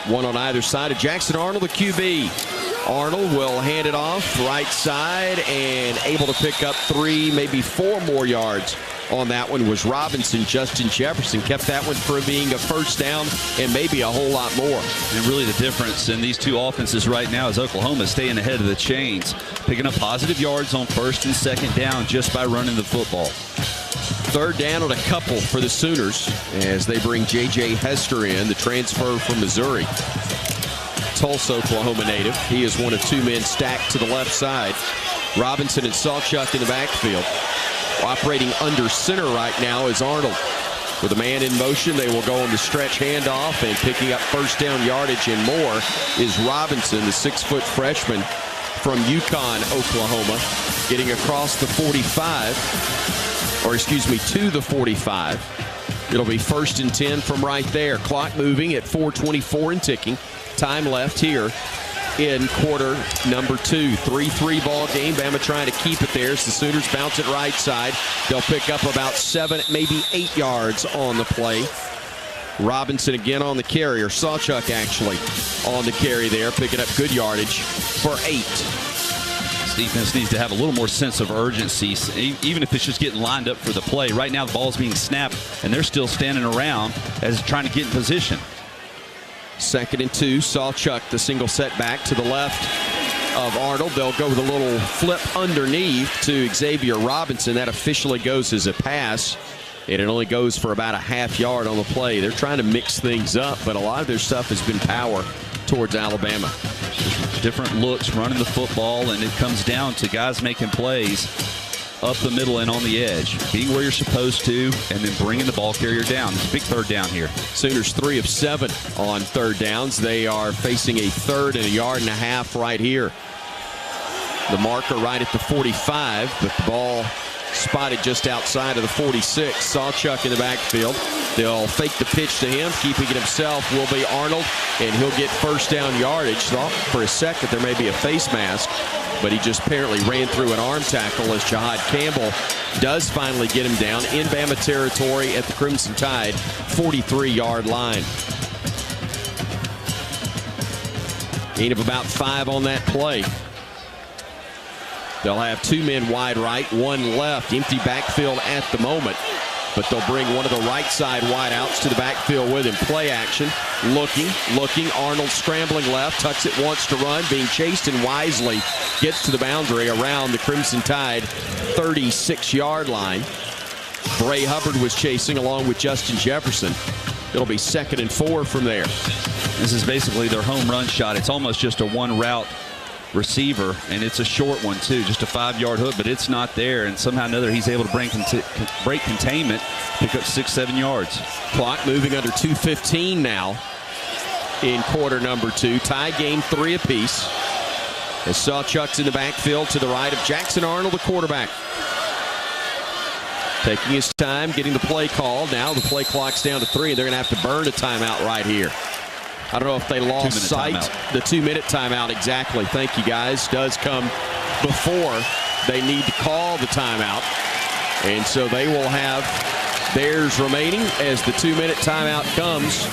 One on either side of Jackson Arnold, the QB. Arnold will hand it off right side, and able to pick up 3, maybe 4 more yards on that one was Robinson. Justin Jefferson kept that one from being a first down and maybe a whole lot more. And really the difference in these two offenses right now is Oklahoma staying ahead of the chains, picking up positive yards on 1st and 2nd down just by running the football. 3rd down and a couple for the Sooners as they bring J.J. Hester in, the transfer from Missouri. Tulsa, Oklahoma native. He is one of 2 men stacked to the left side. Robinson and Sawchuk in the backfield. Operating under center right now is Arnold. With a man in motion, they will go on the stretch handoff, and picking up first down yardage and more is Robinson, the 6-foot freshman from Yukon, Oklahoma, getting across the 45, to the 45. It'll be 1st and 10 from right there. Clock moving at 4:24 and ticking. Time left here in quarter number 2. 3-3 ball game. Bama trying to keep it there as the Sooners bounce it right side. They'll pick up about 7, maybe 8 yards on the play. Robinson again on the carry, or Sawchuk actually on the carry there, picking up good yardage for 8. This defense needs to have a little more sense of urgency, even if it's just getting lined up for the play. Right now the ball's being snapped, and they're still standing around as trying to get in position. 2nd and 2, Sawchuk, the single setback to the left of Arnold. They'll go with a little flip underneath to Xavier Robinson. That officially goes as a pass, and it only goes for about a half yard on the play. They're trying to mix things up, but a lot of their stuff has been power towards Alabama. Different looks running the football, and it comes down to guys making plays up the middle and on the edge, being where you're supposed to, and then bringing the ball carrier down. It's a big 3rd down here. Sooners 3 of 7 on 3rd downs. They are facing a 3rd and a yard and a half right here. The marker right at the 45, but the ball spotted just outside of the 46. Sawchuk in the backfield. They'll fake the pitch to him. Keeping it himself will be Arnold, and he'll get first down yardage. Thought for a second there may be a face mask, but he just apparently ran through an arm tackle as Jahad Campbell does finally get him down in Bama territory at the Crimson Tide 43-yard line. Gain of about 5 on that play. They'll have 2 men wide right, 1 left. Empty backfield at the moment, but they'll bring one of the right side wideouts to the backfield with him. Play action, looking. Arnold scrambling left, tucks it, wants to run, being chased, and wisely gets to the boundary around the Crimson Tide 36-yard line. Bray Hubbard was chasing along with Justin Jefferson. It'll be 2nd and 4 from there. This is basically their home run shot. It's almost just a one-route receiver, and it's a short one, too, just a 5-yard hook, but it's not there, and somehow or another he's able to break containment, pick up 6-7 yards. Clock moving under 2:15 now in quarter number 2. Tie game 3 apiece. As Sawchuck's in the backfield to the right of Jackson Arnold, the quarterback. Taking his time, getting the play called. Now the play clock's down to 3. They're going to have to burn a timeout right here. I don't know if they lost sight. The 2-minute timeout, exactly. Thank you, guys. Does come before they need to call the timeout. And so they will have theirs remaining as the 2-minute timeout comes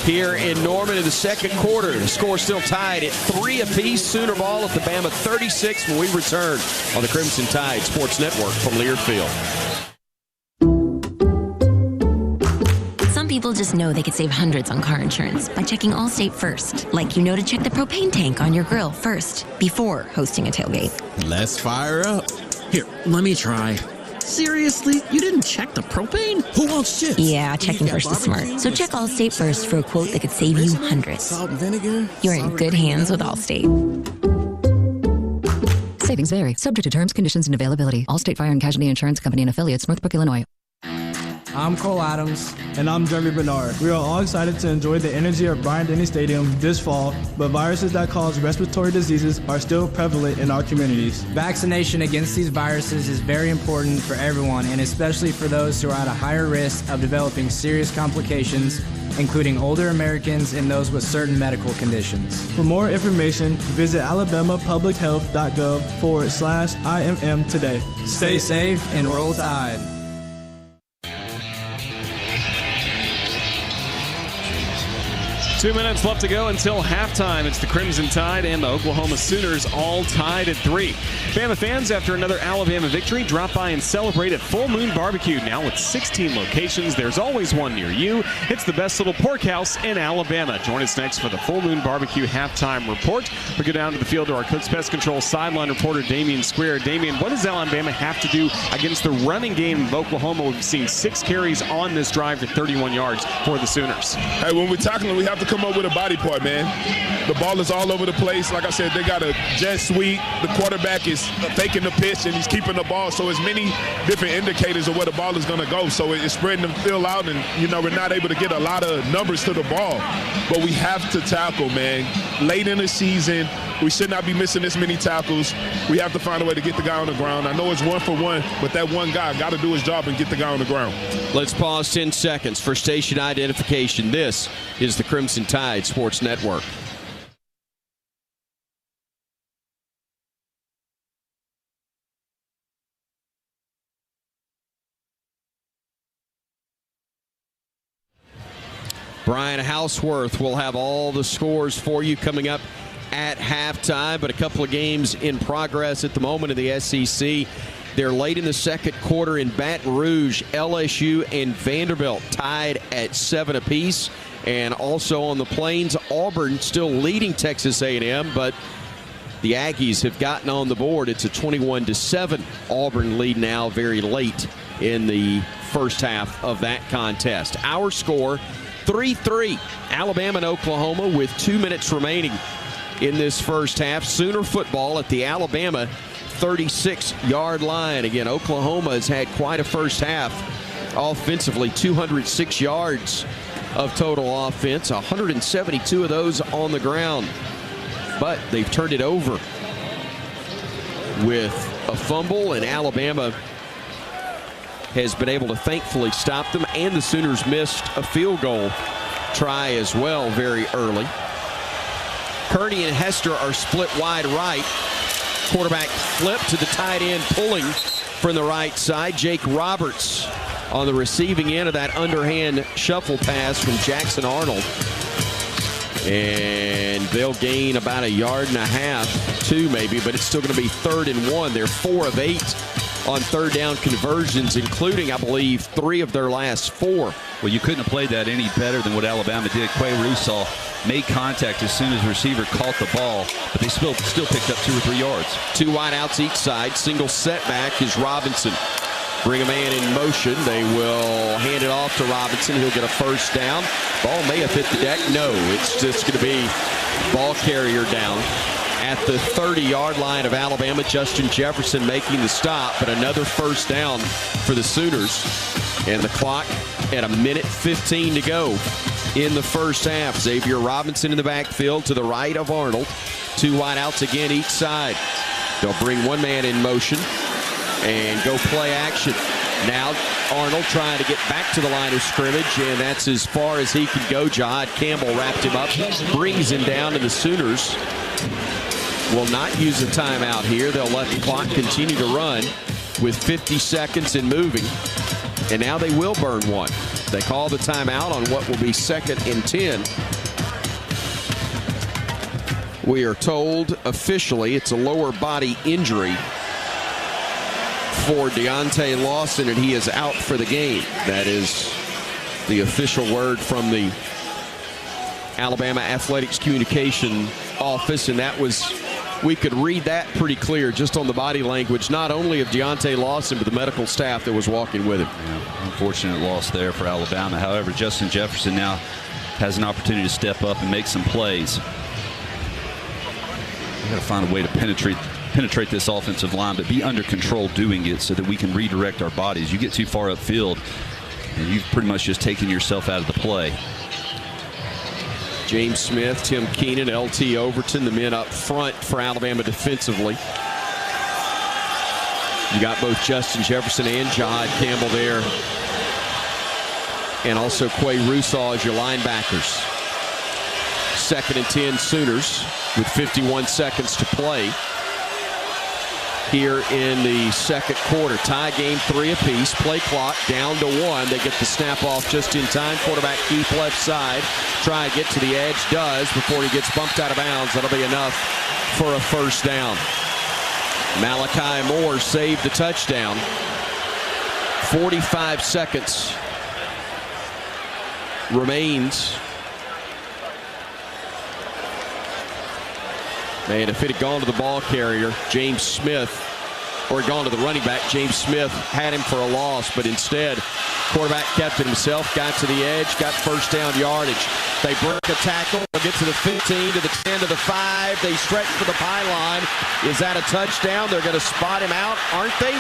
here in Norman in the second quarter. The score still tied at 3 apiece. Sooner ball at the Bama 36 when we return on the Crimson Tide Sports Network from Learfield. Some people just know they could save hundreds on car insurance by checking Allstate first. Like you know to check the propane tank on your grill first before hosting a tailgate. Let's fire up. Here, let me try. Seriously? You didn't check the propane? Who wants chips? Yeah, checking first is smart. So check Allstate first for a quote that could save you hundreds. Salt and vinegar? You're in good hands with Allstate. Savings vary. Subject to terms, conditions, and availability. Allstate Fire and Casualty Insurance Company and Affiliates, Northbrook, Illinois. I'm Cole Adams. And I'm Jeremy Bernard. We are all excited to enjoy the energy of Bryant-Denny Stadium this fall, but viruses that cause respiratory diseases are still prevalent in our communities. Vaccination against these viruses is very important for everyone, and especially for those who are at a higher risk of developing serious complications, including older Americans and those with certain medical conditions. For more information, visit alabamapublichealth.gov/IMM today. Stay safe and roll Tide. 2 minutes left to go until halftime. It's the Crimson Tide and the Oklahoma Sooners all tied at 3. Bama fans, after another Alabama victory, drop by and celebrate at Full Moon Barbecue. Now with 16 locations, there's always one near you. It's the best little pork house in Alabama. Join us next for the Full Moon Barbecue halftime report. We go down to the field to our Cooks Pest Control sideline reporter, Damian Square. Damian, what does Alabama have to do against the running game of Oklahoma? We've seen 6 carries on this drive for 31 yards for the Sooners. Hey, when we're tackling, we have to come up with a body part, man. The ball is all over the place. Like I said, they got a jet sweep. The quarterback is faking the pitch, and he's keeping the ball. So it's many different indicators of where the ball is going to go. So it's spreading the field out, and, we're not able to get a lot of numbers to the ball. But we have to tackle, man. Late in the season, we should not be missing this many tackles. We have to find a way to get the guy on the ground. I know it's 1-for-1, but that one guy got to do his job and get the guy on the ground. Let's pause 10 seconds for station identification. This is the Crimson Tide Sports Network. Brian Houseworth will have all the scores for you coming up at halftime, but a couple of games in progress at the moment in the SEC. They're late in the second quarter in Baton Rouge. LSU and Vanderbilt tied at 7 apiece. And also on the Plains, Auburn still leading Texas A&M, but the Aggies have gotten on the board. It's a 21-7 Auburn lead now very late in the first half of that contest. Our score, 3-3. Alabama and Oklahoma with 2 minutes remaining in this first half. Sooner football at the Alabama 36-yard line. Again, Oklahoma has had quite a first half offensively, 206 yards of total offense, 172 of those on the ground. But they've turned it over with a fumble, and Alabama has been able to thankfully stop them, and the Sooners missed a field goal try as well very early. Kearney and Hester are split wide right. Quarterback flip to the tight end, pulling from the right side. Jake Roberts on the receiving end of that underhand shuffle pass from Jackson Arnold. And they'll gain about 1.5 yards, 2 maybe, but it's still going to be 3rd and 1. They're 4 of 8 on third down conversions, including, I believe, 3 of their last 4. Well, you couldn't have played that any better than what Alabama did. Quay Russaw made contact as soon as the receiver caught the ball, but they still picked up 2 or 3 yards. 2 wideouts each side. Single setback is Robinson. Bring a man in motion. They will hand it off to Robinson. He'll get a first down. Ball may have hit the deck. No, it's just going to be ball carrier down. At the 30-yard line of Alabama, Justin Jefferson making the stop, but another first down for the Sooners. And the clock at 1:15 to go in the first half. Xavier Robinson in the backfield to the right of Arnold. 2 wideouts again each side. They'll bring one man in motion and go play action. Now Arnold trying to get back to the line of scrimmage, and that's as far as he can go. Jahad Campbell wrapped him up, brings him down, and the Sooners will not use a timeout here. They'll let the clock continue to run with 50 seconds and moving. And now they will burn one. They call the timeout on what will be 2nd and 10. We are told officially it's a lower body injury for Deontay Lawson, and he is out for the game. That is the official word from the Alabama Athletics Communication Office, and that was, we could read that pretty clear just on the body language, not only of Deontay Lawson, but the medical staff that was walking with him. Yeah, unfortunate loss there for Alabama. However, Justin Jefferson now has an opportunity to step up and make some plays. We've got to find a way to penetrate this offensive line, but be under control doing it so that we can redirect our bodies. You get too far upfield, and you've pretty much just taken yourself out of the play. James Smith, Tim Keenan, LT Overton, the men up front for Alabama defensively. You got both Justin Jefferson and Jahad Campbell there. And also Quay Russaw as your linebackers. 2nd and 10 Sooners with 51 seconds to play here in the second quarter. Tie game 3 apiece. Play clock down to 1. They get the snap off just in time. Quarterback Keith left side. Try to get to the edge. Does before he gets bumped out of bounds. That'll be enough for a first down. Malachi Moore saved the touchdown. 45 seconds remains. And if it had gone to the ball carrier, James Smith, or gone to the running back, James Smith had him for a loss, but instead, quarterback kept it himself, got to the edge, got first down yardage. They break a tackle, they'll get to the 15, to the 10, to the 5. They stretch for the pylon. Is that a touchdown? They're going to spot him out, aren't they?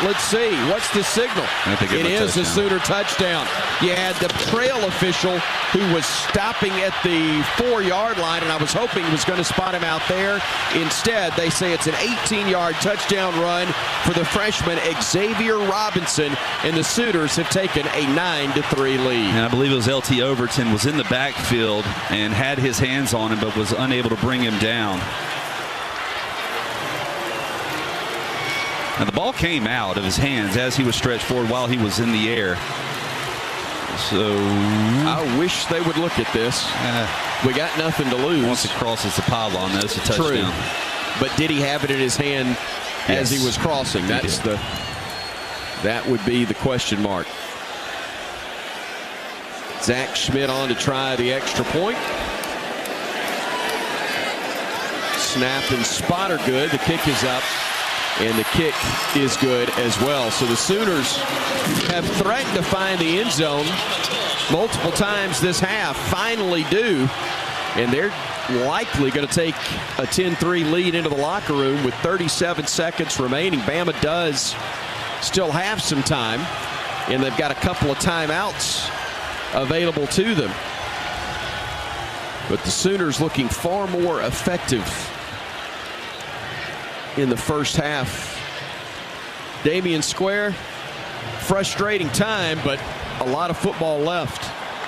Let's see. What's the signal? It is a Sooner touchdown. You had the trail official who was stopping at the 4-yard line, and I was hoping he was going to spot him out there. Instead, they say it's an 18-yard touchdown run for the freshman Xavier Robinson, and the Sooners have taken a 9-3 lead. And I believe it was LT Overton was in the backfield and had his hands on him, but was unable to bring him down. Now the ball came out of his hands as he was stretched forward while he was in the air. So I wish they would look at this. We got nothing to lose. Once it crosses the pylon, that's a touchdown. True. But did he have it in his hand as he was crossing? That's that would be the question mark. Zach Schmidt on to try the extra point. Snap and spot are good. The kick is up. And the kick is good as well. So the Sooners have threatened to find the end zone multiple times this half. Finally do. And they're likely going to take a 10-3 lead into the locker room with 37 seconds remaining. Bama does still have some time. And they've got a couple of timeouts available to them. But the Sooners looking far more effective in the first half. Damian Square, frustrating time, but a lot of football left.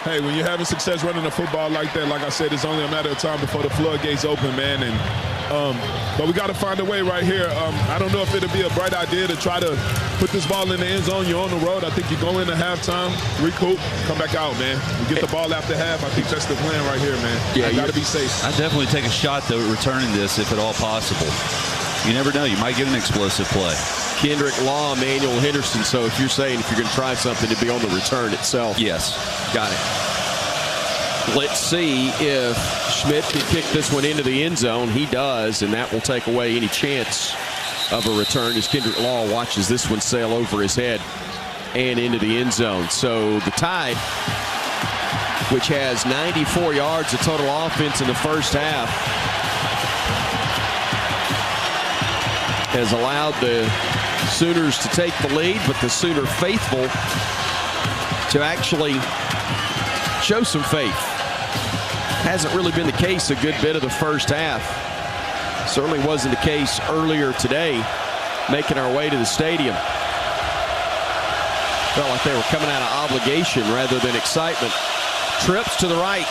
Hey, when you're having success running the football like that, like I said, it's only a matter of time before the floodgates open, man. And but we got to find a way right here. I don't know if it'll be a bright idea to try to put this ball in the end zone. You're on the road. I think you go into halftime, recoup, come back out, man. You get the ball after half. I think that's the plan right here, man. Yeah, got to be safe. I'd definitely take a shot, though, at returning this if at all possible. You never know. You might get an explosive play. Kendrick Law, Emmanuel Henderson. So if you're saying if you're going to try something, it'd be on the return itself. Yes. Got it. Let's see if Schmidt can kick this one into the end zone. He does, and that will take away any chance of a return as Kendrick Law watches this one sail over his head and into the end zone. So the Tide, which has 94 yards of total offense in the first half, has allowed the Sooners to take the lead, but the Sooner faithful to actually show some faith. Hasn't really been the case a good bit of the first half. Certainly wasn't the case earlier today, making our way to the stadium. Felt like they were coming out of obligation rather than excitement. Trips to the right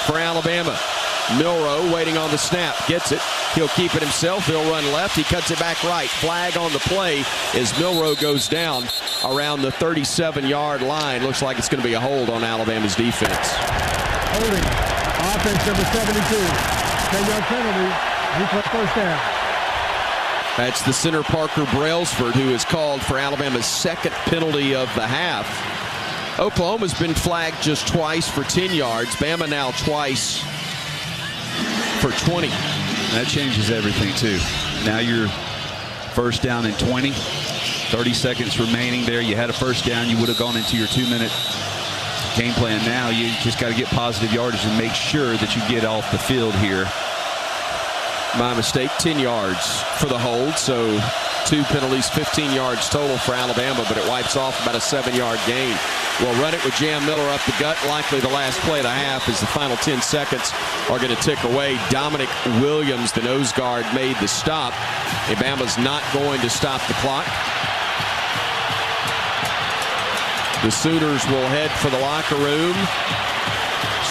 for Alabama. Milroe waiting on the snap, gets it. He'll keep it himself. He'll run left. He cuts it back right. Flag on the play as Milroe goes down around the 37-yard line. Looks like it's going to be a hold on Alabama's defense. Holding. Offense number 72. 10-yard penalty. Replay first down. That's the center Parker Brailsford, who is called for Alabama's second penalty of the half. Oklahoma's been flagged just twice for 10 yards. Bama now twice for 20. That changes everything, too. Now you're first down and 20. 30 seconds remaining there. You had a first down. You would have gone into your 2-minute game plan. Now you just got to get positive yardage and make sure that you get off the field here. My mistake, 10 yards for the hold, so 2 penalties, 15 yards total for Alabama, but it wipes off about a 7-yard gain. We'll run it with Jam Miller up the gut, likely the last play of the half as the final 10 seconds are going to tick away. Dominic Williams, the nose guard, made the stop. Alabama's not going to stop the clock. The Sooners will head for the locker room.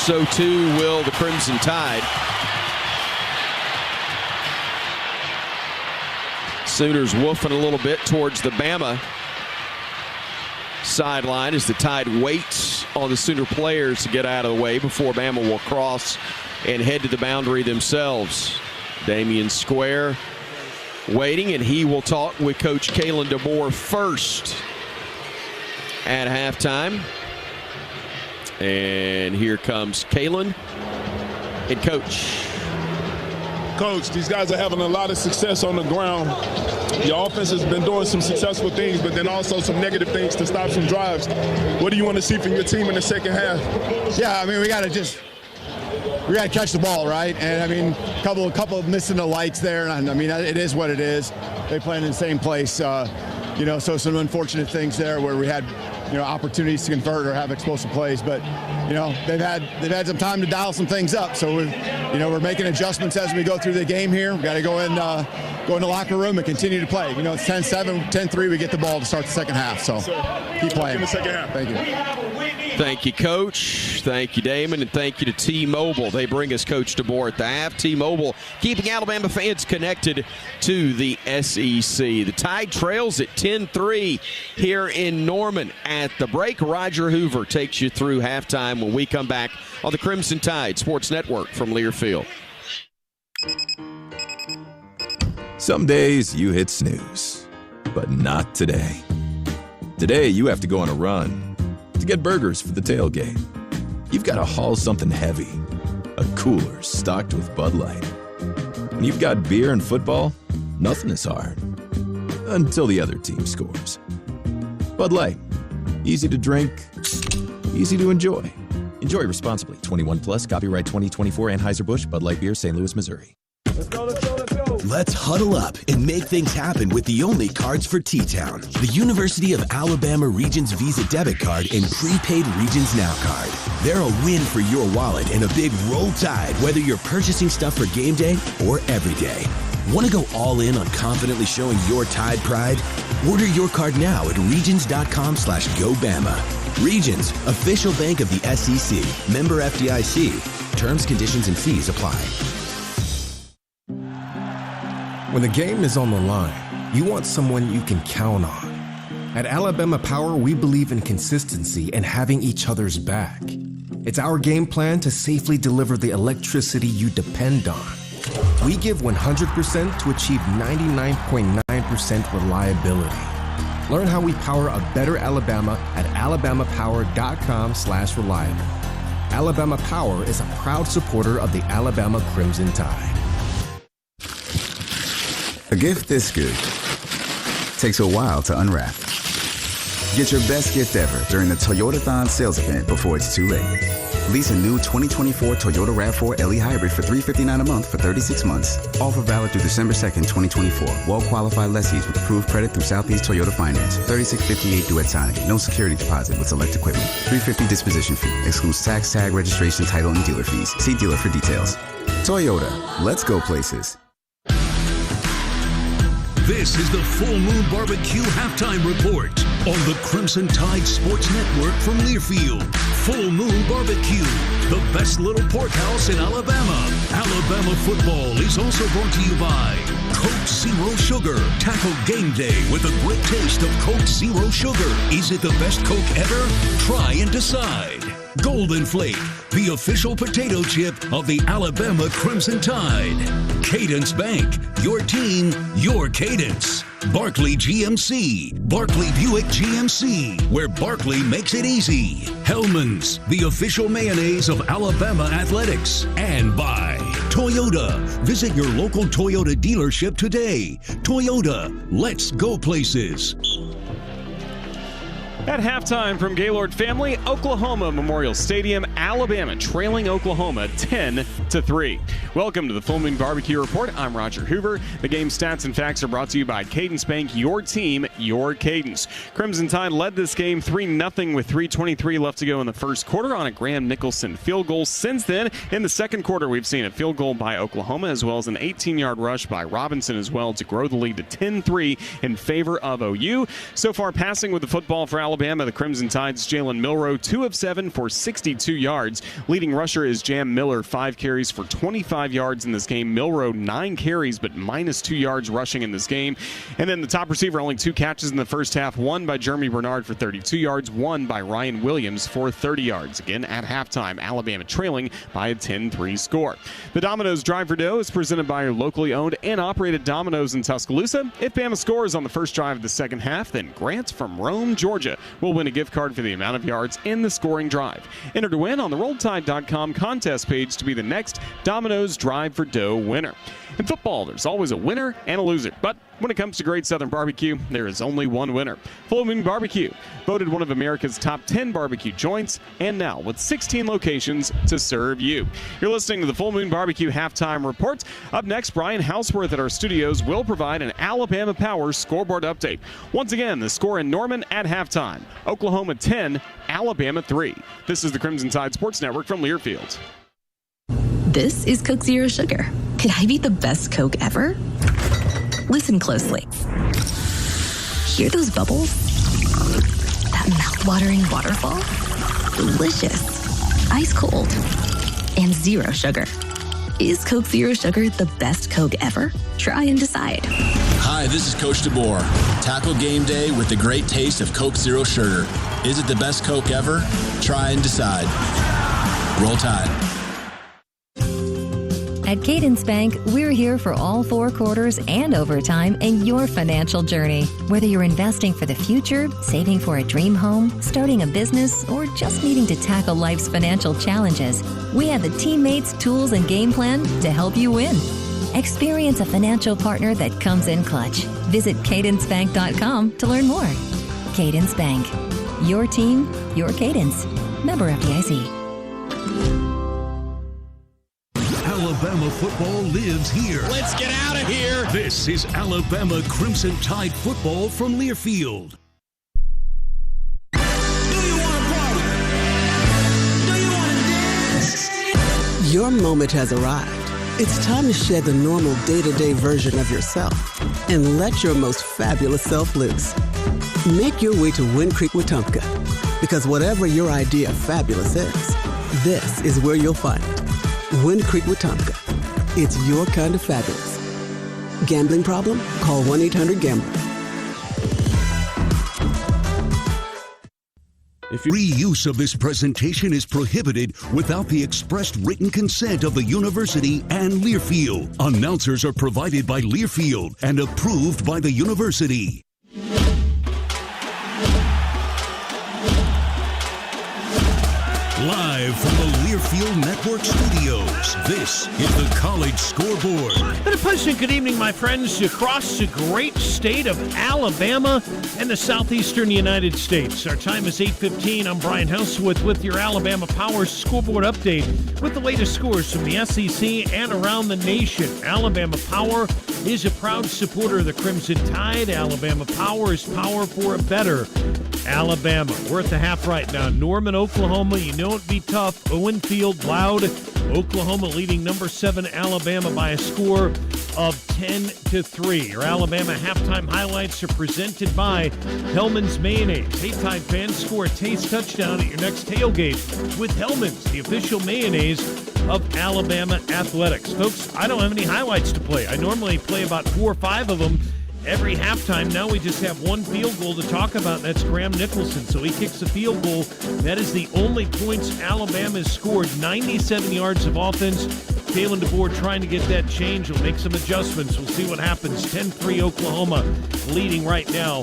So too will the Crimson Tide. Sooners woofing a little bit towards the Bama sideline as the Tide waits on the Sooner players to get out of the way before Bama will cross and head to the boundary themselves. Damian Square waiting, and he will talk with Coach Kalen DeBoer first at halftime. And here comes Kalen and Coach. Coach, these guys are having a lot of success on the ground. Your offense has been doing some successful things, but then also some negative things to stop some drives. What do you want to see from your team in the second half? Yeah, I mean, we got to catch the ball, right? And I mean, a couple of missing the lights there. And I mean, it is what it is. They play in the same place, so some unfortunate things there where we had, opportunities to convert or have explosive plays, but they've had some time to dial some things up. So we're making adjustments as we go through the game here. We got to go in the locker room and continue to play. It's 10-7, 10-3. We get the ball to start the second half. So keep playing. In the second half. Thank you. Thank you, Coach. Thank you, Damon, and thank you to T-Mobile. They bring us Coach DeBoer at the half. T-Mobile keeping Alabama fans connected to the SEC. The Tide trails at 10-3 here in Norman. At the break, Roger Hoover takes you through halftime when we come back on the Crimson Tide Sports Network from Learfield. Some days you hit snooze, but not today. Today you have to go on a run to get burgers for the tailgate. You've got to haul something heavy, a cooler stocked with Bud Light. When you've got beer and football, nothing is hard. Until the other team scores. Bud Light. Easy to drink, easy to enjoy. Enjoy responsibly. 21 plus, copyright 2024 Anheuser-Busch, Bud Light Beer, St. Louis, Missouri. Let's go. Let's huddle up and make things happen with the only cards for T-Town. The University of Alabama Regions Visa Debit Card and Prepaid Regions Now Card. They're a win for your wallet and a big roll tide, whether you're purchasing stuff for game day or every day. Want to go all in on confidently showing your Tide pride? Order your card now at regions.com/GoBama. Regions, official bank of the SEC. Member FDIC. Terms, conditions, and fees apply. When the game is on the line, you want someone you can count on. At Alabama Power, we believe in consistency and having each other's back. It's our game plan to safely deliver the electricity you depend on. We give 100% to achieve 99.9% reliability. Learn how we power a better Alabama at alabamapower.com/reliable. Alabama Power is a proud supporter of the Alabama Crimson Tide. A gift this good takes a while to unwrap. Get your best gift ever during the Toyota-thon sales event before it's too late. Lease a new 2024 Toyota RAV4 LE Hybrid for $359 a month for 36 months. Offer valid through December 2nd, 2024. Well-qualified lessees with approved credit through Southeast Toyota Finance. 3658 due at signing. No security deposit with select equipment. $350 disposition fee. Excludes tax, tag, registration, title, and dealer fees. See dealer for details. Toyota. Let's go places. This is the Full Moon Barbecue Halftime Report on the Crimson Tide Sports Network from Learfield. Full Moon Barbecue, the best little porkhouse in Alabama. Alabama football is also brought to you by Coke Zero Sugar. Tackle game day with a great taste of Coke Zero Sugar. Is it the best Coke ever? Try and decide. Golden Flake, the official potato chip of the Alabama Crimson Tide. Cadence Bank, your team, your cadence. Barkley GMC, Barkley Buick GMC, where Barkley makes it easy. Hellman's, the official mayonnaise of Alabama athletics. And by Toyota. Visit your local Toyota dealership today. Toyota, let's go places. At halftime from Gaylord Family, Oklahoma Memorial Stadium, Alabama trailing Oklahoma 10-3. Welcome to the Full Moon Barbecue Report. I'm Roger Hoover. The game stats and facts are brought to you by Cadence Bank, your team, your cadence. Crimson Tide led this game 3-0 with 3:23 left to go in the first quarter on a Graham Nicholson field goal. Since then, in the second quarter, we've seen a field goal by Oklahoma as well as an 18-yard rush by Robinson as well to grow the lead to 10-3 in favor of OU. So far, passing with the football for Alabama, the Crimson Tide's Jalen Milroe, 2 of 7 for 62 yards. Leading rusher is Jam Miller, 5 carries for 25 yards in this game. Milroe, 9 carries, but minus 2 yards rushing in this game. And then the top receiver, only 2 catches in the first half, 1 by Jeremy Bernard for 32 yards, 1 by Ryan Williams for 30 yards. Again, at halftime, Alabama trailing by a 10-3 score. The Domino's Drive for Dough is presented by your locally owned and operated Domino's in Tuscaloosa. If Bama scores on the first drive of the second half, then Grant from Rome, Georgia, will win a gift card for the amount of yards in the scoring drive. Enter to win on the RollTide.com contest page to be the next Domino's Drive for Dough winner. In football, there's always a winner and a loser, but when it comes to Great Southern Barbecue, there is only one winner. Full Moon Barbecue, voted one of America's top 10 barbecue joints, and now with 16 locations to serve you. You're listening to the Full Moon Barbecue Halftime Report. Up next, Brian Houseworth at our studios will provide an Alabama Power scoreboard update. Once again, the score in Norman at halftime: Oklahoma 10, Alabama 3. This is the Crimson Tide Sports Network from Learfield. This is Coke Zero Sugar. Could I be the best Coke ever? Listen closely. Hear those bubbles? That mouth-watering waterfall? Delicious. Ice cold. And zero sugar. Is Coke Zero Sugar the best Coke ever? Try and decide. Hi, this is Coach DeBoer. Tackle game day with the great taste of Coke Zero Sugar. Is it the best Coke ever? Try and decide. Roll Tide. At Cadence Bank, we're here for all 4 quarters and overtime in your financial journey. Whether you're investing for the future, saving for a dream home, starting a business, or just needing to tackle life's financial challenges, we have the teammates, tools, and game plan to help you win. Experience a financial partner that comes in clutch. Visit cadencebank.com to learn more. Cadence Bank. Your team, your cadence. Member FDIC. Alabama football lives here. Let's get out of here. This is Alabama Crimson Tide football from Learfield. Your moment has arrived. It's time to shed the normal day-to-day version of yourself and let your most fabulous self loose. Make your way to Wind Creek Wetumpka, because whatever your idea of fabulous is, this is where you'll find it. Wind Creek Wetumpka. It's your kind of fabulous. Gambling problem? Call 1-800-GAMBLER. Reuse of this presentation is prohibited without the expressed written consent of the university and Learfield. Announcers are provided by Learfield and approved by the university. Live from the Learfield Network studios, this is the College Scoreboard. And a pleasant good evening, my friends, across the great state of Alabama and the southeastern United States. Our time is 8:15. I'm Brian Housewith with your Alabama Power Scoreboard update with the latest scores from the SEC and around the nation. Alabama Power is a proud supporter of the Crimson Tide. Alabama Power is power for a better Alabama. We're at the half right now. Norman, Oklahoma, you know it'd be tough. Owen Field, loud. Oklahoma leading number 7 Alabama by a score of 10-3. Your Alabama halftime highlights are presented by Hellman's Mayonnaise. Hey, Tide fans, score a taste touchdown at your next tailgate with Hellman's, the official mayonnaise of Alabama athletics. Folks, I don't have any highlights to play. I normally play about 4 or 5 of them every halftime. Now we just have one field goal to talk about, and that's Graham Nicholson. So he kicks a field goal. That is the only points Alabama has scored. 97 yards of offense. Kalen DeBoer trying to get that change. He'll make some adjustments. We'll see what happens. 10-3 Oklahoma leading right now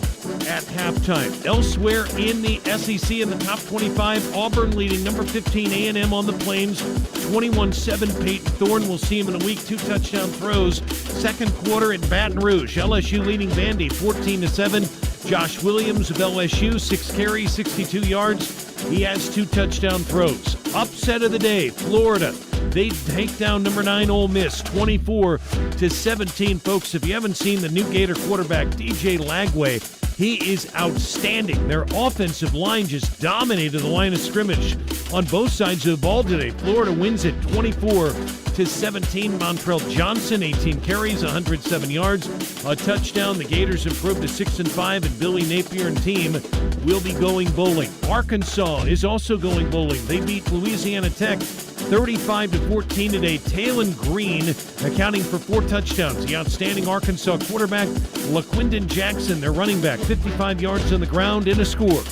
at halftime. Elsewhere in the SEC in the top 25, Auburn leading number 15 A&M on the Plains. 21-7 Payton Thorne. We'll see him in a week. 2 touchdown throws. Second quarter in Baton Rouge. LSU leading Vandy 14-7. Josh Williams of LSU, 6 carries, 62 yards. He has 2 touchdown throws. Upset of the day, Florida. They take down number 9 Ole Miss, 24-17. Folks, if you haven't seen the new Gator quarterback, DJ Lagway, he is outstanding. Their offensive line just dominated the line of scrimmage on both sides of the ball today. Florida wins it 24-17. Montrell Johnson, 18 carries, 107 yards, a touchdown. The Gators improved to 6-5, and Billy Napier and team will be going bowling. Arkansas is also going bowling. They beat Louisiana Tech 35-14 today. Talon Green accounting for 4 touchdowns. The outstanding Arkansas quarterback, LaQuindon Jackson, their running back, 55 yards on the ground and a score.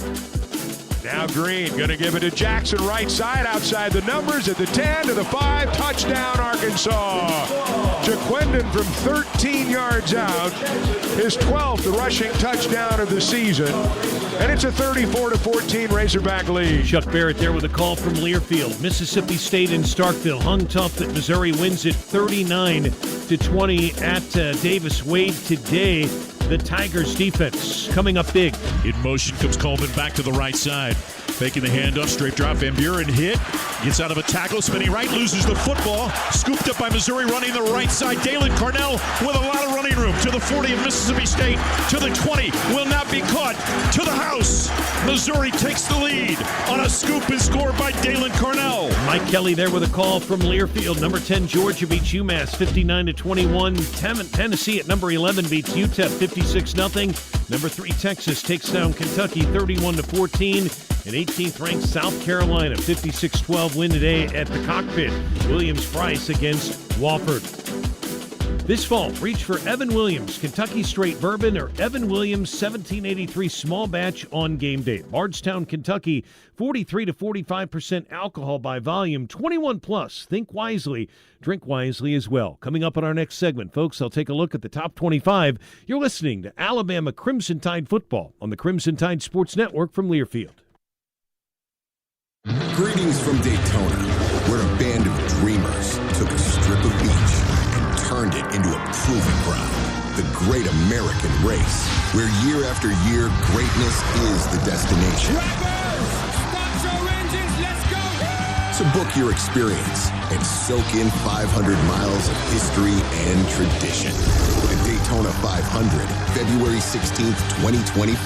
Now Green going to give it to Jackson, right side, outside the numbers, at the 10, to the 5, touchdown Arkansas. JaQuindon from 13 yards out, his 12th rushing touchdown of the season, and it's a 34-14 Razorback lead. Chuck Barrett there with a call from Learfield. Mississippi State in Starkville hung tough that Missouri wins it 39-20 at Davis Wade today. The Tigers defense coming up big. In motion comes Coleman back to the right side. Faking the handoff, straight drop, Van Buren hit. Gets out of a tackle, spinning right, loses the football. Scooped up by Missouri, running the right side. Dalen Cornell with a lot of running room. To the 40 of Mississippi State. To the 20, will not be caught. To the house. Missouri takes the lead on a scoop and score by Dalen Cornell. Mike Kelly there with a call from Learfield. Number 10, Georgia beats UMass 59-21. Tennessee at number 11 beats UTEP 56-0. Number 3, Texas takes down Kentucky 31-14. And 18th ranked South Carolina 56-12 win today at the Cockpit. Williams-Brice against Wofford. This fall, reach for Evan Williams Kentucky Straight Bourbon or Evan Williams 1783 Small Batch on game day. Bardstown, Kentucky, 43-45% alcohol by volume, 21 plus. Think wisely, drink wisely as well. Coming up in our next segment, folks, I'll take a look at the top 25. You're listening to Alabama Crimson Tide football on the Crimson Tide Sports Network from Learfield. Greetings from Daytona, where a band of dreamers took a strip of beach and turned it into a proving ground. The Great American Race, where year after year, greatness is the destination. Start your engines, let's go! So book your experience and soak in 500 miles of history and tradition. The Daytona 500, February 16th, 2025.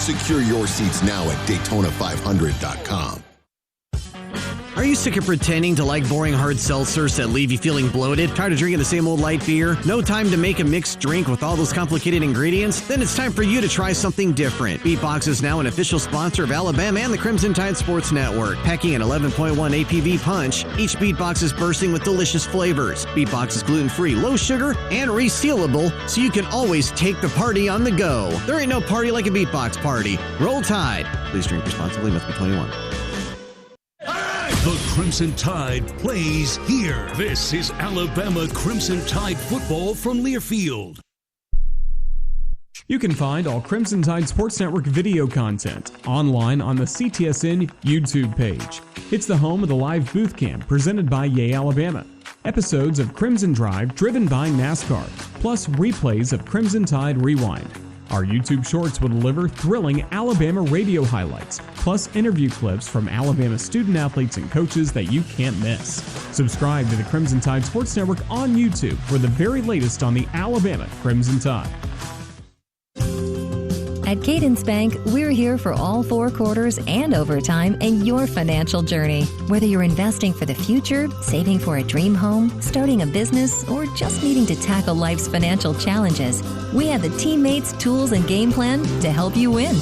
Secure your seats now at Daytona500.com. Are you sick of pretending to like boring hard seltzers that leave you feeling bloated? Tired of drinking the same old light beer? No time to make a mixed drink with all those complicated ingredients? Then it's time for you to try something different. Beatbox is now an official sponsor of Alabama and the Crimson Tide Sports Network. Packing an 11.1 APV punch, each Beatbox is bursting with delicious flavors. Beatbox is gluten-free, low sugar, and resealable, so you can always take the party on the go. There ain't no party like a Beatbox party. Roll Tide. Please drink responsibly, must be 21. The Crimson Tide plays here. This is Alabama Crimson Tide football from Learfield. You can find all Crimson Tide Sports Network video content online on the CTSN YouTube page. It's the home of the live booth camp presented by Yay Alabama. Episodes of Crimson Drive driven by NASCAR, plus replays of Crimson Tide Rewind. Our YouTube Shorts will deliver thrilling Alabama radio highlights, plus interview clips from Alabama student athletes and coaches that you can't miss. Subscribe to the Crimson Tide Sports Network on YouTube for the very latest on the Alabama Crimson Tide. At Cadence Bank, we're here for all 4 quarters and overtime in your financial journey. Whether you're investing for the future, saving for a dream home, starting a business, or just needing to tackle life's financial challenges, we have the teammates, tools, and game plan to help you win.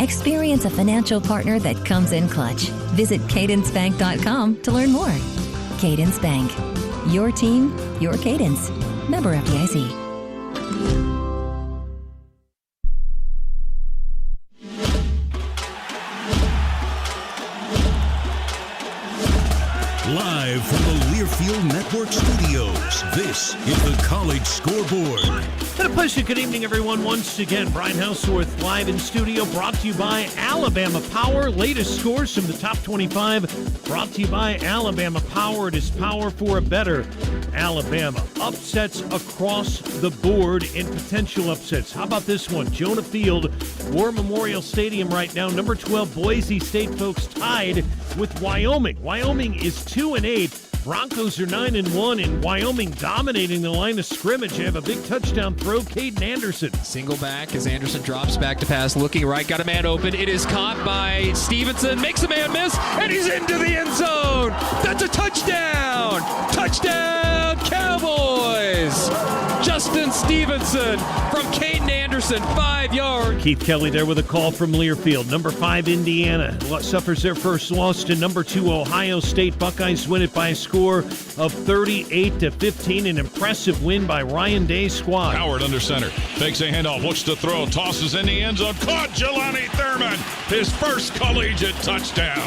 Experience a financial partner that comes in clutch. Visit cadencebank.com to learn more. Cadence Bank. Your team, your cadence. Member FDIC. Live from the Learfield Network Studios, this is the College Scoreboard. And a pleasure. Good evening, everyone. Once again, Brian Houseworth live in studio, brought to you by Alabama Power. Latest scores from the top 25, brought to you by Alabama Power. It is power for a better Alabama. Upsets across the board and potential upsets. How about this one? Jonah Field, War Memorial Stadium right now. Number 12, Boise State, folks, tied with Wyoming. Wyoming is 2-8. Broncos are 9-1, and Wyoming dominating the line of scrimmage. They have a big touchdown throw. Caden Anderson. Single back as Anderson drops back to pass, looking right, got a man open. It is caught by Stevenson, makes a man miss, and he's into the end zone. That's a touchdown! Touchdown, Cowboys! Justin Stevenson from Caden Anderson, 5 yards. Keith Kelly there with a call from Learfield. Number 5, Indiana suffers their first loss to number 2, Ohio State. Buckeyes win it by a score of 38-15. An impressive win by Ryan Day's squad. Howard under center, takes a handoff, looks to throw, tosses in the end zone, caught Jelani Thurman, his first collegiate touchdown.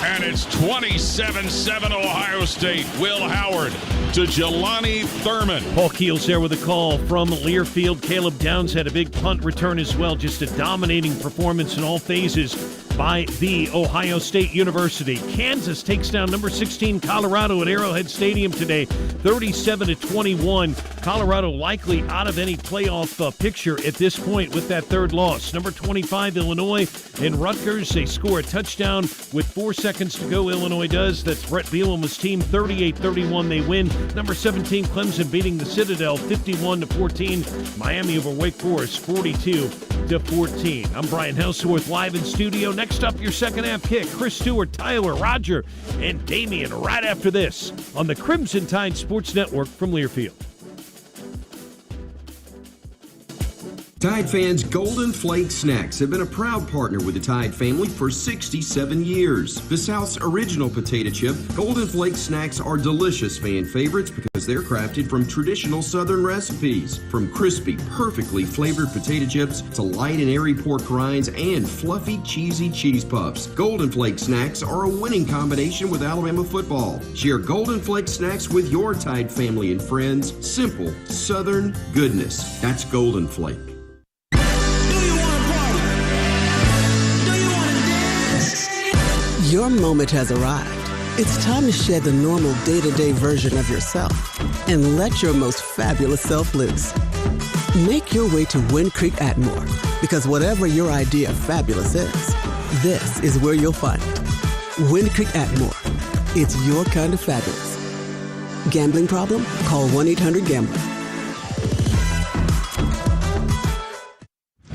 And it's 27-7 Ohio State. Will Howard to Jelani Thurman. Paul Keels there with a call from Learfield. Caleb Downs had a big punt return as well. Just a dominating performance in all phases by the Ohio State University. Kansas takes down number 16 Colorado at Arrowhead Stadium today, 37-21. Colorado likely out of any playoff picture at this point with that third loss. Number 25 Illinois and Rutgers, they score a touchdown with 4 seconds to go. Illinois does. That's Brett Bielema's team. 38-31 they win. Number 17 Clemson beating the Citadel 51-14. Miami over Wake Forest 42-14. I'm Brian Houseworth live in studio. Next up, your second half kick. Chris Stewart, Tyler, Roger, and Damian right after this on the Crimson Tide Sports Network from Learfield. Tide fans, Golden Flake Snacks have been a proud partner with the Tide family for 67 years. The South's original potato chip, Golden Flake Snacks are delicious fan favorites because they're crafted from traditional Southern recipes. From crispy, perfectly flavored potato chips to light and airy pork rinds and fluffy, cheesy cheese puffs, Golden Flake Snacks are a winning combination with Alabama football. Share Golden Flake Snacks with your Tide family and friends. Simple, Southern goodness. That's Golden Flake. Your moment has arrived. It's time to shed the normal day-to-day version of yourself and let your most fabulous self loose. Make your way to Wind Creek Atmore, because whatever your idea of fabulous is, this is where you'll find it. Wind Creek Atmore. It's your kind of fabulous. Gambling problem? Call 1-800-GAMBLER.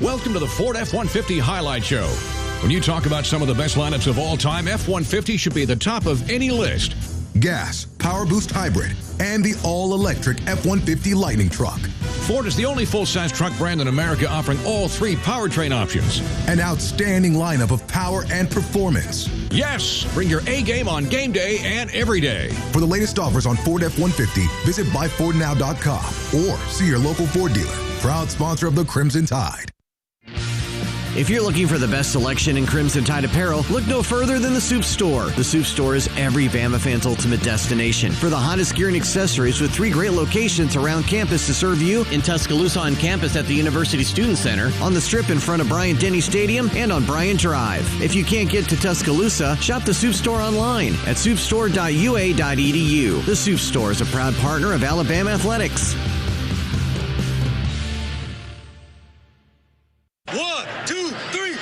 Welcome to the Ford F-150 Highlight Show. When you talk about some of the best lineups of all time, F-150 should be at the top of any list. Gas, Power Boost Hybrid, and the all-electric F-150 Lightning Truck. Ford is the only full-size truck brand in America offering all 3 powertrain options. An outstanding lineup of power and performance. Yes! Bring your A-game on game day and every day. For the latest offers on Ford F-150, visit buyfordnow.com or see your local Ford dealer. Proud sponsor of the Crimson Tide. If you're looking for the best selection in Crimson Tide apparel, look no further than the Soup Store. The Soup Store is every Bama fan's ultimate destination for the hottest gear and accessories, with 3 great locations around campus to serve you: in Tuscaloosa on campus at the University Student Center, on the Strip in front of Bryant-Denny Stadium, and on Bryant Drive. If you can't get to Tuscaloosa, shop the Soup Store online at soupstore.ua.edu. The Soup Store is a proud partner of Alabama Athletics. 1, 2, 3.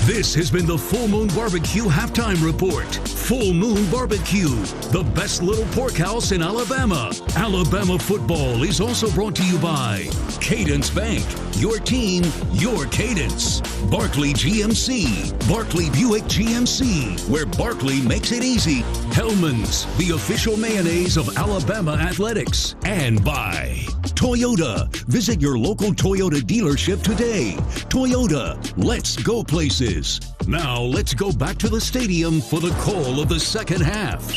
This has been the Full Moon Barbecue Halftime Report. Full Moon Barbecue, the best little pork house in Alabama. Alabama football is also brought to you by Cadence Bank, your team, your cadence. Barkley GMC, Barkley Buick GMC, where Barkley makes it easy. Hellman's, the official mayonnaise of Alabama athletics. And by Toyota. Visit your local Toyota dealership today. Toyota, let's go places. Now let's go back to the stadium for the call of the second half.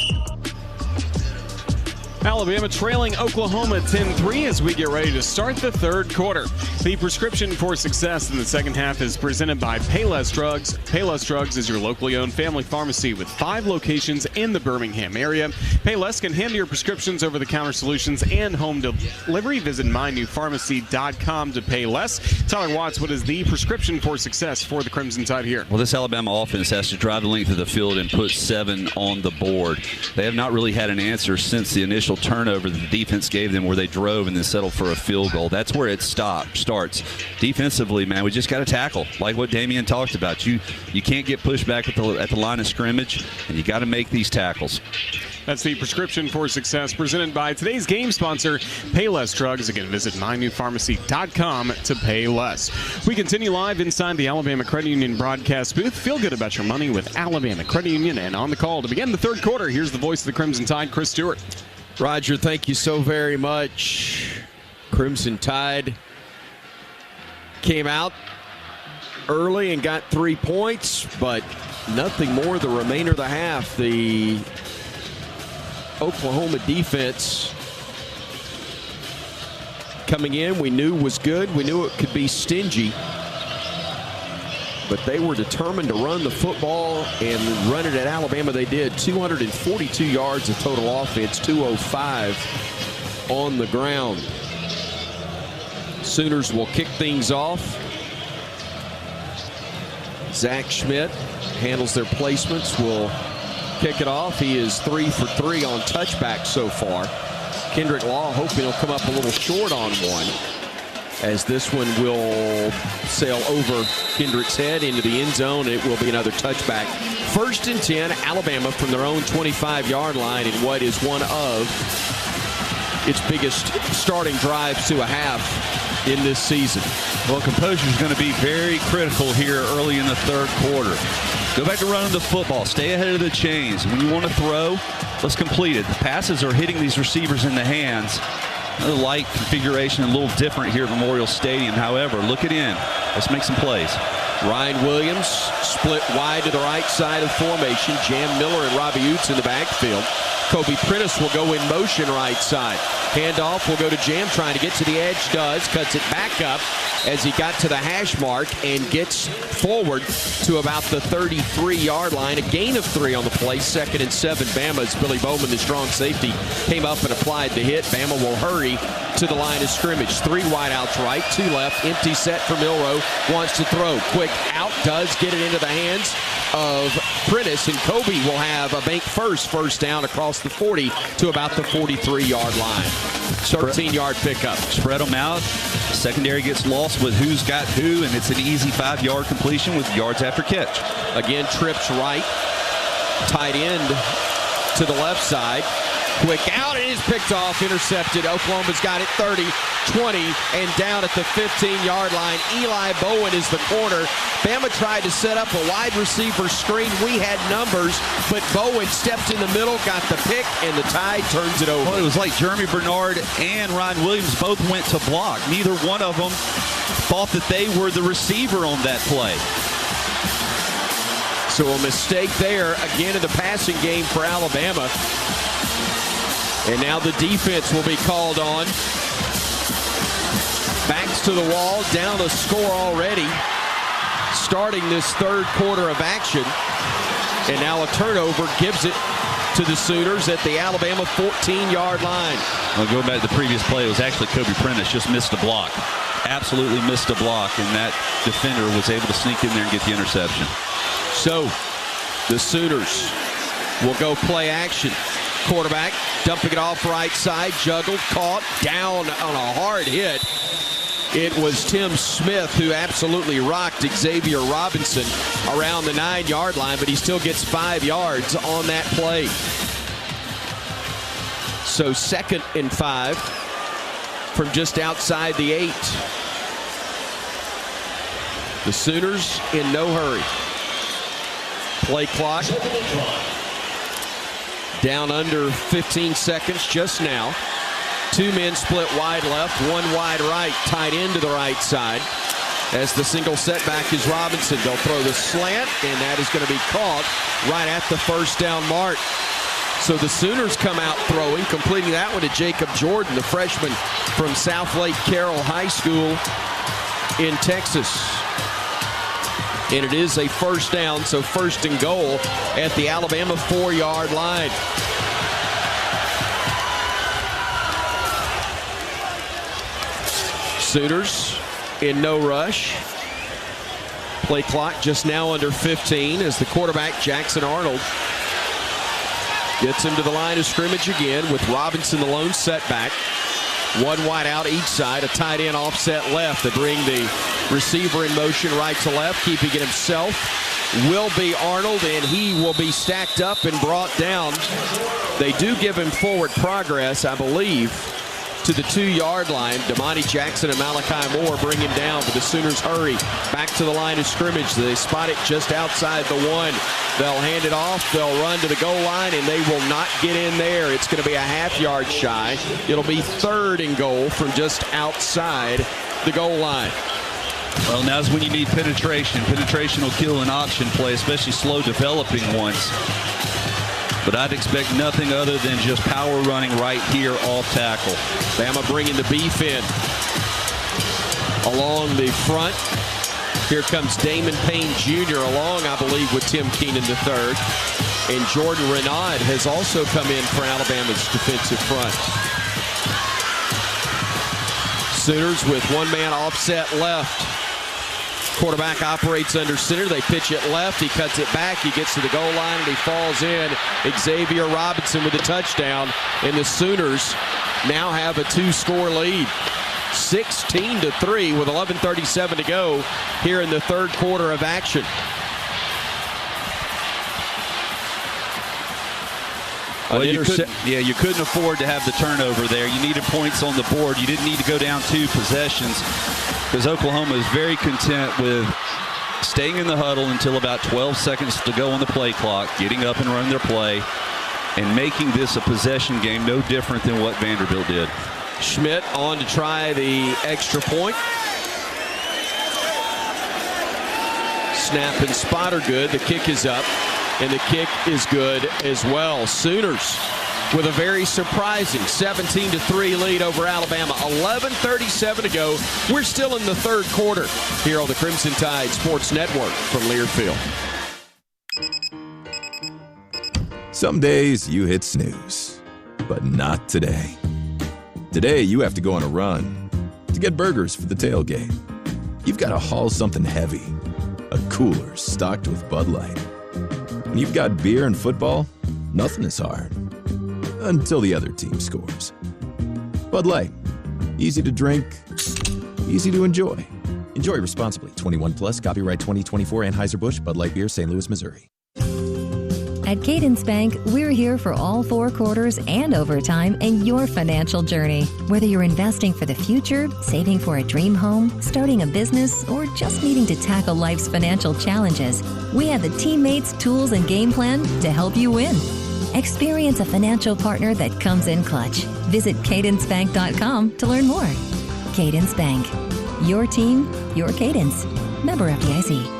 Alabama trailing Oklahoma 10-3 as we get ready to start the third quarter. The prescription for success in the second half is presented by Payless Drugs. Payless Drugs is your locally owned family pharmacy with 5 locations in the Birmingham area. Payless can handle your prescriptions, over-the-counter solutions, and home delivery. Visit mynewpharmacy.com to pay less. Tyler Watts, what is the prescription for success for the Crimson Tide here? Well, this Alabama offense has to drive the length of the field and put 7 on the board. They have not really had an answer since the initial turnover that the defense gave them, where they drove and then settled for a field goal. That's where it starts. Defensively, man, we just got to tackle, like what Damian talked about. You can't get pushed back at the line of scrimmage, and you got to make these tackles. That's the prescription for success presented by today's game sponsor, Payless Drugs. Again, visit mynewpharmacy.com to pay less. We continue live inside the Alabama Credit Union broadcast booth. Feel good about your money with Alabama Credit Union. And on the call to begin the third quarter, here's the voice of the Crimson Tide, Chris Stewart. Roger, thank you so very much. Crimson Tide came out early and got 3 points, but nothing more the remainder of the half. The Oklahoma defense coming in, we knew was good. We knew it could be stingy, but they were determined to run the football and run it at Alabama. They did. 242 yards of total offense, 205 on the ground. Sooners will kick things off. Zach Schmidt handles their placements, will kick it off. He is 3 for 3 on touchback so far. Kendrick Law hoping he'll come up a little short on one, as this one will sail over Kendrick's head into the end zone. It will be another touchback. 1st and 10, Alabama from their own 25-yard line in what is one of its biggest starting drives to a half in this season. Well, composure is going to be very critical here early in the third quarter. Go back to running the football. Stay ahead of the chains. When you want to throw, let's complete it. The passes are hitting these receivers in the hands. The light configuration a little different here at Memorial Stadium. However, look it in. Let's make some plays. Ryan Williams split wide to the right side of formation. Jam Miller and Robbie Utes in the backfield. Kobe Prentice will go in motion right side. Handoff will go to Jam, trying to get to the edge. Does. Cuts it back up as he got to the hash mark and gets forward to about the 33-yard line. A gain of 3 on the play. 2nd and 7. Bama's Billy Bowman, the strong safety, came up and applied the hit. Bama will hurry to the line of scrimmage. 3 wideouts right, 2 left. Empty set for Milroe. Wants to throw. Quick out. Does get it into the hands of Prentice, and Kobe will have a bank first down across the 40 to about the 43-yard line. 13-yard pickup. Spread them out. Secondary gets lost with who's got who, and it's an easy 5-yard completion with yards after catch. Again, trips right. Tight end to the left side. Quick out. It is picked off, intercepted. Oklahoma's got it 30, 20, and down at the 15-yard line. Eli Bowen is the corner. Bama tried to set up a wide receiver screen. We had numbers, but Bowen stepped in the middle, got the pick, and the Tide turns it over. Well, it was like Jeremy Bernard and Ryan Williams both went to block. Neither one of them thought that they were the receiver on that play. So a mistake there, again in the passing game for Alabama. And now the defense will be called on. Backs to the wall, down a score already. starting this third quarter of action. And now a turnover gives it to the Sooners at the Alabama 14-yard line. Well, going back to the previous play, it was actually Kobe Prentice just missed a block. Absolutely missed a block, and that defender was able to sneak in there and get the interception. So the Sooners will go play action. Quarterback dumping it off right side, juggled, caught, down on a hard hit. It was Tim Smith who absolutely rocked Xavier Robinson around the 9-yard line, but he still gets 5 yards on that play. So 2nd and 5 from just outside the 8. The Sooners in no hurry. Play clock down under 15 seconds just now. 2 men split wide left, 1 wide right, tight end to the right side. As the single setback is Robinson. They'll throw the slant, and that is going to be caught right at the first down mark. So the Sooners come out throwing, completing that one to Jacob Jordan, the freshman from South Lake Carroll High School in Texas. And it is a first down, so 1st and goal at the Alabama 4-yard line. Sooners in no rush. Play clock just now under 15 as the quarterback, Jackson Arnold, gets him to the line of scrimmage again with Robinson the lone setback. 1 wide out each side, a tight end offset left to bring the receiver in motion right to left, keeping it himself. Will be Arnold, and he will be stacked up and brought down. They do give him forward progress, I believe, to the 2-yard line. Damani Jackson and Malachi Moore bring him down, but the Sooners hurry back to the line of scrimmage. They spot it just outside the 1. They'll hand it off. They'll run to the goal line, and they will not get in there. It's going to be a half-yard shy. It'll be 3rd and goal from just outside the goal line. Well, now's when you need penetration. Penetration will kill an option play, especially slow developing ones. But I'd expect nothing other than just power running right here off tackle. Bama bringing the beef in. Along the front, here comes Damon Payne Jr. along, I believe, with Tim Keenan III. And Jordan Renaud has also come in for Alabama's defensive front. Sooners with 1-man offset left. Quarterback operates under center. They pitch it left. He cuts it back. He gets to the goal line, and he falls in. Xavier Robinson with a touchdown. And the Sooners now have a 2-score lead. 16-3 with 11:37 to go here in the third quarter of action. Well, you couldn't afford to have the turnover there. You needed points on the board. You didn't need to go down 2 possessions because Oklahoma is very content with staying in the huddle until about 12 seconds to go on the play clock, getting up and running their play, and making this a possession game no different than what Vanderbilt did. Schmidt on to try the extra point. Snap and spot are good. The kick is up. And the kick is good as well. Sooners with a very surprising 17-3 lead over Alabama. 11:37 to go. We're still in the third quarter here on the Crimson Tide Sports Network from Learfield. Some days you hit snooze, but not today. Today you have to go on a run to get burgers for the tailgate. You've got to haul something heavy, a cooler stocked with Bud Light. When you've got beer and football, nothing is hard. Until the other team scores. Bud Light. Easy to drink, easy to enjoy. Enjoy responsibly. 21 plus, copyright 2024 Anheuser-Busch, Bud Light Beer, St. Louis, Missouri. At Cadence Bank, we're here for all 4 quarters and overtime in your financial journey. Whether you're investing for the future, saving for a dream home, starting a business, or just needing to tackle life's financial challenges, we have the teammates, tools, and game plan to help you win. Experience a financial partner that comes in clutch. Visit cadencebank.com to learn more. Cadence Bank. Your team, your cadence. Member FDIC.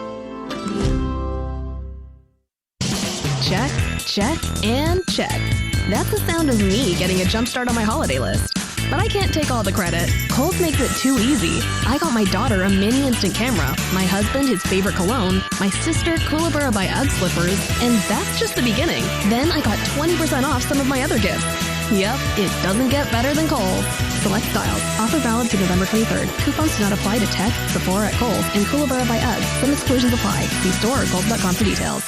Check, check, and check. That's the sound of me getting a jump start on my holiday list. but I can't take all the credit. Kohl's makes it too easy. I got my daughter a mini instant camera, my husband his favorite cologne, my sister Kookaburra by UGG slippers, and that's just the beginning. Then I got 20% off some of my other gifts. Yep, it doesn't get better than Kohl's. Select styles. Offer valid to November 23rd. Coupons do not apply to Tech, Sephora at Kohl's, and Kookaburra by UGG. Some exclusions apply. See store or kohls.com for details.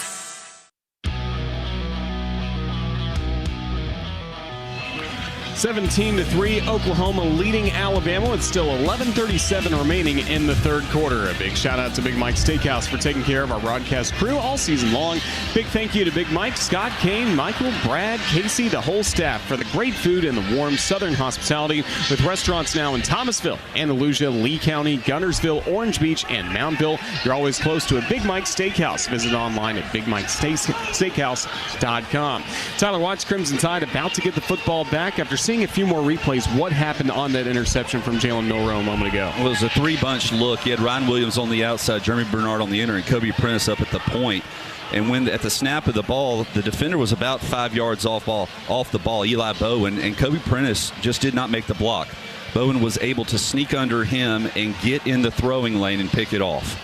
17-3, Oklahoma leading Alabama with still 11:37 remaining in the third quarter. A big shout out to Big Mike Steakhouse for taking care of our broadcast crew all season long. Big thank you to Big Mike, Scott, Kane, Michael, Brad, Casey, the whole staff for the great food and the warm southern hospitality with restaurants now in Thomasville, Andalusia, Lee County, Guntersville, Orange Beach, and Mountville. You're always close to a Big Mike Steakhouse. Visit online at bigmikesteakhouse.com. Tyler Watts, Crimson Tide about to get the football back after seeing a few more replays. What happened on that interception from Jalen Milroe a moment ago? Well, it was a three-bunch look. You had Ryan Williams on the outside, Jeremy Bernard on the inner, and Kobe Prentice up at the point. And when at the snap of the ball, the defender was about 5 yards off the ball, Eli Bowen, and Kobe Prentice just did not make the block. Bowen was able to sneak under him and get in the throwing lane and pick it off.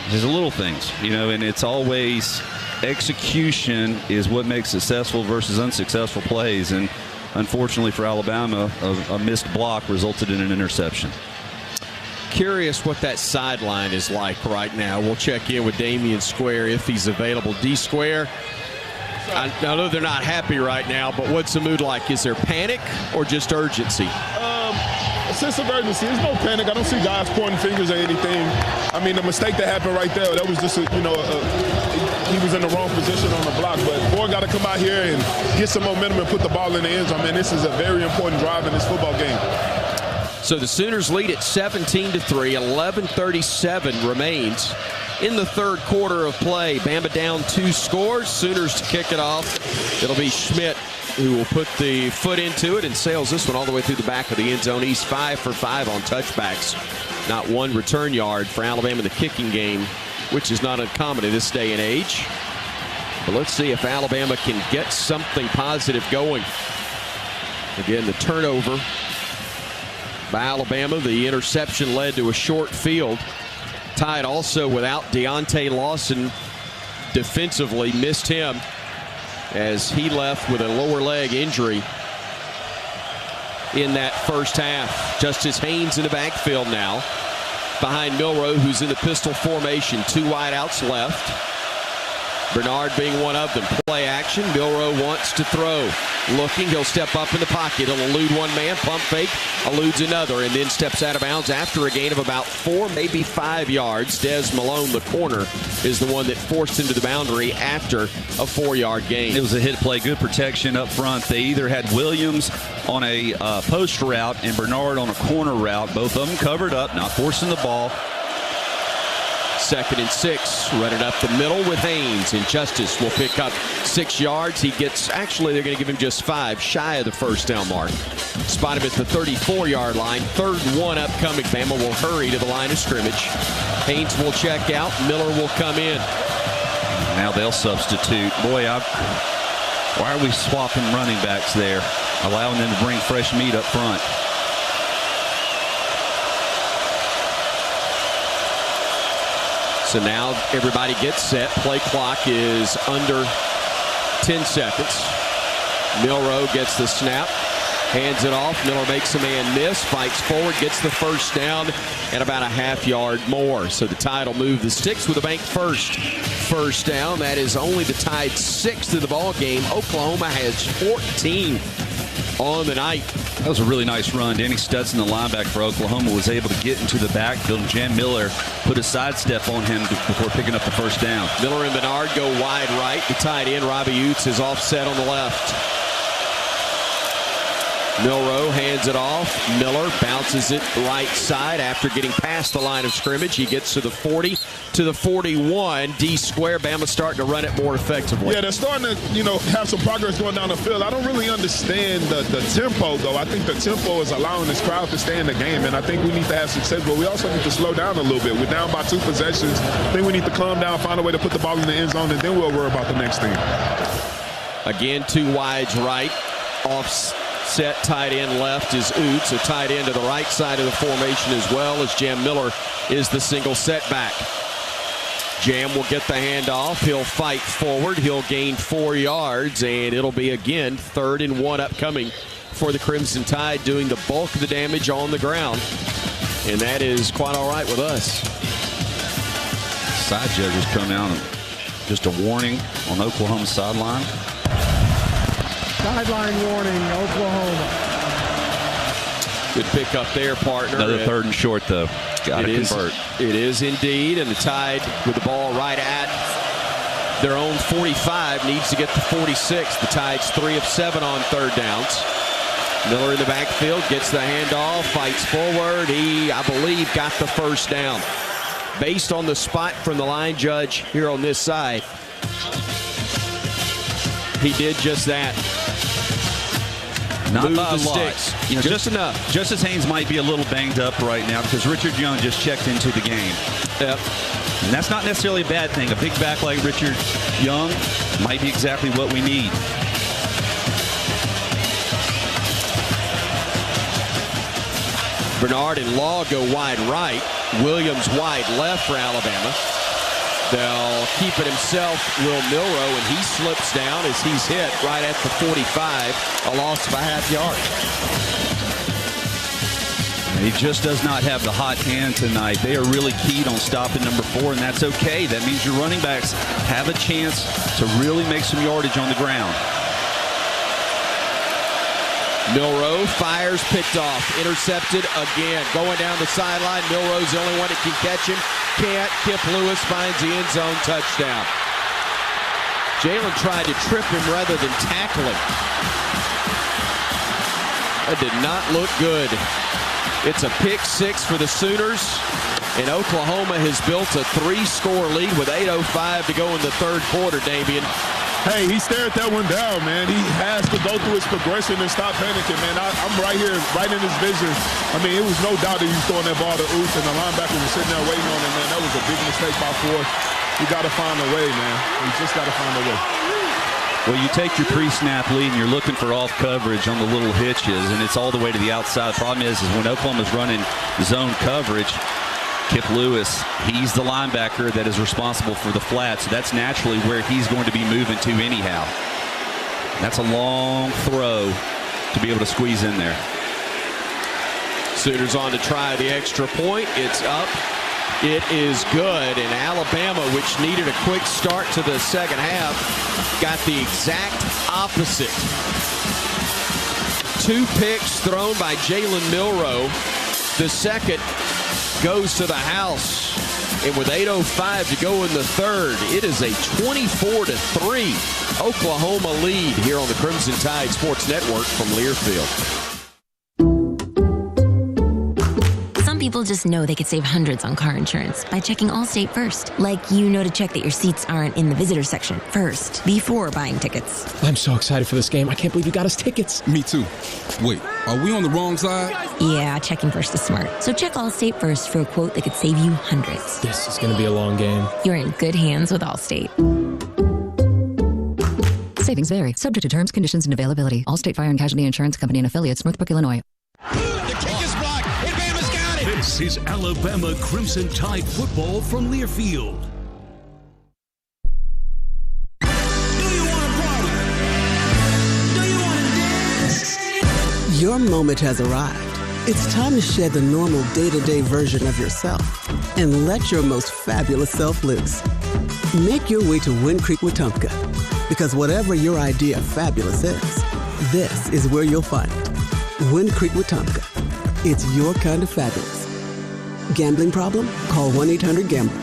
There's the little things, and it's always execution is what makes successful versus unsuccessful plays. And unfortunately for Alabama, a missed block resulted in an interception. Curious what that sideline is like right now. We'll check in with Damian Square if he's available. D Square, I know they're not happy right now, but what's the mood like? Is there panic or just urgency? A sense of urgency. There's no panic. I don't see guys pointing fingers or anything. I mean, the mistake that happened right there, that was just, he was in the wrong position on the block. But boy got to come out here and get some momentum and put the ball in the end zone. I mean, this is a very important drive in this football game. So the Sooners lead at 17-3. 11:37 remains in the third quarter of play. Bama down 2 scores. Sooners to kick it off. It'll be Schmidt who will put the foot into it and sails this one all the way through the back of the end zone. He's 5 for 5 on touchbacks. Not one return yard for Alabama in the kicking game, which is not uncommon in this day and age. But let's see if Alabama can get something positive going. Again, the turnover by Alabama. The interception led to a short field. Tide also without Deontay Lawson defensively, missed him as he left with a lower leg injury in that first half. Justice Haynes in the backfield now behind Milroe, who's in the pistol formation. 2 wideouts left. Bernard being one of them. Play action. Milroe wants to throw. Looking, he'll step up in the pocket. He'll elude one man, pump fake, eludes another, and then steps out of bounds after a gain of about 4, maybe 5 yards. Des Malone, the corner, is the one that forced him to the boundary after a 4-yard gain. It was a hit play, good protection up front. They either had Williams on a post route and Bernard on a corner route. Both of them covered up, not forcing the ball. 2nd and 6, running up the middle with Haynes, and Justice will pick up 6 yards. He gets, actually they're going to give him just 5, shy of the first down mark. Spot him at the 34-yard line. 3rd and 1 upcoming. Bama will hurry to the line of scrimmage. Haynes will check out. Miller will come in. Now they'll substitute. Boy, why are we swapping running backs there? Allowing them to bring fresh meat up front. So now everybody gets set. Play clock is under 10 seconds. Milroe gets the snap, hands it off. Miller makes a man miss, fights forward, gets the first down, and about a half-yard more. So the Tide will move the sticks with a bank first down. That is only the Tide's 6th of the ball game. Oklahoma has 14 on the night. That was a really nice run. Danny Stetson, the linebacker for Oklahoma, was able to get into the backfield, and Jan Miller put a sidestep on him before picking up the first down. Miller and Bernard go wide right. The tight end, Robbie Utes, is offset on the left. Milroe hands it off. Miller bounces it right side after getting past the line of scrimmage. He gets to the 40, to the 41. D Square, Bama starting to run it more effectively. Yeah, they're starting to, have some progress going down the field. I don't really understand the tempo, though. I think the tempo is allowing this crowd to stay in the game, and I think we need to have success, but we also need to slow down a little bit. We're down by 2 possessions. I think we need to calm down, find a way to put the ball in the end zone, and then we'll worry about the next thing. Again, 2 wides right. Off Set tight end left is Oots, a tight end to the right side of the formation as well, as Jam Miller is the single setback. Jam will get the handoff. He'll fight forward. He'll gain 4 yards, and it'll be again 3rd and 1 upcoming for the Crimson Tide, doing the bulk of the damage on the ground. And that is quite all right with us. Side judges come out and just a warning on Oklahoma's sideline. Sideline warning, Oklahoma. Good pick up there, partner. Another 3rd and short, though. Got to convert. It is indeed, and the Tide with the ball right at their own 45 needs to get to 46. The Tide's 3 of 7 on 3rd downs. Miller in the backfield, gets the handoff, fights forward. He, I believe, got the 1st down. Based on the spot from the line judge here on this side, he did just that. Not Move by a the lot. sticks. You know, Just enough. Justice Haynes might be a little banged up right now because Richard Young just checked into the game. Yep. And that's not necessarily a bad thing. A big back like Richard Young might be exactly what we need. Bernard and Law go wide right. Williams wide left for Alabama. They'll keep it himself, Will Milrow, and he slips down as he's hit right at the 45, a loss of a half yard. He just does not have the hot hand tonight. They are really keyed on stopping number 4, and that's okay. That means your running backs have a chance to really make some yardage on the ground. Milrow fires, picked off, intercepted again. Going down the sideline, Milrow's the only one that can catch him. Can't. Kip Lewis finds the end zone touchdown. Jalen tried to trip him rather than tackle him. That did not look good. It's a pick 6 for the Sooners, and Oklahoma has built a 3-score lead with 8:05 to go in the 3rd quarter, Damian. Hey, he stared that one down, man. He has to go through his progression and stop panicking, man. I'm right here, right in his vision. I mean, it was no doubt that he was throwing that ball to Oots, and the linebacker was sitting there waiting on him, man. That was a big mistake by Ford. You got to find a way, man. You just got to find a way. Well, you take your pre-snap lead and you're looking for off coverage on the little hitches, and it's all the way to the outside. The problem is when Oklahoma's running zone coverage, Kip Lewis, he's the linebacker that is responsible for the flat, so that's naturally where he's going to be moving to anyhow. That's a long throw to be able to squeeze in there. Sooners on to try the extra point. It's up. It is good, and Alabama, which needed a quick start to the second half, got the exact opposite. 2 picks thrown by Jalen Milrow. The second goes to the house, and with 8:05 to go in the 3rd, it is a 24-3 Oklahoma lead here on the Crimson Tide Sports Network from Learfield. Some people just know they could save hundreds on car insurance by checking Allstate first. Like, you know, to check that your seats aren't in the visitor section first before buying tickets. I'm so excited for this game. I can't believe you got us tickets. Me too. Wait, are we on the wrong side? Yeah, checking first is smart. So check Allstate first for a quote that could save you hundreds. This is going to be a long game. You're in good hands with Allstate. Savings vary. Subject to terms, conditions, and availability. Allstate Fire and Casualty Insurance Company and Affiliates, Northbrook, Illinois. This is Alabama Crimson Tide football from Learfield. Your moment has arrived. It's time to shed the normal day-to-day version of yourself and let your most fabulous self loose. Make your way to Wind Creek, Wetumpka, because whatever your idea of fabulous is, this is where you'll find it. Wind Creek, Wetumpka. It's your kind of fabulous. Gambling problem? Call 1-800-GAMBLER.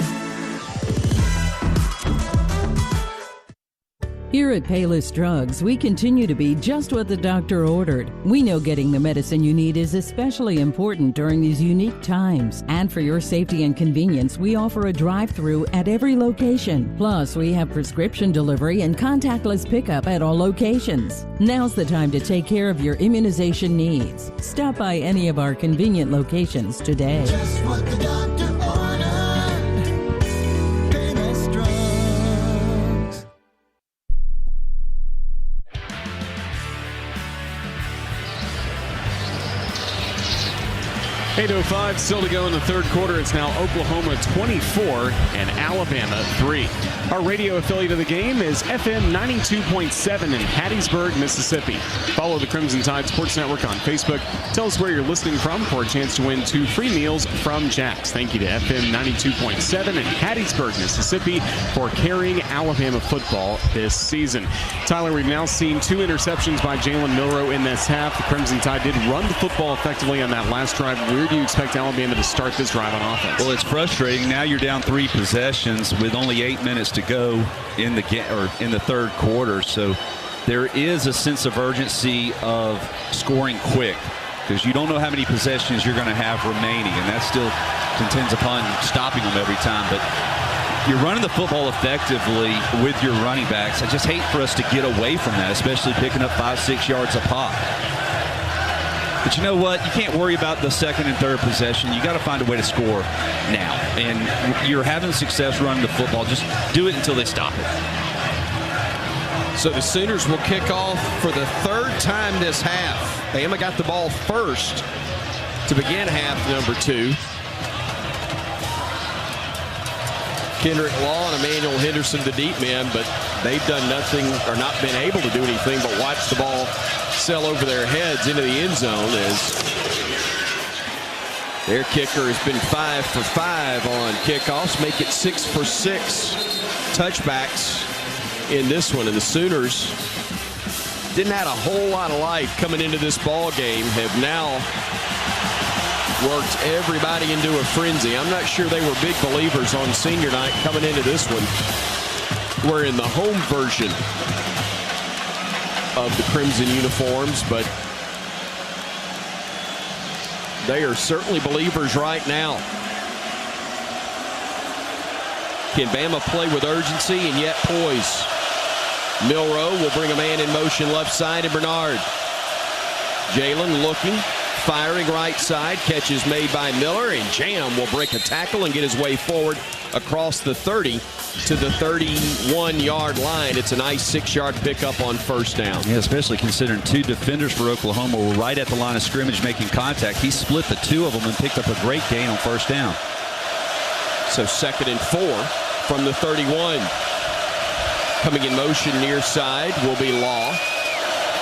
Here at Payless Drugs, we continue to be just what the doctor ordered. We know getting the medicine you need is especially important during these unique times. And for your safety and convenience, we offer a drive-through at every location. Plus, we have prescription delivery and contactless pickup at all locations. Now's the time to take care of your immunization needs. Stop by any of our convenient locations today. Just what the doctor ordered. Payless Drugs. 8:05 still to go in the third quarter. It's now Oklahoma 24 and Alabama 3. Our radio affiliate of the game is FM 92.7 in Hattiesburg, Mississippi. Follow the Crimson Tide Sports Network on Facebook. Tell us where you're listening from for a chance to win 2 free meals from Jack's. Thank you to FM 92.7 in Hattiesburg, Mississippi for carrying Alabama football this season. Tyler, we've now seen 2 interceptions by Jalen Milroe in this half. The Crimson Tide did run the football effectively on that last drive. Where do you expect Alabama to start this drive on offense? Well, it's frustrating. Now you're down 3 possessions with only 8 minutes to go in the third quarter. So there is a sense of urgency of scoring quick because you don't know how many possessions you're going to have remaining, and that still contends upon stopping them every time. But you're running the football effectively with your running backs. I just hate for us to get away from that, especially picking up 5-6 yards a pop. But you know what? You can't worry about the second and third possession. You got to find a way to score now. And you're having success running the football. Just do it until they stop it. So the Sooners will kick off for the third time this half. Bama got the ball first to begin half number 2. Kendrick Law and Emmanuel Henderson, the deep men, but they've done nothing or not been able to do anything but watch the ball sail over their heads into the end zone as their kicker has been 5 for 5 on kickoffs, make it 6 for 6 touchbacks in this one. And the Sooners didn't have a whole lot of life coming into this ball game, have now worked everybody into a frenzy. I'm not sure they were big believers on senior night coming into this one. We're in the home version of the Crimson uniforms, but they are certainly believers right now. Can Bama play with urgency and yet poise? Milroe will bring a man in motion left side, and Bernard. Jalen looking, firing right side, catch is made by Miller, and Jam will break a tackle and get his way forward across the 30 to the 31-yard line. It's a nice 6-yard pickup on first down. Yeah, especially considering 2 defenders for Oklahoma were right at the line of scrimmage making contact. He split the 2 of them and picked up a great gain on first down. So 2nd and 4 from the 31. Coming in motion near side will be Law.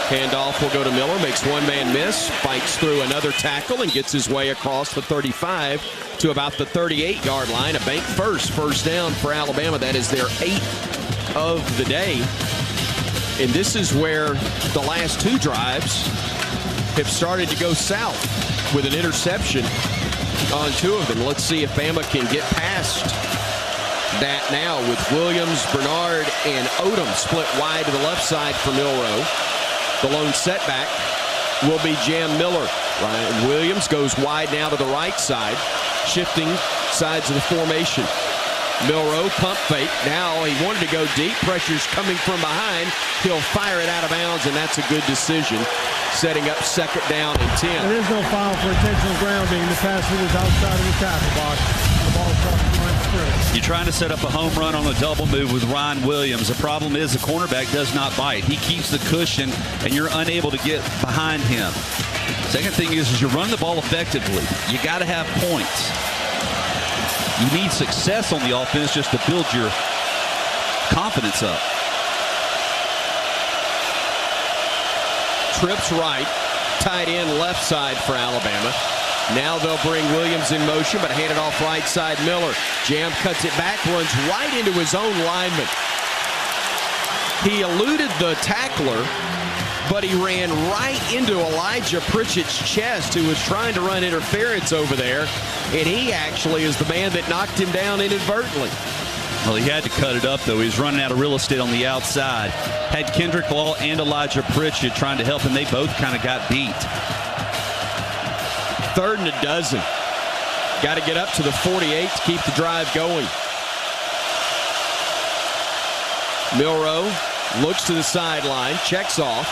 Handoff will go to Miller, makes one man miss, fights through another tackle and gets his way across the 35 to about the 38-yard line. A bank first down for Alabama. That is their 8th of the day. And this is where the last 2 drives have started to go south with an interception on 2 of them. Let's see if Bama can get past that now with Williams, Bernard, and Odom split wide to the left side for Milroe. The lone setback will be Jam Miller. Ryan Williams goes wide now to the right side, shifting sides of the formation. Milroe, pump fake. Now he wanted to go deep. Pressure's coming from behind. He'll fire it out of bounds, and that's a good decision, setting up 2nd down and 10. There is no foul for intentional grounding. The passer was outside of the tackle box. The ball crossed the line of scrimmage. You're trying to set up a home run on a double move with Ryan Williams. The problem is the cornerback does not bite. He keeps the cushion, and you're unable to get behind him. Second thing is you run the ball effectively. You got to have points. You need success on the offense just to build your confidence up. Trips right, tight end left side for Alabama. Now they'll bring Williams in motion, but hand it off right side Miller. Jam cuts it back, runs right into his own lineman. He eluded the tackler, but he ran right into Elijah Pritchett's chest, who was trying to run interference over there, and he actually is the man that knocked him down inadvertently. Well, he had to cut it up, though. He was running out of real estate on the outside. Had Kendrick Law and Elijah Pritchett trying to help him. They both kind of got beat. 3rd and a dozen. Got to get up to the 48 to keep the drive going. Milroe looks to the sideline, checks off.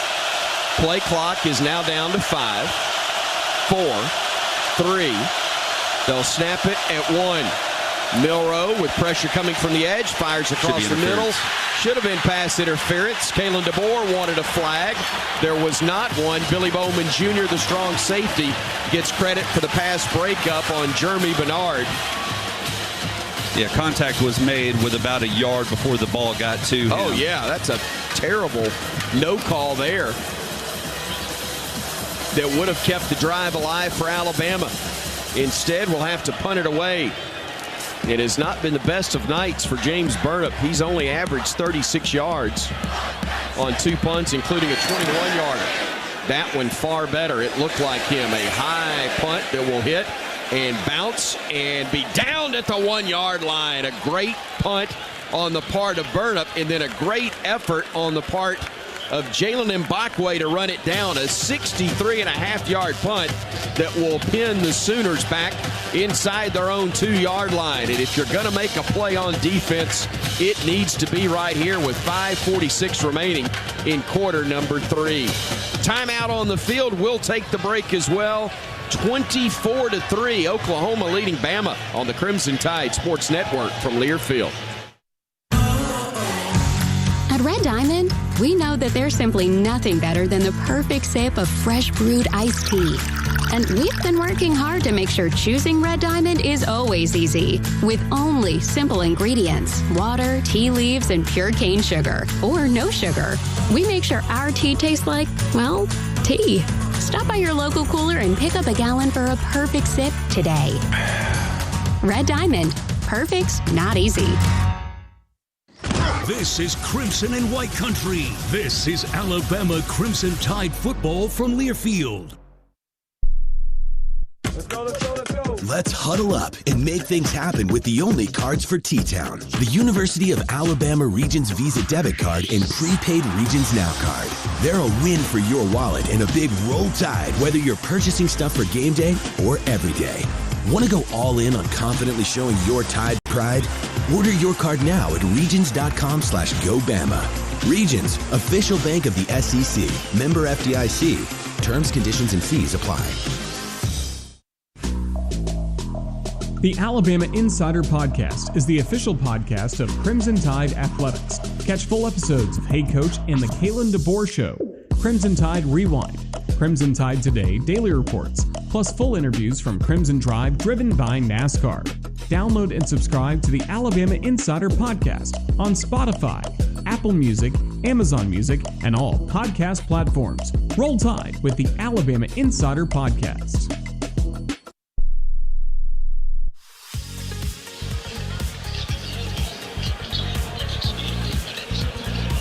Play clock is now down to 5, 4, 3. They'll snap it at 1. Milroe with pressure coming from the edge, fires across the middle. Should have been pass interference. Kalen DeBoer wanted a flag. There was not one. Billy Bowman Jr., the strong safety, gets credit for the pass breakup on Jeremy Bernard. Yeah, contact was made with about a yard before the ball got to him. Oh, yeah, that's a terrible no call there that would have kept the drive alive for Alabama. Instead, we'll have to punt it away. It has not been the best of nights for James Burnip. He's only averaged 36 yards on 2 punts, including a 21-yarder. That one far better. It looked like him. A high punt that will hit and bounce and be down at the 1-yard line. A great punt on the part of Burnip, and then a great effort on the part of Jalen Mbakwe to run it down. A 63.5-yard punt that will pin the Sooners back inside their own 2-yard line. And if you're going to make a play on defense, it needs to be right here with 5:46 remaining in quarter number 3. Timeout on the field. We'll take the break as well. 24-3, Oklahoma leading Bama on the Crimson Tide Sports Network from Learfield. At Red Diamond, we know that there's simply nothing better than the perfect sip of fresh brewed iced tea. And we've been working hard to make sure choosing Red Diamond is always easy, with only simple ingredients: water, tea leaves, and pure cane sugar, or no sugar. We make sure our tea tastes like, well, tea. Stop by your local cooler and pick up a gallon for a perfect sip today. Red Diamond. Perfect's not easy. This is Crimson and White Country. This is Alabama Crimson Tide football from Learfield. Let's huddle up and make things happen with the only cards for T-Town. The University of Alabama Regions Visa Debit Card and Prepaid Regions Now Card. They're a win for your wallet and a big roll tide, whether you're purchasing stuff for game day or every day. Want to go all in on confidently showing your Tide pride? Order your card now at regions.com/GoBama. Regions, official bank of the SEC. Member FDIC. Terms, conditions, and fees apply. The Alabama Insider Podcast is the official podcast of Crimson Tide Athletics. Catch full episodes of Hey Coach and the Kalen DeBoer Show, Crimson Tide Rewind, Crimson Tide Today Daily Reports, plus full interviews from Crimson Drive driven by NASCAR. Download and subscribe to the Alabama Insider Podcast on Spotify, Apple Music, Amazon Music, and all podcast platforms. Roll Tide with the Alabama Insider Podcast.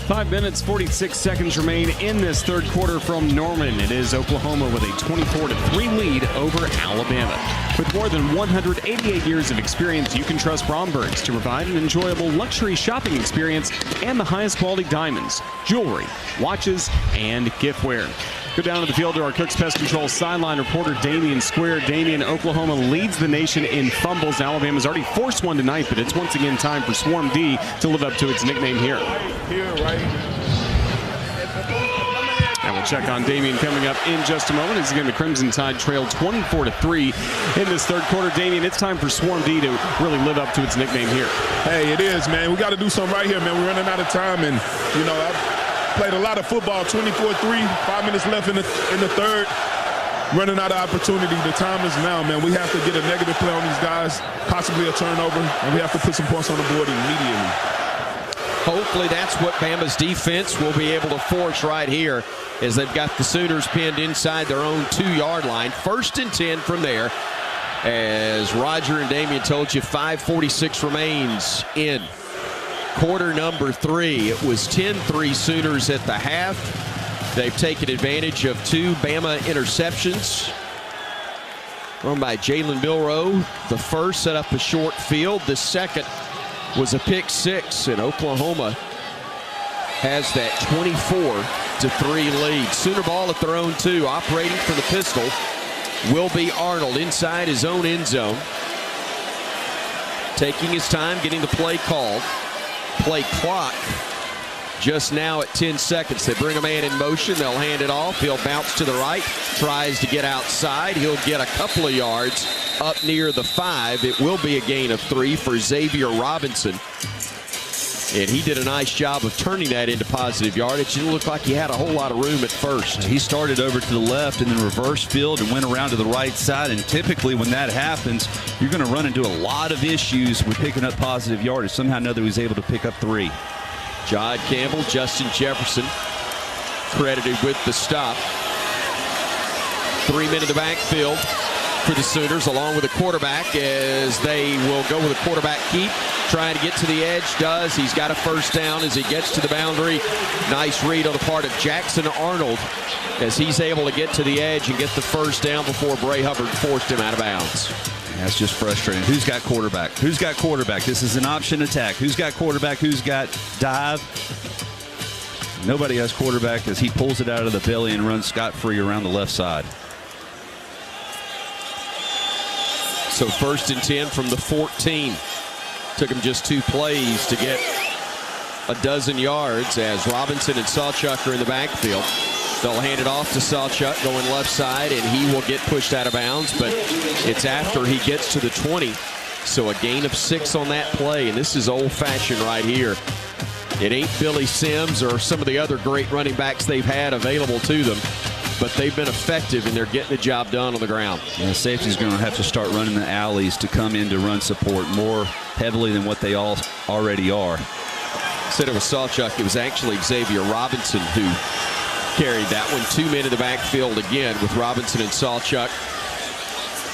5 minutes, 46 seconds remain in this third quarter from Norman. It is Oklahoma with a 24-3 lead over Alabama. With more than 188 years of experience, you can trust Bromberg's to provide an enjoyable luxury shopping experience and the highest quality diamonds, jewelry, watches, and giftware. Go down to the field to our Cooks Pest Control sideline reporter Damian Square. Damian, Oklahoma leads the nation in fumbles. Alabama's already forced one tonight, but it's once again time for Swarm D to live up to its nickname here. And we'll check on Damian coming up in just a moment. As again, the Crimson Tide trailed 24-3 in this third quarter. Damian, it's time for Swarm D to really live up to its nickname here. Hey, it is, man. We got to do something right here, man. We're running out of time, and, you know, I've played a lot of football, 24-3, 5 minutes left in the third. Running out of opportunity. The time is now, man. We have to get a negative play on these guys, possibly a turnover, and we have to put some points on the board immediately. Hopefully that's what Bama's defense will be able to force right here, as they've got the Sooners pinned inside their own 2-yard line. 1st and 10 from there. As Roger and Damian told you, 5:46 remains in quarter number 3. It was 10-3 Sooners at the half. They've taken advantage of 2 Bama interceptions. Thrown by Jalen Milroe. The first set up a short field. The second was a pick 6, and Oklahoma has that 24-3 lead. Sooner ball at their own 2. Operating for the pistol will be Arnold inside his own end zone. Taking his time, getting the play called. Play clock just now at 10 seconds. They bring a man in motion. They'll hand it off. He'll bounce to the right. Tries to get outside. He'll get a couple of yards up near the 5. It will be a gain of 3 for Xavier Robinson. And he did a nice job of turning that into positive yardage. It looked like he had a whole lot of room at first. He started over to the left and then reverse field and went around to the right side. And typically when that happens, you're going to run into a lot of issues with picking up positive yardage. Somehow or another, he was able to pick up 3. Jod Campbell, Justin Jefferson credited with the stop. 3 men in the backfield for the Sooners, along with the quarterback, as they will go with a quarterback keep. Trying to get to the edge, does. He's got a first down as he gets to the boundary. Nice read on the part of Jackson Arnold as he's able to get to the edge and get the first down before Bray Hubbard forced him out of bounds. That's just frustrating. Who's got quarterback? Who's got quarterback? This is an option attack. Who's got quarterback? Who's got dive? Nobody has quarterback as he pulls it out of the belly and runs scot-free around the left side. So 1st and 10 from the 14. Took him just 2 plays to get a dozen yards as Robinson and Sawchuk are in the backfield. They'll hand it off to Sawchuk going left side, and he will get pushed out of bounds, but it's after he gets to the 20. So a gain of 6 on that play, and this is old-fashioned right here. It ain't Billy Sims or some of the other great running backs they've had available to them, but they've been effective and they're getting the job done on the ground. Yeah, safety's going to have to start running the alleys to come into run support more heavily than what they all already are. Said it was Sawchuk. It was actually Xavier Robinson who carried that one. 2 men in the backfield again with Robinson and Sawchuk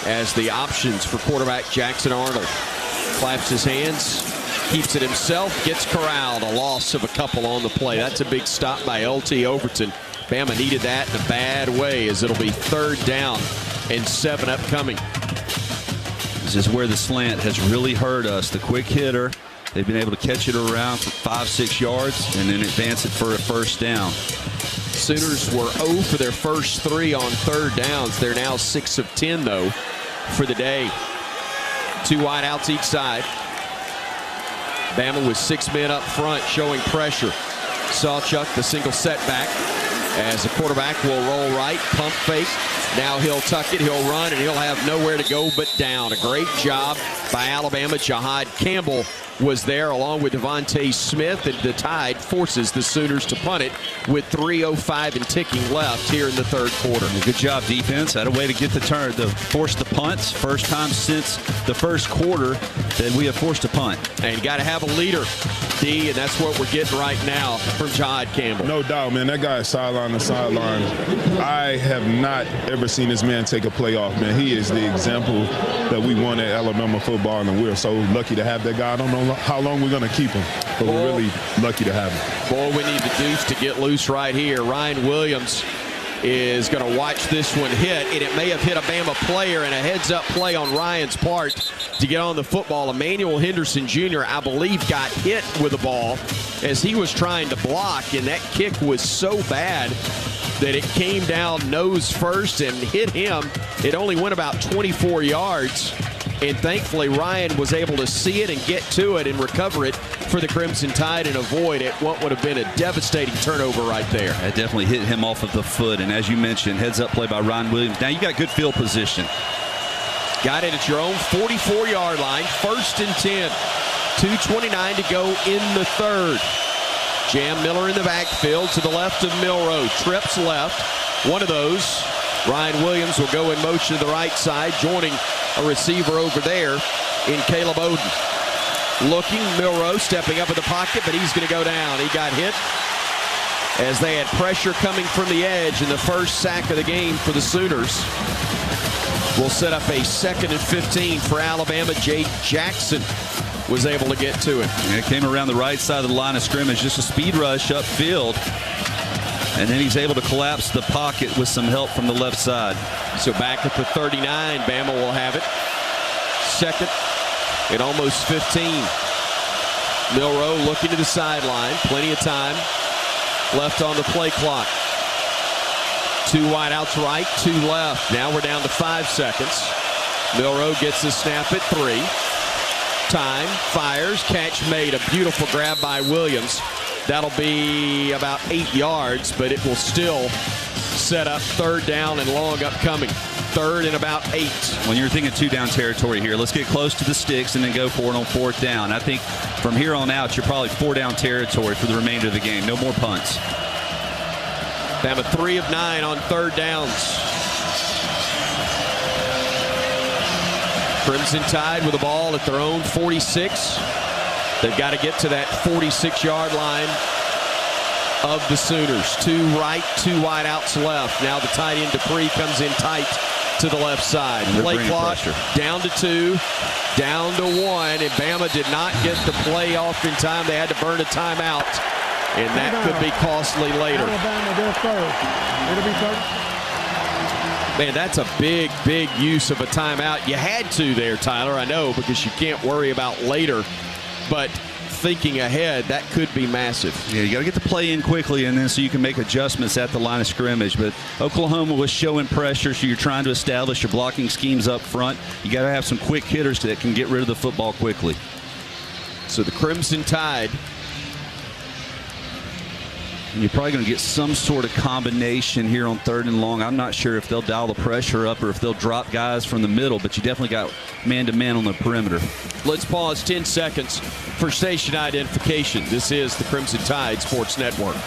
as the options for quarterback Jackson Arnold. Claps his hands, keeps it himself, gets corralled. A loss of a couple on the play. That's a big stop by LT Overton. Bama needed that in a bad way as it'll be 3rd down and 7 upcoming. This is where the slant has really hurt us. The quick hitter, they've been able to catch it around for 5-6 yards and then advance it for a first down. Sooners were 0 for their first 3 on 3rd downs. They're now 6 of 10 though for the day. 2 wideouts each side. Bama with 6 men up front showing pressure. Sawchuk the single setback as the quarterback will roll right, pump fake. Now he'll tuck it, he'll run, and he'll have nowhere to go but down. A great job by Alabama. Jahad Campbell was there along with Devontae Smith, and the Tide forces the Sooners to punt it with 3:05 and ticking left here in the 3rd quarter. Good job, defense. Had a way to get the turn, to force the punts. First time since the 1st quarter that we have forced a punt. And you got to have a leader, D, and that's what we're getting right now from Jahad Campbell. No doubt, man. That guy is sideline to sideline. I have not ever seen this man take a play off, man. He is the example that we want at Alabama football, and we're so lucky to have that guy. I don't know how long we're going to keep him, but we're really lucky to have him. Boy, we need the deuce to get loose right here. Ryan Williams is going to watch this one hit, and it may have hit a Bama player, and a heads-up play on Ryan's part to get on the football. Emmanuel Henderson Jr., I believe, got hit with the ball as he was trying to block, and that kick was so bad that it came down nose first and hit him. It only went about 24 yards. And thankfully, Ryan was able to see it and get to it and recover it for the Crimson Tide and avoid it. What would have been a devastating turnover right there. It definitely hit him off of the foot. And as you mentioned, heads-up play by Ryan Williams. Now you got good field position. Got it at your own 44-yard line. 1st and 10. 2:29 to go in the 3rd. Jam Miller in the backfield to the left of Milroe. Trips left. One of those. Ryan Williams will go in motion to the right side, joining a receiver over there in Caleb Oden. Looking, Milroe stepping up in the pocket, but he's going to go down. He got hit as they had pressure coming from the edge, and the first sack of the game for the Sooners will set up a 2nd and 15 for Alabama. Jay Jackson was able to get to it. And it came around the right side of the line of scrimmage, just a speed rush upfield. And then he's able to collapse the pocket with some help from the left side. So back at the 39, Bama will have it. 2nd and almost 15. Milroe looking to the sideline. Plenty of time left on the play clock. 2 wideouts right, 2 left. Now we're down to 5 seconds. Milroe gets the snap at 3. Time, fires, catch made. A beautiful grab by Williams. That'll be about 8 yards, but it will still set up 3rd down and long upcoming. 3rd and about 8. When you're thinking 2-down territory here, let's get close to the sticks and then go for it on 4th down. I think from here on out, you're probably 4-down territory for the remainder of the game. No more punts. Bama 3 of 9 on 3rd downs. Crimson Tide with the ball at their own 46. They've got to get to that 46-yard line of the Sooners. 2 right, 2 wide outs left. Now the tight end Dupree comes in tight to the left side. Play clock down to 2, down to 1, and Bama did not get the play off in time. They had to burn a timeout, and that could be costly later. Alabama, they're 3rd. It'll be 3rd. Man, that's a big, big use of a timeout. You had to there, Tyler, I know, because you can't worry about later. But thinking ahead, that could be massive. Yeah, you got to get the play in quickly, and then so you can make adjustments at the line of scrimmage. But Oklahoma was showing pressure, so you're trying to establish your blocking schemes up front. You got to have some quick hitters that can get rid of the football quickly. So the Crimson Tide. And you're probably going to get some sort of combination here on 3rd and long. I'm not sure if they'll dial the pressure up or if they'll drop guys from the middle, but you definitely got man-to-man on the perimeter. Let's pause 10 seconds for station identification. This is the Crimson Tide Sports Network.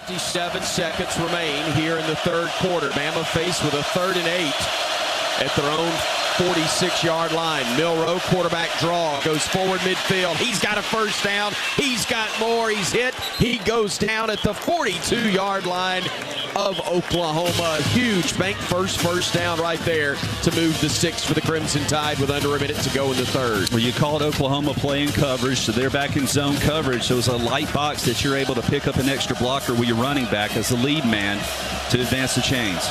.57 seconds remain here in the 3rd quarter. Bama faced with a 3rd and 8 at their own 46-yard line. Milroe, quarterback draw, goes forward midfield. He's got a 1st down. He's got more. He's hit. He goes down at the 42-yard line of Oklahoma. Huge bank first down right there to move the 6 for the Crimson Tide with under a minute to go in the 3rd. Well, you called Oklahoma playing coverage, so they're back in zone coverage. So it's a light box that you're able to pick up an extra blocker with your running back as the lead man to advance the chains.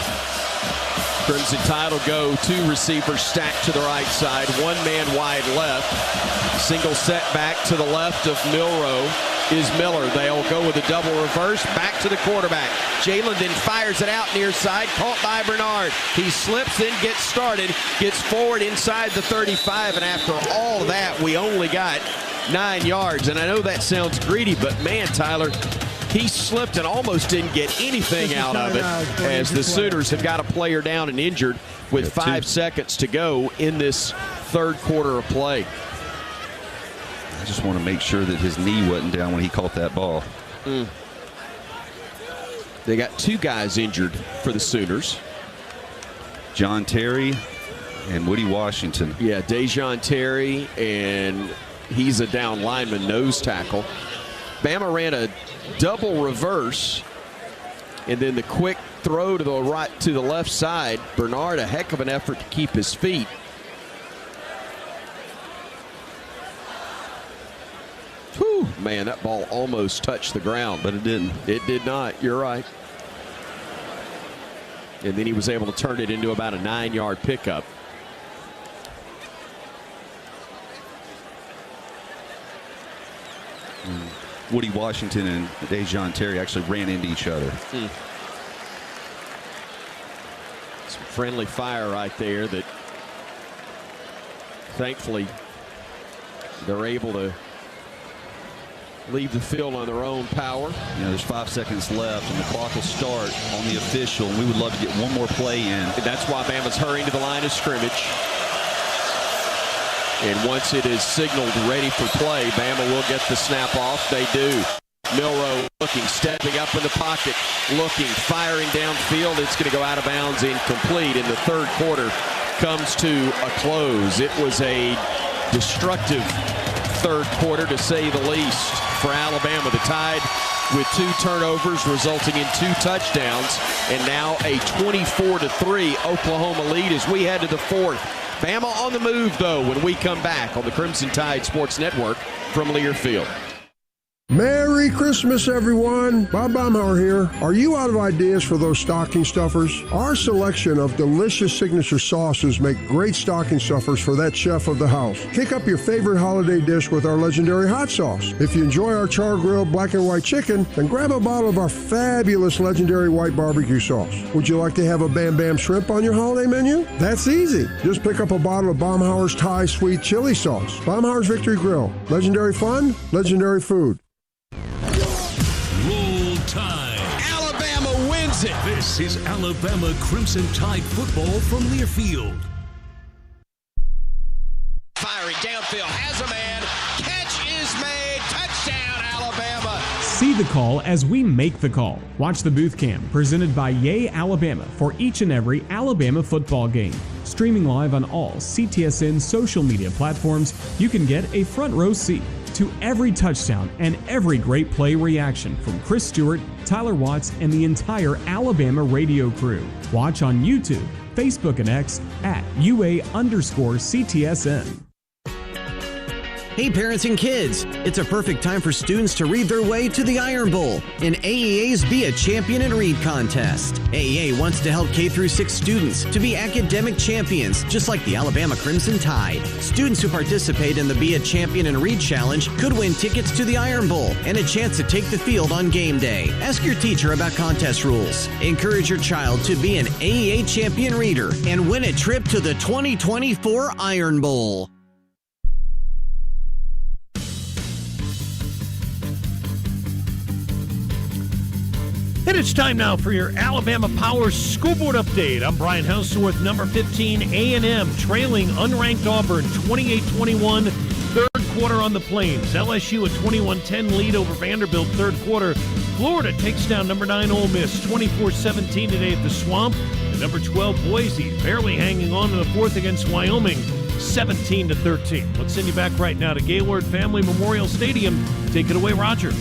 Crimson Tide will go 2 receivers stacked to the right side, 1 man wide left. Single setback to the left of Milroe is Miller. They'll go with a double reverse back to the quarterback. Jalen then fires it out near side, caught by Bernard. He slips, then gets started, gets forward inside the 35, and after all of that, we only got 9 yards. And I know that sounds greedy, but man, Tyler, he slipped and almost didn't get anything out of it as the Sooners have got a player down and injured with 5 seconds to go in this 3rd quarter of play. I just want to make sure that his knee wasn't down when he caught that ball. They got 2 guys injured for the Sooners. John Terry and Woody Washington. Yeah, Dejon Terry, and he's a down lineman, nose tackle. Bama ran a double reverse, and then the quick throw to the right, to the left side. Bernard, a heck of an effort to keep his feet. Whew, man, that ball almost touched the ground, but it didn't. It did not. You're right. And then he was able to turn it into about a 9-yard pickup. Woody Washington and Dejon Terry actually ran into each other. Some friendly fire right there that thankfully they're able to leave the field on their own power. You know, there's 5 seconds left, and the clock will start on the official, and we would love to get one more play in. And that's why Bama's hurrying to the line of scrimmage. And once it is signaled ready for play, Bama will get the snap off. They do. Milroe looking, stepping up in the pocket, looking, firing downfield. It's going to go out of bounds, incomplete. And the 3rd quarter comes to a close. It was a destructive 3rd quarter, to say the least, for Alabama. The Tide with 2 turnovers resulting in 2 touchdowns, and now a 24-3 Oklahoma lead as we head to the 4th. Bama on the move, though, when we come back on the Crimson Tide Sports Network from Lear Field. Merry Merry Christmas, everyone. Bob Baumhauer here. Are you out of ideas for those stocking stuffers? Our selection of delicious signature sauces make great stocking stuffers for that chef of the house. Kick up your favorite holiday dish with our legendary hot sauce. If you enjoy our char-grilled black and white chicken, then grab a bottle of our fabulous legendary white barbecue sauce. Would you like to have a Bam Bam shrimp on your holiday menu? That's easy. Just pick up a bottle of Baumhauer's Thai sweet chili sauce. Baumhauer's Victory Grill. Legendary fun, legendary food. Roll Tide. Alabama wins it. This is Alabama Crimson Tide football from Learfield. Firing downfield, has a man. Catch is made. Touchdown, Alabama. See the call as we make the call. Watch the booth cam presented by Yay Alabama for each and every Alabama football game. Streaming live on all CTSN social media platforms, you can get a front row seat to every touchdown and every great play reaction from Chris Stewart, Tyler Watts, and the entire Alabama radio crew. Watch on YouTube, Facebook, and X at UA_CTSN. Hey parents and kids, it's a perfect time for students to read their way to the Iron Bowl, in AEA's Be a Champion and Read contest. AEA wants to help K-6 students to be academic champions, just like the Alabama Crimson Tide. Students who participate in the Be a Champion and Read challenge could win tickets to the Iron Bowl and a chance to take the field on game day. Ask your teacher about contest rules. Encourage your child to be an AEA champion reader and win a trip to the 2024 Iron Bowl. And it's time now for your Alabama Power Scoreboard Update. I'm Brian Houseworth, number 15, A&M, trailing unranked Auburn, 28-21, third quarter on the Plains. LSU a 21-10 lead over Vanderbilt, third quarter. Florida takes down number 9 Ole Miss, 24-17 today at the Swamp. And number 12 Boise barely hanging on in the fourth against Wyoming, 17-13. Let's send you back right now to Gaylord Family Memorial Stadium. Take it away, Roger.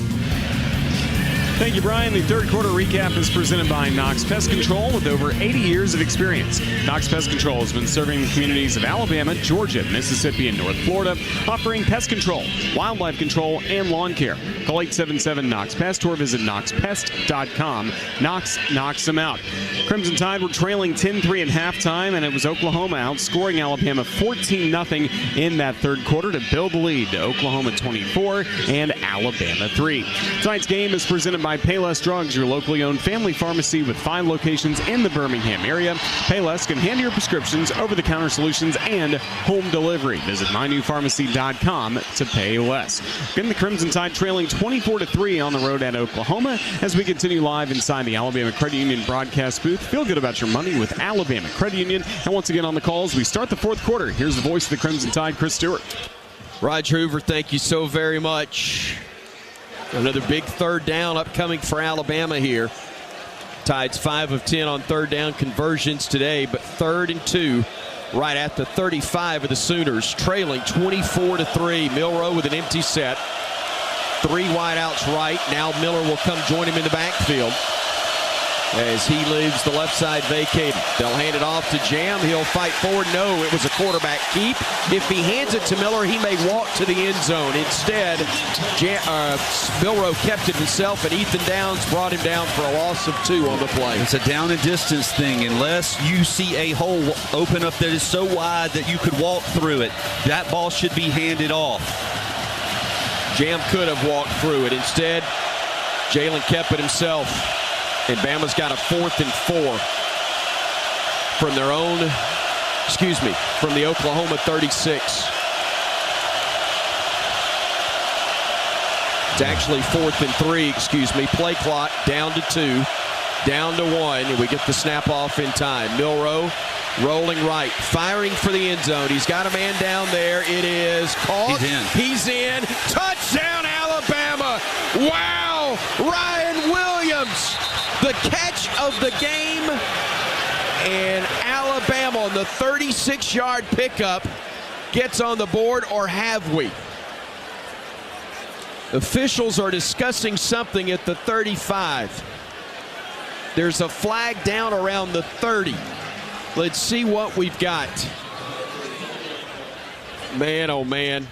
Thank you, Brian. The third quarter recap is presented by Knox Pest Control with over 80 years of experience. Knox Pest Control has been serving the communities of Alabama, Georgia, Mississippi, and North Florida, offering pest control, wildlife control, and lawn care. Call 877-KNOX-PEST or visit knoxpest.com. Knox knocks them out. Crimson Tide were trailing 10-3 at halftime, and it was Oklahoma outscoring Alabama 14-0 in that third quarter to build the lead to Oklahoma 24 and Alabama 3. Tonight's game is presented by Payless Drugs, your locally owned family pharmacy with 5 locations in the Birmingham area. Payless can handle your prescriptions, over-the-counter solutions, and home delivery. Visit mynewpharmacy.com to pay less. Again, the Crimson Tide trailing 24-3 on the road at Oklahoma as we continue live inside the Alabama Credit Union broadcast booth. Feel good about your money with Alabama Credit Union. And once again on the calls, we start the fourth quarter. Here's the voice of the Crimson Tide, Chris Stewart. Roger Hoover, thank you so very much. Another big third down upcoming for Alabama here. Tide's 5 of 10 on third down conversions today, but 3rd and 2 right at the 35 of the Sooners, trailing 24-3. Milroe with an empty set. 3 wideouts right. Now Miller will come join him in the backfield as he leaves the left side vacated. They'll hand it off to Jam. He'll fight forward. No, it was a quarterback keep. If he hands it to Miller, he may walk to the end zone. Instead, Milroe kept it himself, and Ethan Downs brought him down for a loss of 2 on the play. It's a down and distance thing. Unless you see a hole open up that is so wide that you could walk through it, that ball should be handed off. Jam could have walked through it. Instead, Jalen kept it himself. And Bama's got a 4th and 4 from their own, from the Oklahoma 36. It's actually 4th and 3, Play clock down to 2, down to 1, and we get the snap off in time. Milroe rolling right, firing for the end zone. He's got a man down there. It is caught. He's in. Touchdown, Alabama. Wow. Ryan Williams, the catch of the game. And Alabama on the 36-yard pickup gets on the board, or have we? Officials are discussing something at the 35. There's a flag down around the 30. Let's see what we've got. Man, oh man.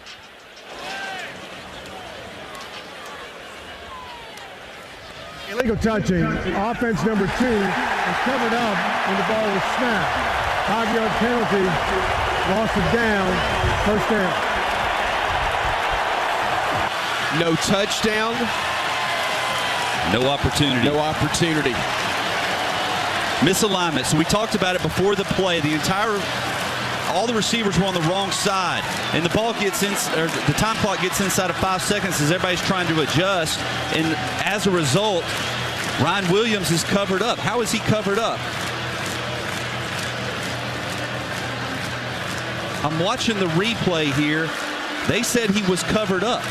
Illegal touching. Offense number 2 was covered up when the ball was snapped. 5-yard penalty. Loss of down. First down. No touchdown. No opportunity. No opportunity. Misalignment. So we talked about it before the play. All the receivers were on the wrong side, and the ball gets in, or the time clock gets inside of 5 seconds as everybody's trying to adjust, and as a result, Ryan Williams is covered up. How is he covered up? I'm watching the replay here. They said he was covered up.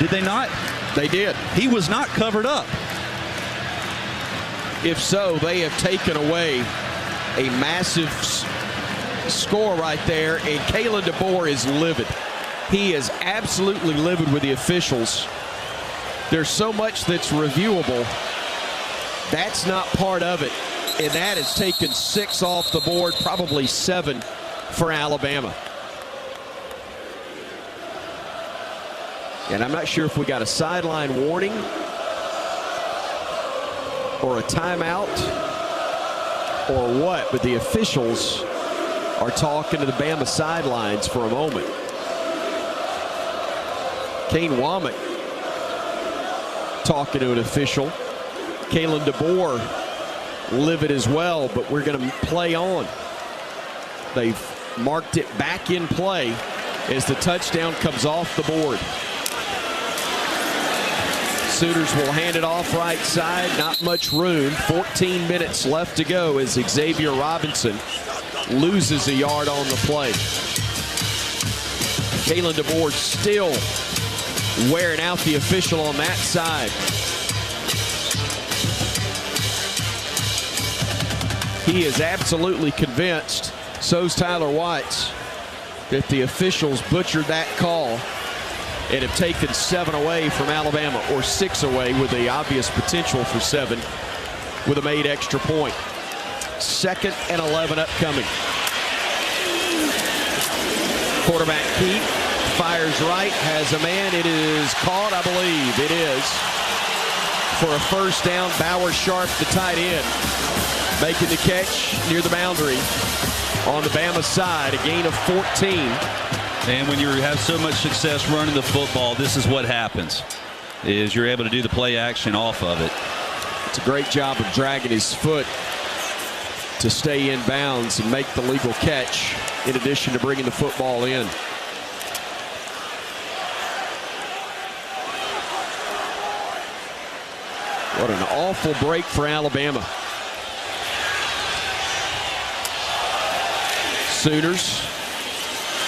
Did they not? They did. He was not covered up. If so, they have taken away a massive score right there, and Kalen DeBoer is livid. He is absolutely livid with the officials. There's so much that's reviewable. That's not part of it, and that has taken 6 off the board, probably 7 for Alabama. And I'm not sure if we got a sideline warning or a timeout or what, but the officials are talking to the Bama sidelines for a moment. Kane Womack talking to an official. Kalen DeBoer livid as well, but we're going to play on. They've marked it back in play as the touchdown comes off the board. Sooners will hand it off right side. Not much room. 14 minutes left to go as Xavier Robinson loses a yard on the play. Kalen DeBoer still wearing out the official on that side. He is absolutely convinced, so's Tyler Watts, that the officials butchered that call and have taken 7 away from Alabama, or 6 away with the obvious potential for 7 with a made extra point. 2nd and 11 upcoming. Quarterback Keith fires right, has a man. It is caught, I believe. It is. For a first down, Bauer Sharp, the tight end, making the catch near the boundary on the Bama side. A gain of 14. And when you have so much success running the football, this is what happens, is you're able to do the play action off of it. It's a great job of dragging his foot to stay in bounds and make the legal catch, in addition to bringing the football in. What an awful break for Alabama. Sooners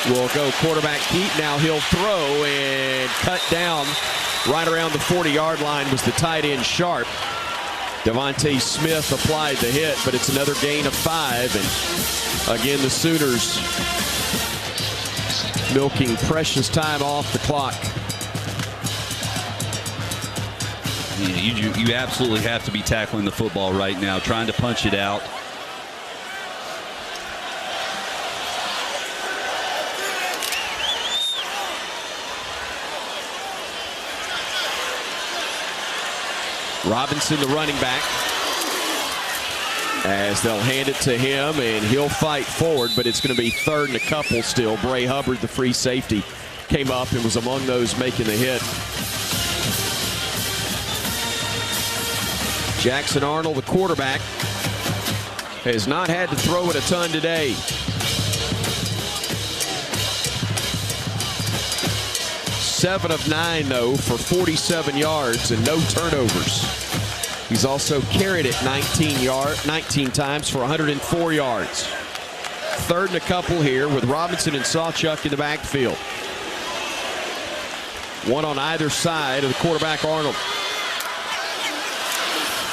will go quarterback Keat. Now he'll throw and cut down right around the 40-yard line was the tight end Sharp. Devontae Smith applied the hit, but it's another gain of 5. And again, the Sooners milking precious time off the clock. Yeah, you absolutely have to be tackling the football right now, trying to punch it out. Robinson, the running back, as they'll hand it to him, and he'll fight forward, but it's going to be 3rd and a couple still. Bray Hubbard, the free safety, came up and was among those making the hit. Jackson Arnold, the quarterback, has not had to throw it a ton today. 7 of 9, though, for 47 yards and no turnovers. He's also carried it 19 times for 104 yards. 3rd and a couple here with Robinson and Sawchuk in the backfield. One on either side of the quarterback, Arnold.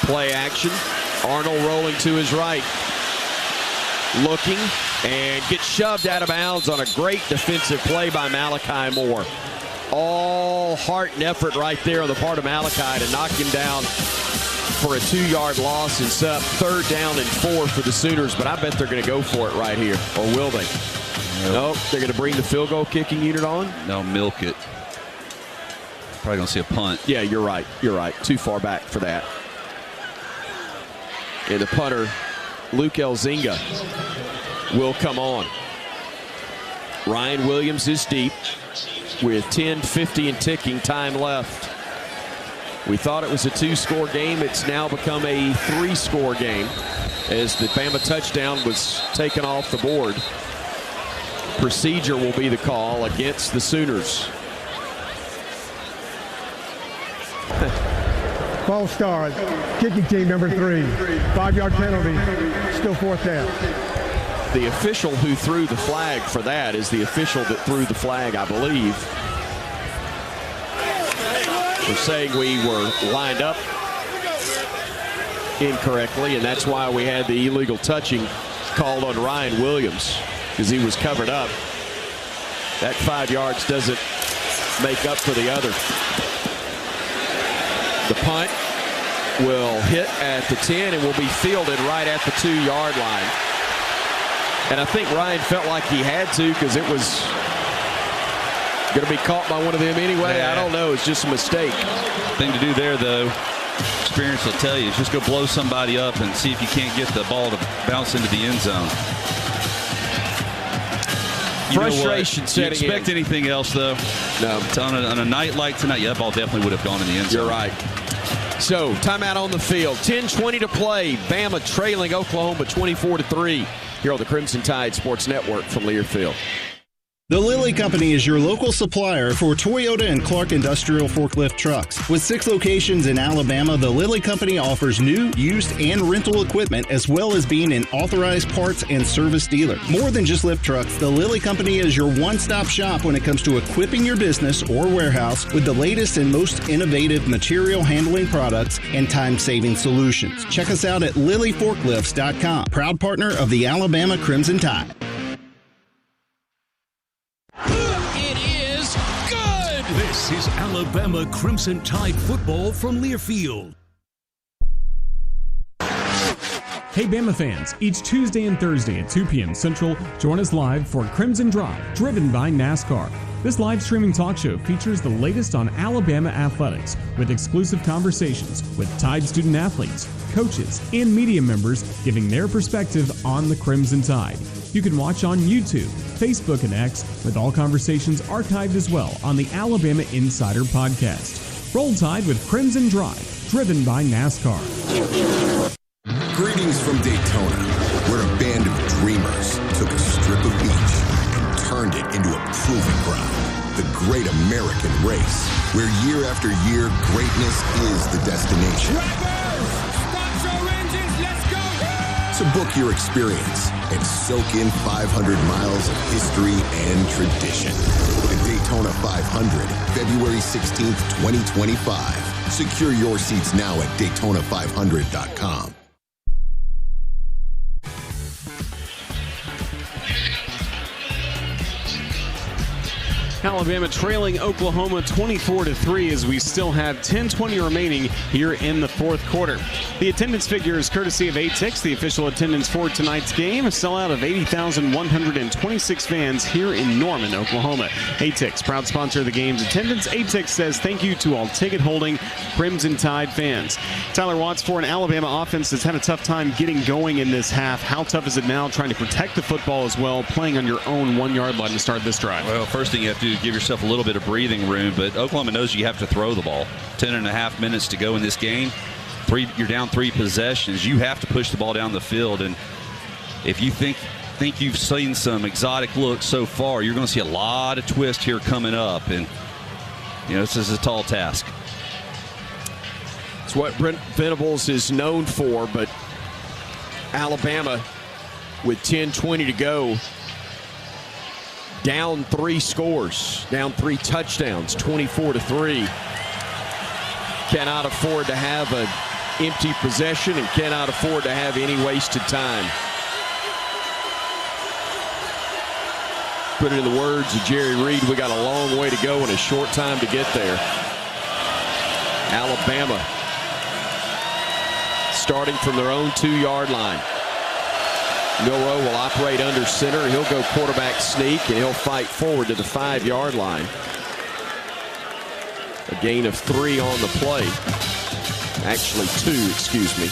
Play action. Arnold rolling to his right. Looking and gets shoved out of bounds on a great defensive play by Malachi Moore. All heart and effort right there on the part of Malachi to knock him down for a 2-yard loss. It's up 3rd down and 4 for the Sooners, but I bet they're going to go for it right here. Or will they? Nope. They're going to bring the field goal kicking unit on? They'll milk it. Probably going to see a punt. Yeah, you're right. You're right. Too far back for that. And the punter, Luke Elzinga, will come on. Ryan Williams is deep with 10:50 and ticking time left. We thought it was a 2-score game. It's now become a 3-score game as the Bama touchdown was taken off the board. Procedure will be the call against the Sooners. False start. Kicking team number 3. 5-yard penalty. Still 4th down. The official who threw the flag for that is the official that threw the flag, I believe. We're saying we were lined up incorrectly, and that's why we had the illegal touching called on Ryan Williams, because he was covered up. That 5 yards doesn't make up for the other. The punt will hit at the 10 and will be fielded right at the 2-yard line. And I think Ryan felt like he had to, because it was going to be caught by one of them anyway. Yeah. I don't know. It's just a mistake. Thing to do there, though, experience will tell you, is just go blow somebody up and see if you can't get the ball to bounce into the end zone. Frustration setting in. You expect anything else, though? No. On a night like tonight, that ball definitely would have gone in the end zone. You're right. So, timeout on the field. 10:20 to play. Bama trailing Oklahoma 24-3 here on the Crimson Tide Sports Network from Learfield. The Lilly Company is your local supplier for Toyota and Clark Industrial forklift trucks. With 6 locations in Alabama, the Lilly Company offers new, used, and rental equipment, as well as being an authorized parts and service dealer. More than just lift trucks, the Lilly Company is your one-stop shop when it comes to equipping your business or warehouse with the latest and most innovative material handling products and time-saving solutions. Check us out at LillyForklifts.com, proud partner of the Alabama Crimson Tide. This is Alabama Crimson Tide football from Learfield. Hey Bama fans, each Tuesday and Thursday at 2 p.m. Central, join us live for Crimson Drive, driven by NASCAR. This live streaming talk show features the latest on Alabama athletics with exclusive conversations with Tide student athletes, coaches, and media members giving their perspective on the Crimson Tide. You can watch on YouTube, Facebook, and X, with all conversations archived as well on the Alabama Insider Podcast. Roll Tide with Crimson Drive, driven by NASCAR. Greetings from Daytona, where a band of dreamers took a strip of beach and turned it into a proving ground. The Great American Race, where year after year, greatness is the destination. So book your experience and soak in 500 miles of history and tradition. The Daytona 500, February 16th, 2025. Secure your seats now at Daytona500.com. Alabama trailing Oklahoma 24-3 as we still have 10:20 remaining here in the 4th quarter. The attendance figure is courtesy of ATIX, the official attendance for tonight's game. A sellout of 80,126 fans here in Norman, Oklahoma. ATIX, proud sponsor of the game's attendance. ATIX says thank you to all ticket-holding Crimson Tide fans. Tyler Watts, for an Alabama offense that's had a tough time getting going in this half, how tough is it now trying to protect the football as well, playing on your own 1-yard line to start this drive? Well, first thing you have to do is give yourself a little bit of breathing room, but Oklahoma knows you have to throw the ball. 10.5 minutes to go in this game. You're down 3 possessions. You have to push the ball down the field, and if you think you've seen some exotic looks so far, you're going to see a lot of twist here coming up, and this is a tall task. It's what Brent Venables is known for, but Alabama with 10:20 to go, down 3 scores, down 3 touchdowns, 24-3. Cannot afford to have an empty possession and cannot afford to have any wasted time. Put it in the words of Jerry Reed, we got a long way to go and a short time to get there. Alabama starting from their own 2-yard line. Milroe will operate under center. He'll go quarterback sneak, and he'll fight forward to the 5-yard line. A gain of 3 on the play. Actually 2, excuse me.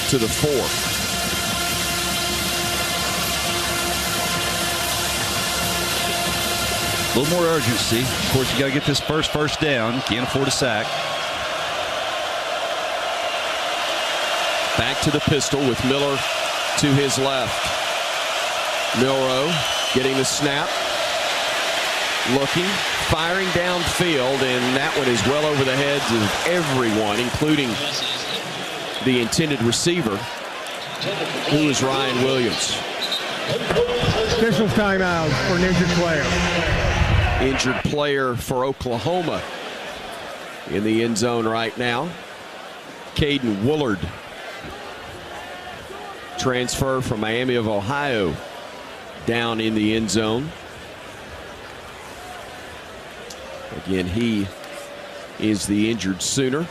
to the 4. A little more urgency. Of course, you got to get this first down. Can't afford a sack. Back to the pistol with Miller to his left. Milroe getting the snap. Looking, firing downfield, and that one is well over the heads of everyone, including the intended receiver, who is Ryan Williams. Official timeout for an injured player. Injured player for Oklahoma in the end zone right now. Caden Woolard, transfer from Miami of Ohio, down in the end zone. Again, he is the injured Sooner.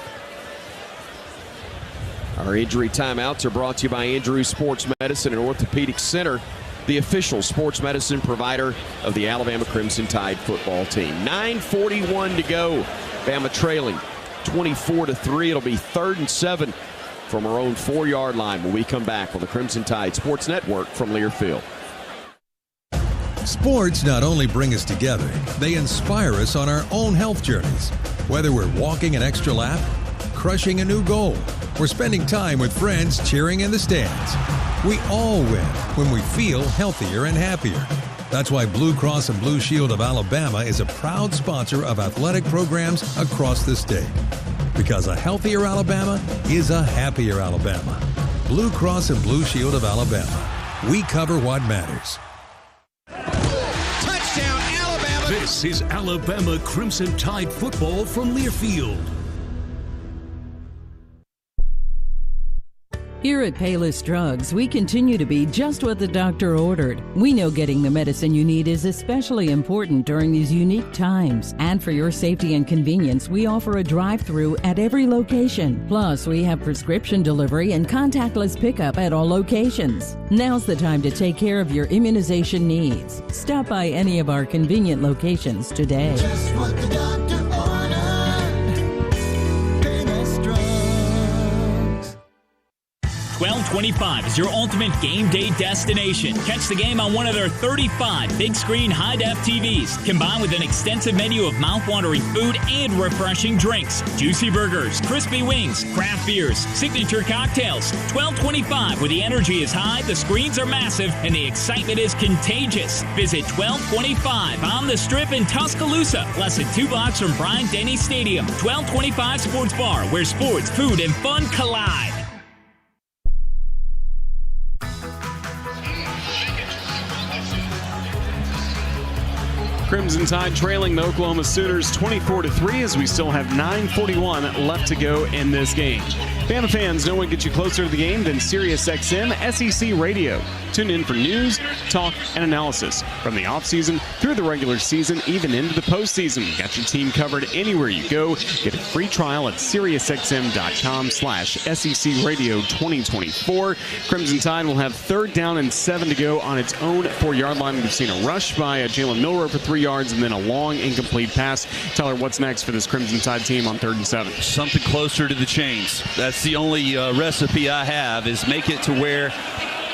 Our injury timeouts are brought to you by Andrews Sports Medicine and Orthopedic Center, the official sports medicine provider of the Alabama Crimson Tide football team. 9:41 to go. Bama trailing 24-3. It'll be 3rd and 7 from our own 4-yard line when we come back on the Crimson Tide Sports Network from Learfield. Sports not only bring us together, they inspire us on our own health journeys. Whether we're walking an extra lap, crushing a new goal, or spending time with friends cheering in the stands, we all win when we feel healthier and happier. That's why Blue Cross and Blue Shield of Alabama is a proud sponsor of athletic programs across the state. Because a healthier Alabama is a happier Alabama. Blue Cross and Blue Shield of Alabama. We cover what matters. Touchdown, Alabama! This is Alabama Crimson Tide football from Learfield. Here at Payless Drugs, we continue to be just what the doctor ordered. We know getting the medicine you need is especially important during these unique times. And for your safety and convenience, we offer a drive-through at every location. Plus, we have prescription delivery and contactless pickup at all locations. Now's the time to take care of your immunization needs. Stop by any of our convenient locations today. Just what the doctor ordered. Payless Drugs. 1225 is your ultimate game day destination. Catch the game on one of their 35 big screen high-def TVs, combined with an extensive menu of mouth-watering food and refreshing drinks. Juicy burgers, crispy wings, craft beers, signature cocktails. 1225, where the energy is high, the screens are massive, and the excitement is contagious. Visit 1225 on the Strip in Tuscaloosa, less than 2 blocks from Bryant-Denny Stadium. 1225 Sports Bar, where sports, food, and fun collide. Crimson Tide trailing the Oklahoma Sooners 24-3 as we still have 9:41 left to go in this game. Bama fans, no one gets you closer to the game than SiriusXM SEC Radio. Tune in for news, talk, and analysis from the offseason through the regular season, even into the postseason. We got your team covered anywhere you go. Get a free trial at SiriusXM.com/SEC Radio 2024. Crimson Tide will have 3rd down and 7 to go on its own 4-yard line. We've seen a rush by Jalen Milroe for 3 yards and then a long incomplete pass. Tyler, what's next for this Crimson Tide team on 3rd and 7? Something closer to the chains. That's the only recipe I have, is make it to where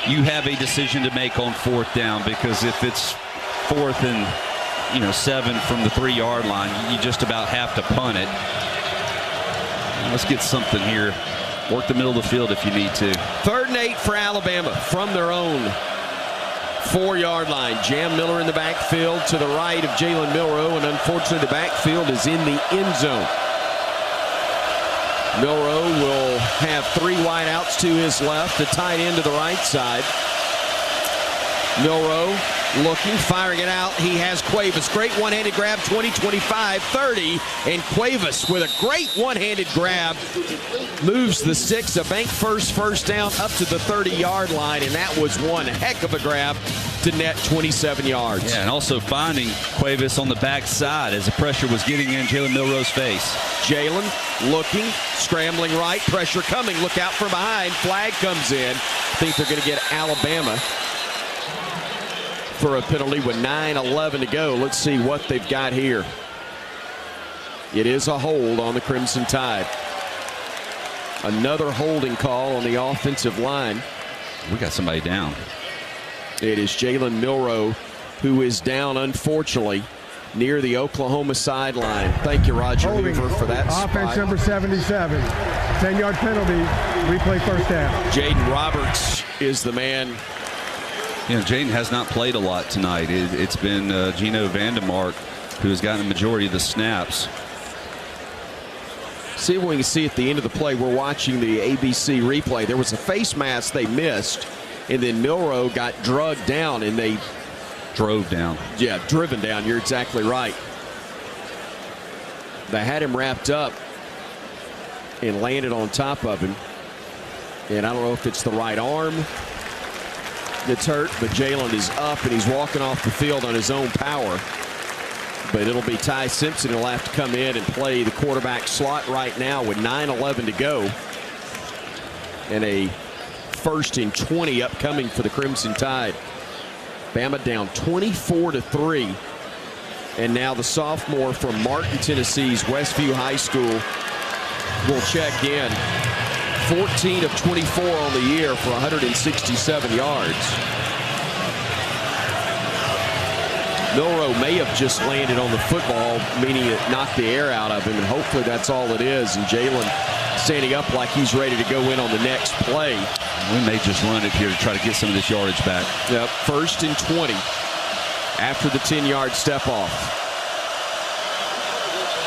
you have a decision to make on 4th down, because if it's 4th and 7 from the 3-yard line, you just about have to punt it. Let's get something here. Work the middle of the field if you need to. 3rd and 8 for Alabama from their own 4-yard line. Jam Miller in the backfield to the right of Jalen Milroe, and unfortunately the backfield is in the end zone. Milroe will have 3 wideouts to his left, the tight end to the right side. Milroe looking, firing it out. He has Cuevas. Great one-handed grab, 20, 25, 30. And Cuevas with a great one-handed grab moves the sticks. A bank first down up to the 30-yard line. And that was one heck of a grab to net 27 yards. Yeah, and also finding Cuevas on the backside as the pressure was getting in Jalen Milroe's face. Jalen looking, scrambling right, pressure coming. Look out from behind. Flag comes in. I think they're going to get Alabama for a penalty with 9:11 to go. Let's see what they've got here. It is a hold on the Crimson Tide. Another holding call on the offensive line. We got somebody down. It is Jalen Milroe who is down, unfortunately, near the Oklahoma sideline. Thank you, Roger Hoover, for that Offense spot. number 77. 10-yard penalty. Replay first down. Jaden Roberts is the man. You know, Jaden has not played a lot tonight. It's been Gino Vandemark who has gotten the majority of the snaps. See what we can see at the end of the play. We're watching the ABC replay. There was a face mask they missed, and then Milroe got drugged down, and they drove down. Yeah, driven down. You're exactly right. They had him wrapped up and landed on top of him. And I don't know if it's the right arm that's hurt, but Jalen is up, and he's walking off the field on his own power. But it'll be Ty Simpson who'll have to come in and play the quarterback slot right now with 9:11 to go. And a 1st and 20 upcoming for the Crimson Tide. Bama down 24-3. And now the sophomore from Martin, Tennessee's Westview High School will check in. 14 of 24 on the year for 167 yards. Milroe may have just landed on the football, meaning it knocked the air out of him, and hopefully that's all it is. And Jalen standing up like he's ready to go in on the next play. We may just run it here to try to get some of this yardage back. Yep, 1st and 20 after the 10-yard step off.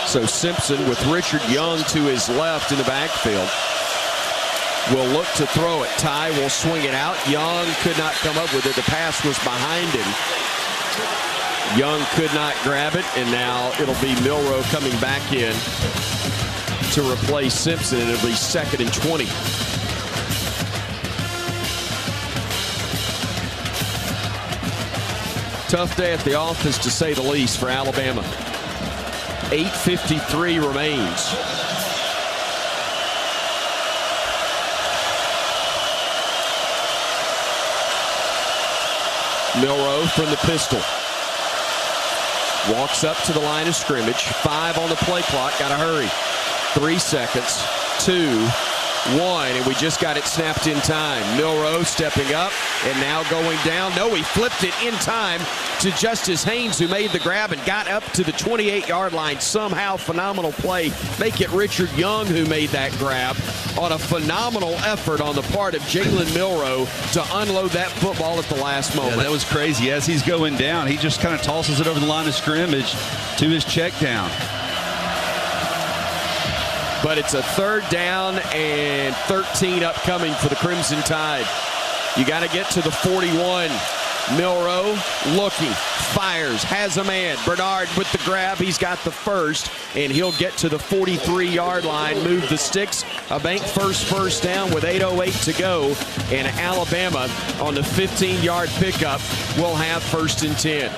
So Simpson with Richard Young to his left in the backfield will look to throw it. Ty will swing it out. Young could not come up with it. The pass was behind him. Young could not grab it, and now it'll be Milroe coming back in to replace Simpson, and it'll be 2nd and 20. Tough day at the office, to say the least, for Alabama. 8:53 remains. Milroe from the pistol. Walks up to the line of scrimmage. 5 on the play clock. Got to hurry. 3 seconds. 2, 1, and we just got it snapped in time. Milroe stepping up and now going down. No, he flipped it in time to Justice Haynes, who made the grab and got up to the 28-yard line. Somehow, phenomenal play. Make it Richard Young who made that grab on a phenomenal effort on the part of Jalen Milroe to unload that football at the last moment. Yeah, that was crazy. As he's going down, he just kind of tosses it over the line of scrimmage to his check down. But it's a 3rd down and 13 upcoming for the Crimson Tide. You got to get to the 41. Milroe looking, fires, has a man. Bernard with the grab. He's got the first, and he'll get to the 43-yard line, move the sticks. A bank first down with 8:08 to go. And Alabama on the 15-yard pickup will have 1st and 10.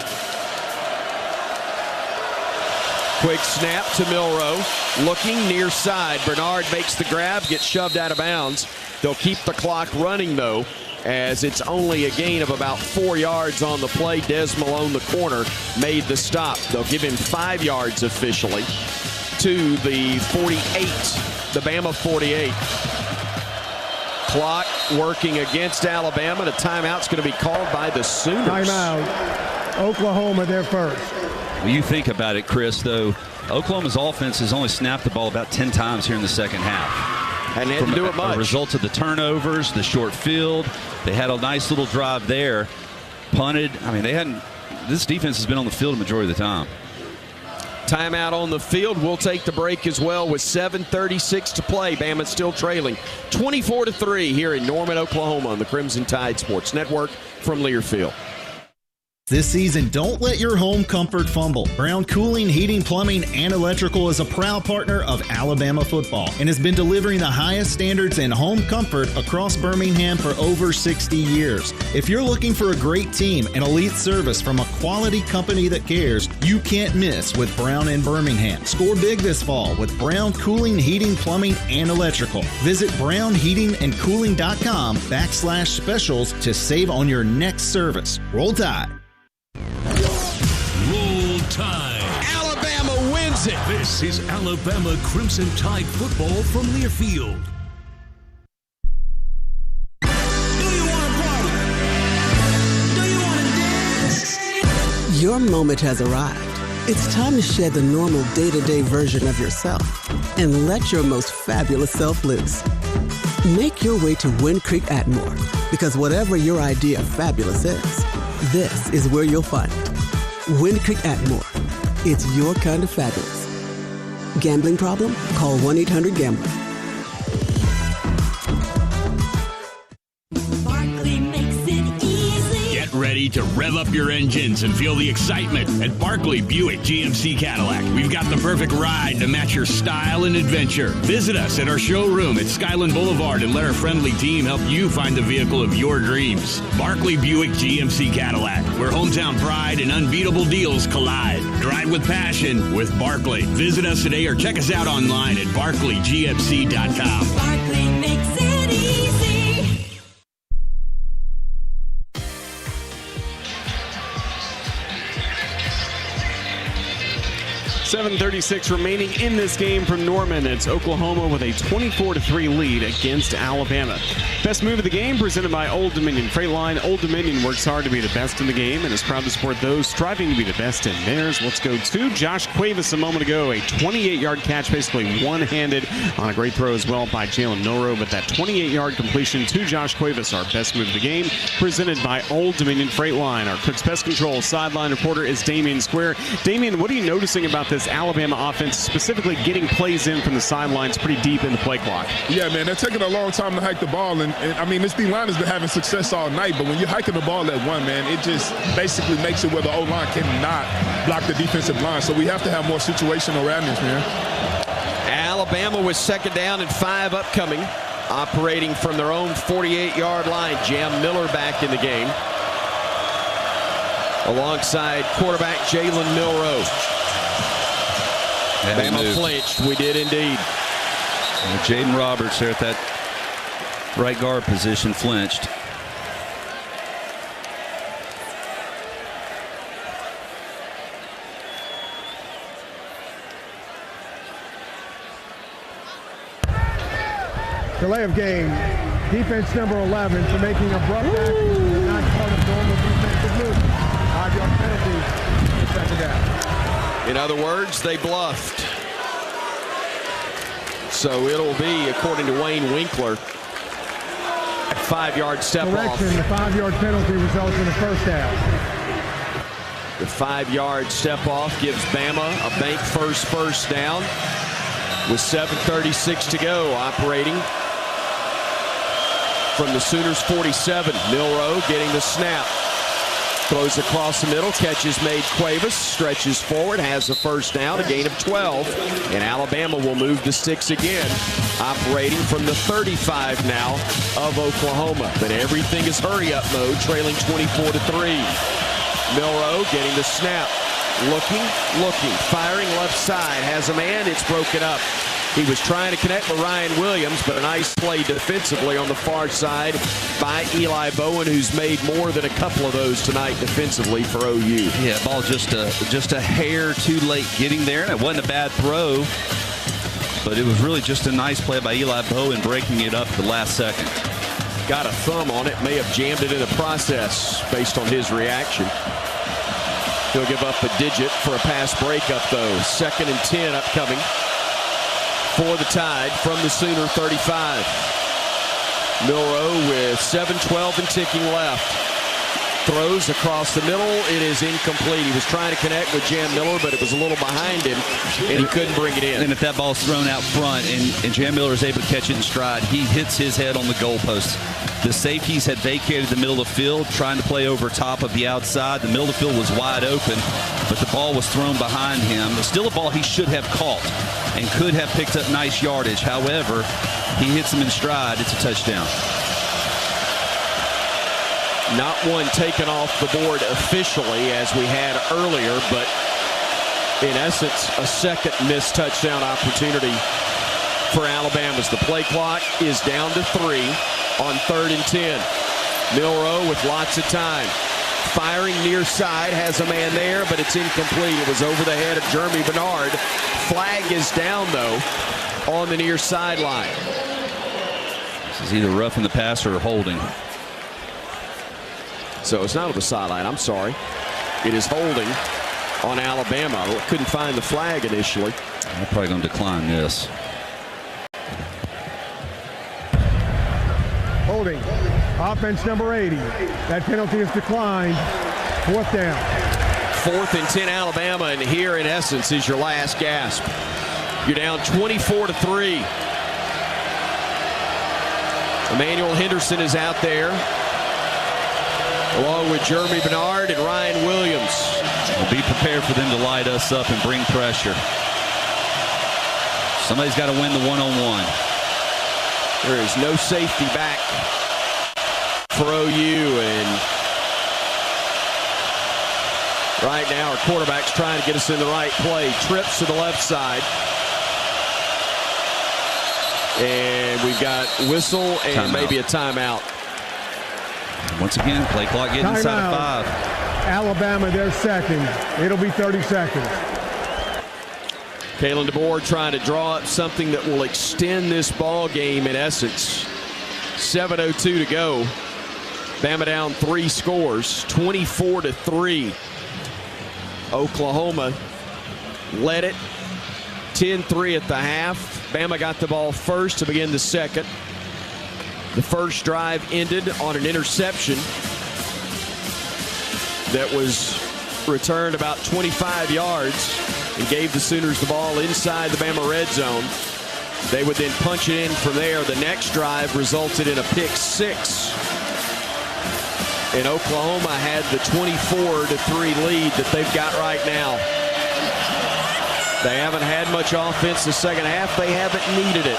Quick snap to Milroe. Looking near side. Bernard makes the grab, gets shoved out of bounds. They'll keep the clock running, though, as it's only a gain of about 4 yards on the play. Des Malone, the corner, made the stop. They'll give him 5 yards officially to the 48, the Bama 48. Clock working against Alabama. The timeout's going to be called by the Sooners. Timeout. Oklahoma, they're first. Well, you think about it, Chris, though, Oklahoma's offense has only snapped the ball about 10 times here in the second half. And they didn't do it much. A result of the turnovers, the short field. They had a nice little drive there. Punted. I mean, this defense has been on the field a majority of the time. Timeout on the field. We'll take the break as well with 7:36 to play. Bama still trailing 24-3 here in Norman, Oklahoma on the Crimson Tide Sports Network from Learfield. This season, don't let your home comfort fumble. Brown Cooling, Heating, Plumbing, and Electrical is a proud partner of Alabama football and has been delivering the highest standards in home comfort across Birmingham for over 60 years. If you're looking for a great team and elite service from a quality company that cares, you can't miss with Brown in Birmingham. Score big this fall with Brown Cooling, Heating, Plumbing, and Electrical. Visit brownheatingandcooling.com/specials to save on your next service. Roll Tide. Roll Tide. Alabama wins it. This is Alabama Crimson Tide football from Learfield. Your moment has arrived. It's time to shed the normal day-to-day version of yourself and let your most fabulous self loose. Make your way to Wind Creek Atmore, because whatever your idea of fabulous is, this is where you'll find it. Wind Creek Atmore. It's your kind of fabulous. Gambling problem? Call 1-800-GAMBLER. Ready to rev up your engines and feel the excitement at Barkley Buick GMC Cadillac. We've got the perfect ride to match your style and adventure. Visit us at our showroom at Skyland Boulevard and let our friendly team help you find the vehicle of your dreams. Barkley Buick GMC Cadillac, where hometown pride and unbeatable deals collide. Drive with passion with Barkley. Visit us today or check us out online at barkleygmc.com. Barkley makes it easy. 7:36 remaining in this game from Norman. It's Oklahoma with a 24-3 lead against Alabama. Best move of the game presented by Old Dominion Freight Line. Old Dominion works hard to be the best in the game and is proud to support those striving to be the best in theirs. Let's go to Josh Cuevas a moment ago. A 28-yard catch, basically one-handed on a great throw as well by Jalen Milroe. But that 28-yard completion to Josh Cuevas, our best move of the game, presented by Old Dominion Freight Line. Our Cook's Pest Control sideline reporter is Damian Square. Damian, what are you noticing about this Alabama offense, specifically getting plays in from the sidelines pretty deep in the play clock? Yeah, man, they're taking a long time to hike the ball. And I mean, this D-line has been having success all night, but when you're hiking the ball at one, man, it just basically makes it where the O-line cannot block the defensive line. So we have to have more situational awareness, man. Alabama with 2nd down and 5 upcoming, operating from their own 48-yard line. Jam Miller back in the game, alongside quarterback Jalen Milroe. Bama flinched. We did indeed. Jaden Roberts there at that right guard position flinched. Delay of game. Defense number 11 for making abrupt actions not part of normal defensive movement. 5-yard penalty. 2nd down. In other words, they bluffed. So it'll be, according to Wayne Winkler, a 5-yard step off. Correction, the 5-yard penalty results in a 1st down. The 5-yard step off gives Bama a bank first down with 7:36 to go, operating from the Sooners 47. Milroe getting the snap. Throws across the middle, catches made Cuevas, stretches forward, has a 1st down, a gain of 12. And Alabama will move to 6 again, operating from the 35 now of Oklahoma. But everything is hurry-up mode, trailing 24-3. Milroe getting the snap, looking, firing left side, has a man, it's broken up. He was trying to connect with Ryan Williams, but a nice play defensively on the far side by Eli Bowen, who's made more than a couple of those tonight defensively for OU. Yeah, ball just a hair too late getting there, and it wasn't a bad throw, but it was really just a nice play by Eli Bowen breaking it up at the last second. Got a thumb on it, may have jammed it in the process based on his reaction. He'll give up a digit for a pass breakup, though. 2nd and 10 upcoming for the Tide from the Sooner 35. Milroe with 7:12 and ticking left. Throws across the middle. It is incomplete. He was trying to connect with Jam Miller, but it was a little behind him, and he couldn't bring it in. And if that ball's thrown out front and Jam Miller is able to catch it in stride, he hits his head on the goalpost. The safeties had vacated the middle of the field, trying to play over top of the outside. The middle of the field was wide open, but the ball was thrown behind him. It's still a ball he should have caught and could have picked up nice yardage. However, he hits him in stride. It's a touchdown. Not one taken off the board officially as we had earlier, but in essence, a 2nd missed touchdown opportunity for Alabama's. The play clock is down to 3 on 3rd and 10. Milroe with lots of time. Firing near side, has a man there, but it's incomplete. It was over the head of Jeremy Bernard. Flag is down, though, on the near sideline. This is either roughing the passer or holding. So it's not on the sideline, I'm sorry. It is holding on Alabama. Couldn't find the flag initially. I'm probably going to decline this. Holding. Offense number 80. That penalty is declined. 4th down. 4th and 10 Alabama, and here in essence is your last gasp. You're down 24-3. Emmanuel Henderson is out there, along with Jeremy Bernard and Ryan Williams. We'll be prepared for them to light us up and bring pressure. Somebody's got to win the one-on-one. There is no safety back for OU, and right now our quarterback's trying to get us in the right play. Trips to the left side. And we've got whistle and maybe a timeout. Once again, play clock getting inside of 5. Alabama, they're second. It'll be 30 seconds. Kalen DeBoer trying to draw up something that will extend this ball game in essence. 7:02 to go. Bama down 3 scores, 24-3. Oklahoma led it 10-3 at the half. Bama got the ball first to begin the second. The first drive ended on an interception that was returned about 25 yards and gave the Sooners the ball inside the Bama red zone. They would then punch it in from there. The next drive resulted in a pick 6. And Oklahoma had the 24-3 lead that they've got right now. They haven't had much offense the second half. They haven't needed it.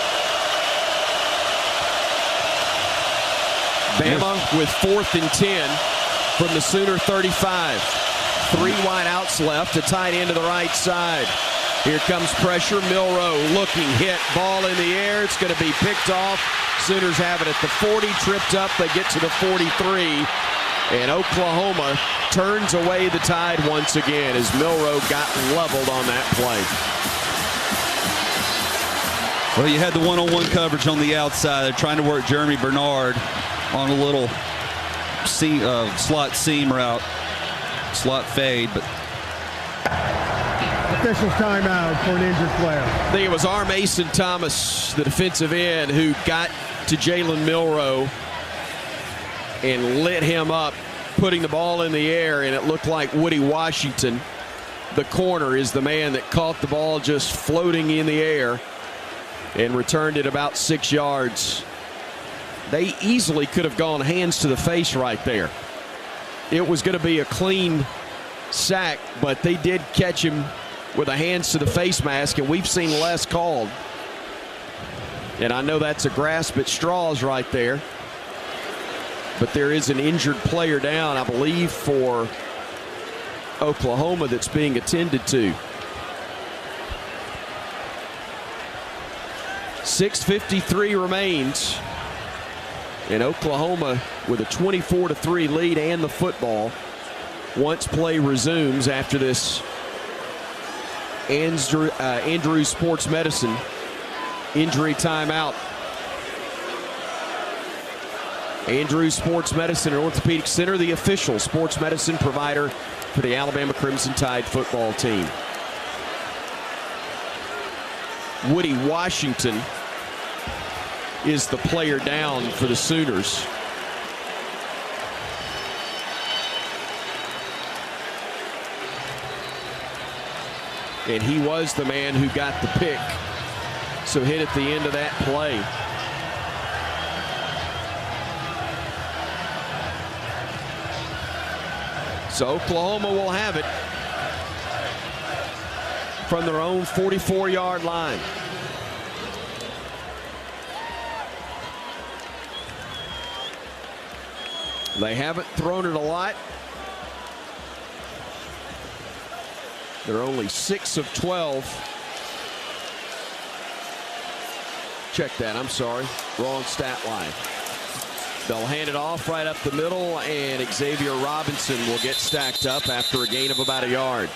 Bama with 4th and 10 from the Sooner 35. 3 wideouts left, a tight end to the right side. Here comes pressure. Milroe looking, hit, ball in the air. It's going to be picked off. Sooners have it at the 40, tripped up. They get to the 43. And Oklahoma turns away the Tide once again as Milroe got leveled on that play. Well, you had the one-on-one coverage on the outside. They're trying to work Jeremy Bernard on a little slot seam route, slot fade, but official's timeout for an injured player. I think it was R. Mason Thomas, the defensive end, who got to Jalen Milroe and lit him up, putting the ball in the air, and it looked like Woody Washington, the corner, is the man that caught the ball just floating in the air and returned it about 6 yards. They easily could have gone hands to the face right there. It was going to be a clean sack, but they did catch him with a hands to the face mask, and we've seen less called. And I know that's a grasp at straws right there. But there is an injured player down, I believe, for Oklahoma that's being attended to. 6:53 remains. And Oklahoma with a 24-3 lead and the football once play resumes after this Andrews Sports Medicine injury timeout. Andrews Sports Medicine and Orthopedic Center, the official sports medicine provider for the Alabama Crimson Tide football team. Woody Washington is the player down for the Sooners. And he was the man who got the pick. So hit at the end of that play. So Oklahoma will have it from their own 44-yard line. They haven't thrown it a lot. They're only 6 of 12. Check that, I'm sorry. Wrong stat line. They'll hand it off right up the middle, and Xavier Robinson will get stacked up after a gain of about a yard.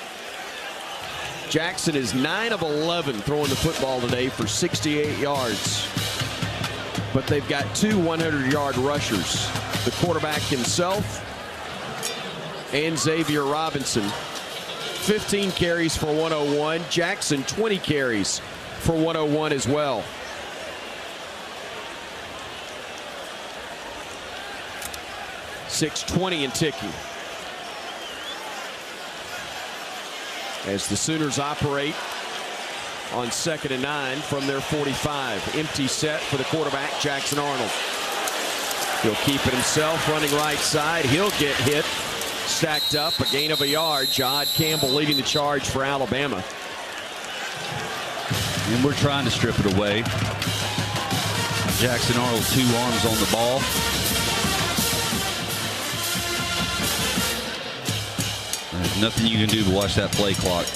Jackson is 9 of 11 throwing the football today for 68 yards. But they've got 2 100-yard rushers. The quarterback himself and Xavier Robinson. 15 carries for 101. Jackson, 20 carries for 101 as well. .620 and ticking. As the Sooners operate on 2nd and 9 from their 45. Empty set for the quarterback, Jackson Arnold. He'll keep it himself, running right side. He'll get hit. Stacked up, a gain of a yard. Jahad Campbell leading the charge for Alabama. And we're trying to strip it away. Jackson Arnold, 2 arms on the ball. There's nothing you can do to watch that play clock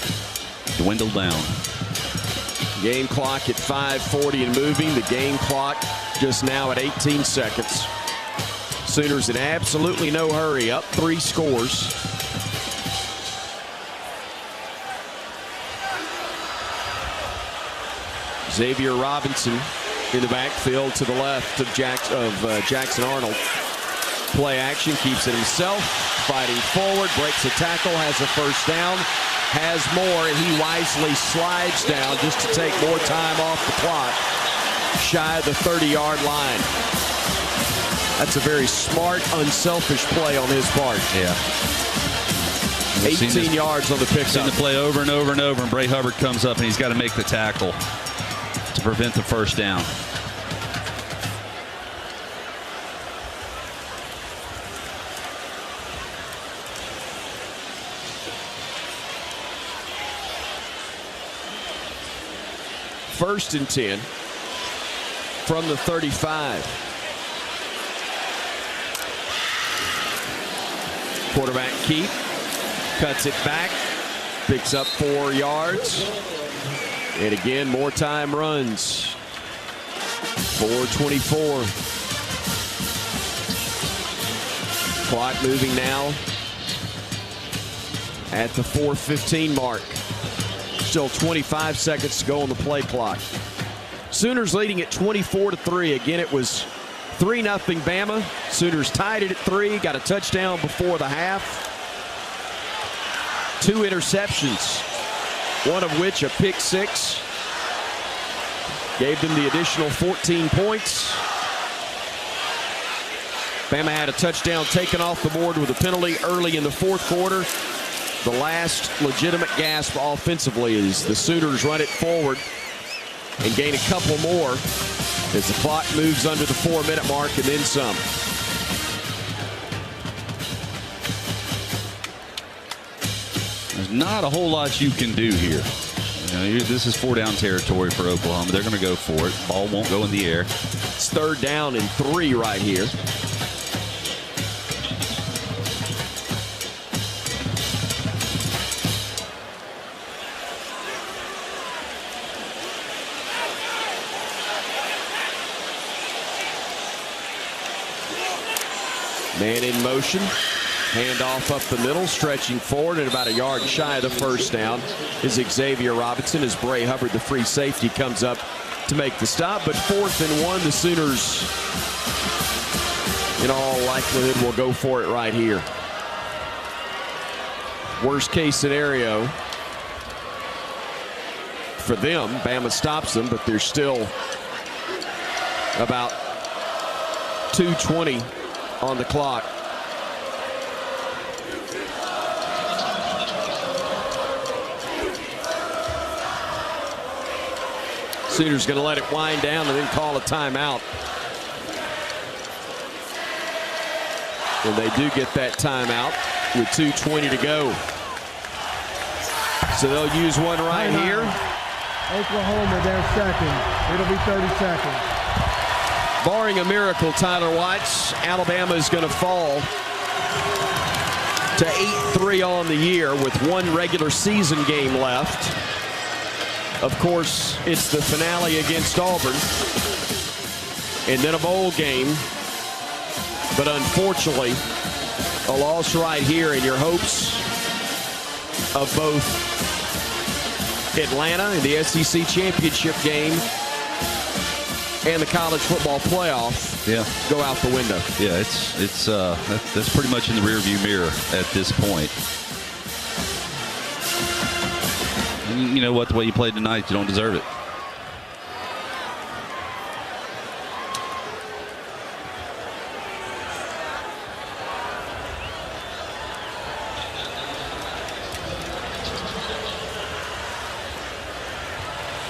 dwindle down. Game clock at 5:40 and moving. The game clock just now at 18 seconds. Sooners in absolutely no hurry, up 3 scores. Xavier Robinson in the backfield to the left of Jackson Arnold. Play action, keeps it himself, fighting forward, breaks a tackle, has a first down, has more, and he wisely slides down just to take more time off the clock, shy of the 30-yard line. That's a very smart, unselfish play on his part. Yeah. 18 yards on the pickup. Seen the play over and over and over, and Bray Hubbard comes up and he's got to make the tackle to prevent the first down. First and 10 from the 35. Quarterback keep, cuts it back, picks up 4 yards. And again, more time runs. 4:24. Clock moving now at the 4:15 mark. Still 25 seconds to go on the play clock. Sooners leading at 24-3. Again, it was 3-0 Bama. Sooners tied it at 3. Got a touchdown before the half. 2 interceptions, one of which a pick 6. Gave them the additional 14 points. Bama had a touchdown taken off the board with a penalty early in the 4th quarter. The last legitimate gasp offensively is the Sooners run it forward and gain a couple more as the clock moves under the 4-minute mark and then some. There's not a whole lot you can do here. This is 4-down territory for Oklahoma. They're going to go for it. Ball won't go in the air. It's 3rd down and 3 right here. Man in motion. Handoff up the middle, stretching forward and about a yard shy of the first down is Xavier Robinson as Bray Hubbard, the free safety, comes up to make the stop. But 4th and 1, the Sooners, in all likelihood, will go for it right here. Worst case scenario for them, Bama stops them, but there's still about 2:20 on the clock. Sooners going to let it wind down and then call a timeout. And they do get that timeout with 2:20 to go. So they'll use one right here. Oklahoma, they're second. It'll be 30 seconds. Barring a miracle, Tyler Watts, Alabama is going to fall to 8-3 on the year with 1 regular season game left. Of course, it's the finale against Auburn and then a bowl game. But unfortunately, a loss right here in your hopes of both Atlanta in the SEC championship game and the college football playoff go out the window. Yeah, that's pretty much in the rearview mirror at this point. You know what? The way you played tonight, you don't deserve it.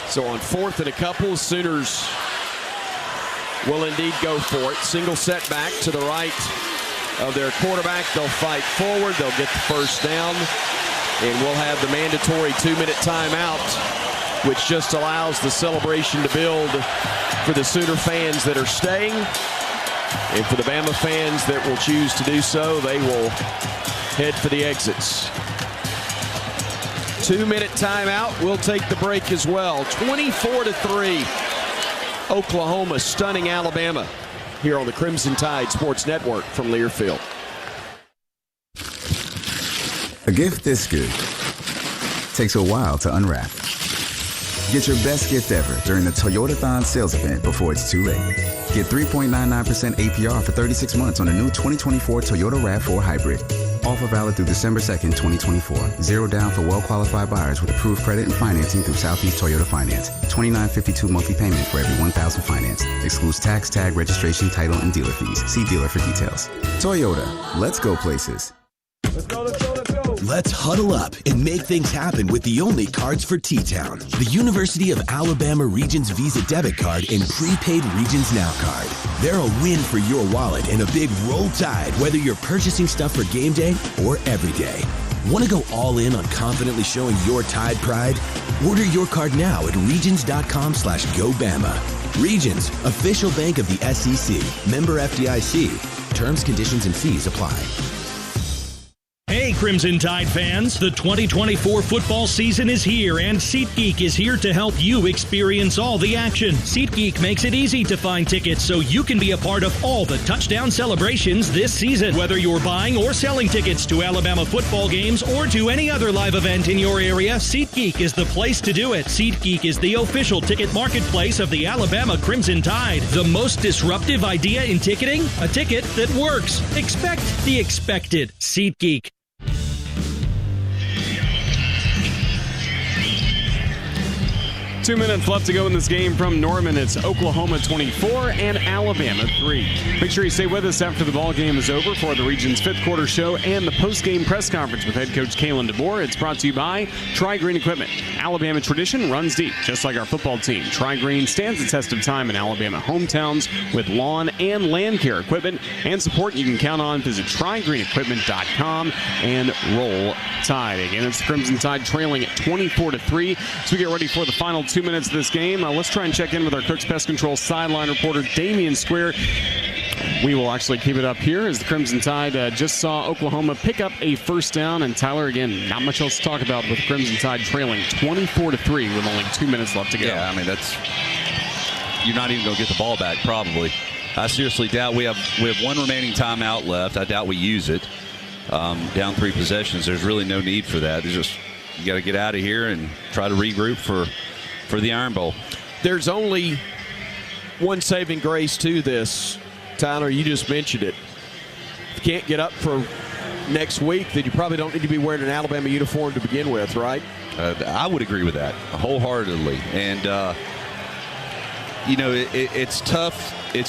So on 4th and a couple, Sooners will indeed go for it. Single setback to the right of their quarterback. They'll fight forward. They'll get the first down. And we'll have the mandatory 2-minute timeout, which just allows the celebration to build for the Sooner fans that are staying. And for the Bama fans that will choose to do so, they will head for the exits. 2-minute timeout. We'll take the break as well. 24-3. Oklahoma stunning Alabama here on the Crimson Tide Sports Network from Learfield. A gift this good takes a while to unwrap. Get your best gift ever during the Toyota-thon sales event before it's too late. Get 3.99% APR for 36 months on a new 2024 Toyota RAV4 Hybrid. Offer valid through December 2nd, 2024. Zero down for well-qualified buyers with approved credit and financing through Southeast Toyota Finance. $29.52 monthly payment for every $1,000 financed. Excludes tax, tag, registration, title, and dealer fees. See dealer for details. Toyota, let's go places. Let's huddle up and make things happen with the only cards for T-Town. The University of Alabama Regions Visa Debit Card and Prepaid Regions Now Card. They're a win for your wallet and a big roll tide, whether you're purchasing stuff for game day or every day. Want to go all in on confidently showing your Tide pride? Order your card now at regions.com/GoBama. Regions, official bank of the SEC. Member FDIC. Terms, conditions, and fees apply. Hey, Crimson Tide fans, the 2024 football season is here, and SeatGeek is here to help you experience all the action. SeatGeek makes it easy to find tickets so you can be a part of all the touchdown celebrations this season. Whether you're buying or selling tickets to Alabama football games or to any other live event in your area, SeatGeek is the place to do it. SeatGeek is the official ticket marketplace of the Alabama Crimson Tide. The most disruptive idea in ticketing? A ticket that works. Expect the expected. SeatGeek. 2 minutes left to go in this game from Norman. It's Oklahoma 24 and Alabama 3. Make sure you stay with us after the ball game is over for the region's fifth quarter show and the post-game press conference with head coach Kalen DeBoer. It's brought to you by Tri-Green Equipment. Alabama tradition runs deep, just like our football team. Tri-Green stands the test of time in Alabama hometowns with lawn and land care equipment and support you can count on. Visit TriGreenEquipment.com and roll Tide. Again, it's the Crimson Tide trailing at 24-3 as we get ready for the final 2 minutes of this game. Let's try and check in with our Cooks Pest Control sideline reporter, Damian Square. We will actually keep it up here as the Crimson Tide just saw Oklahoma pick up a first down. And Tyler, again, not much else to talk about with the Crimson Tide trailing 24-3 with only 2 minutes left to go. Yeah, I mean, you're not even going to get the ball back, probably. I seriously doubt we have one remaining timeout left. I doubt we use it. Down 3 possessions, there's really no need for that. It's just you got to get out of here and try to regroup for the Iron Bowl. There's only one saving grace to this. Tyler, you just mentioned it. If you can't get up for next week, then you probably don't need to be wearing an Alabama uniform to begin with, right? I would agree with that wholeheartedly. And, it's tough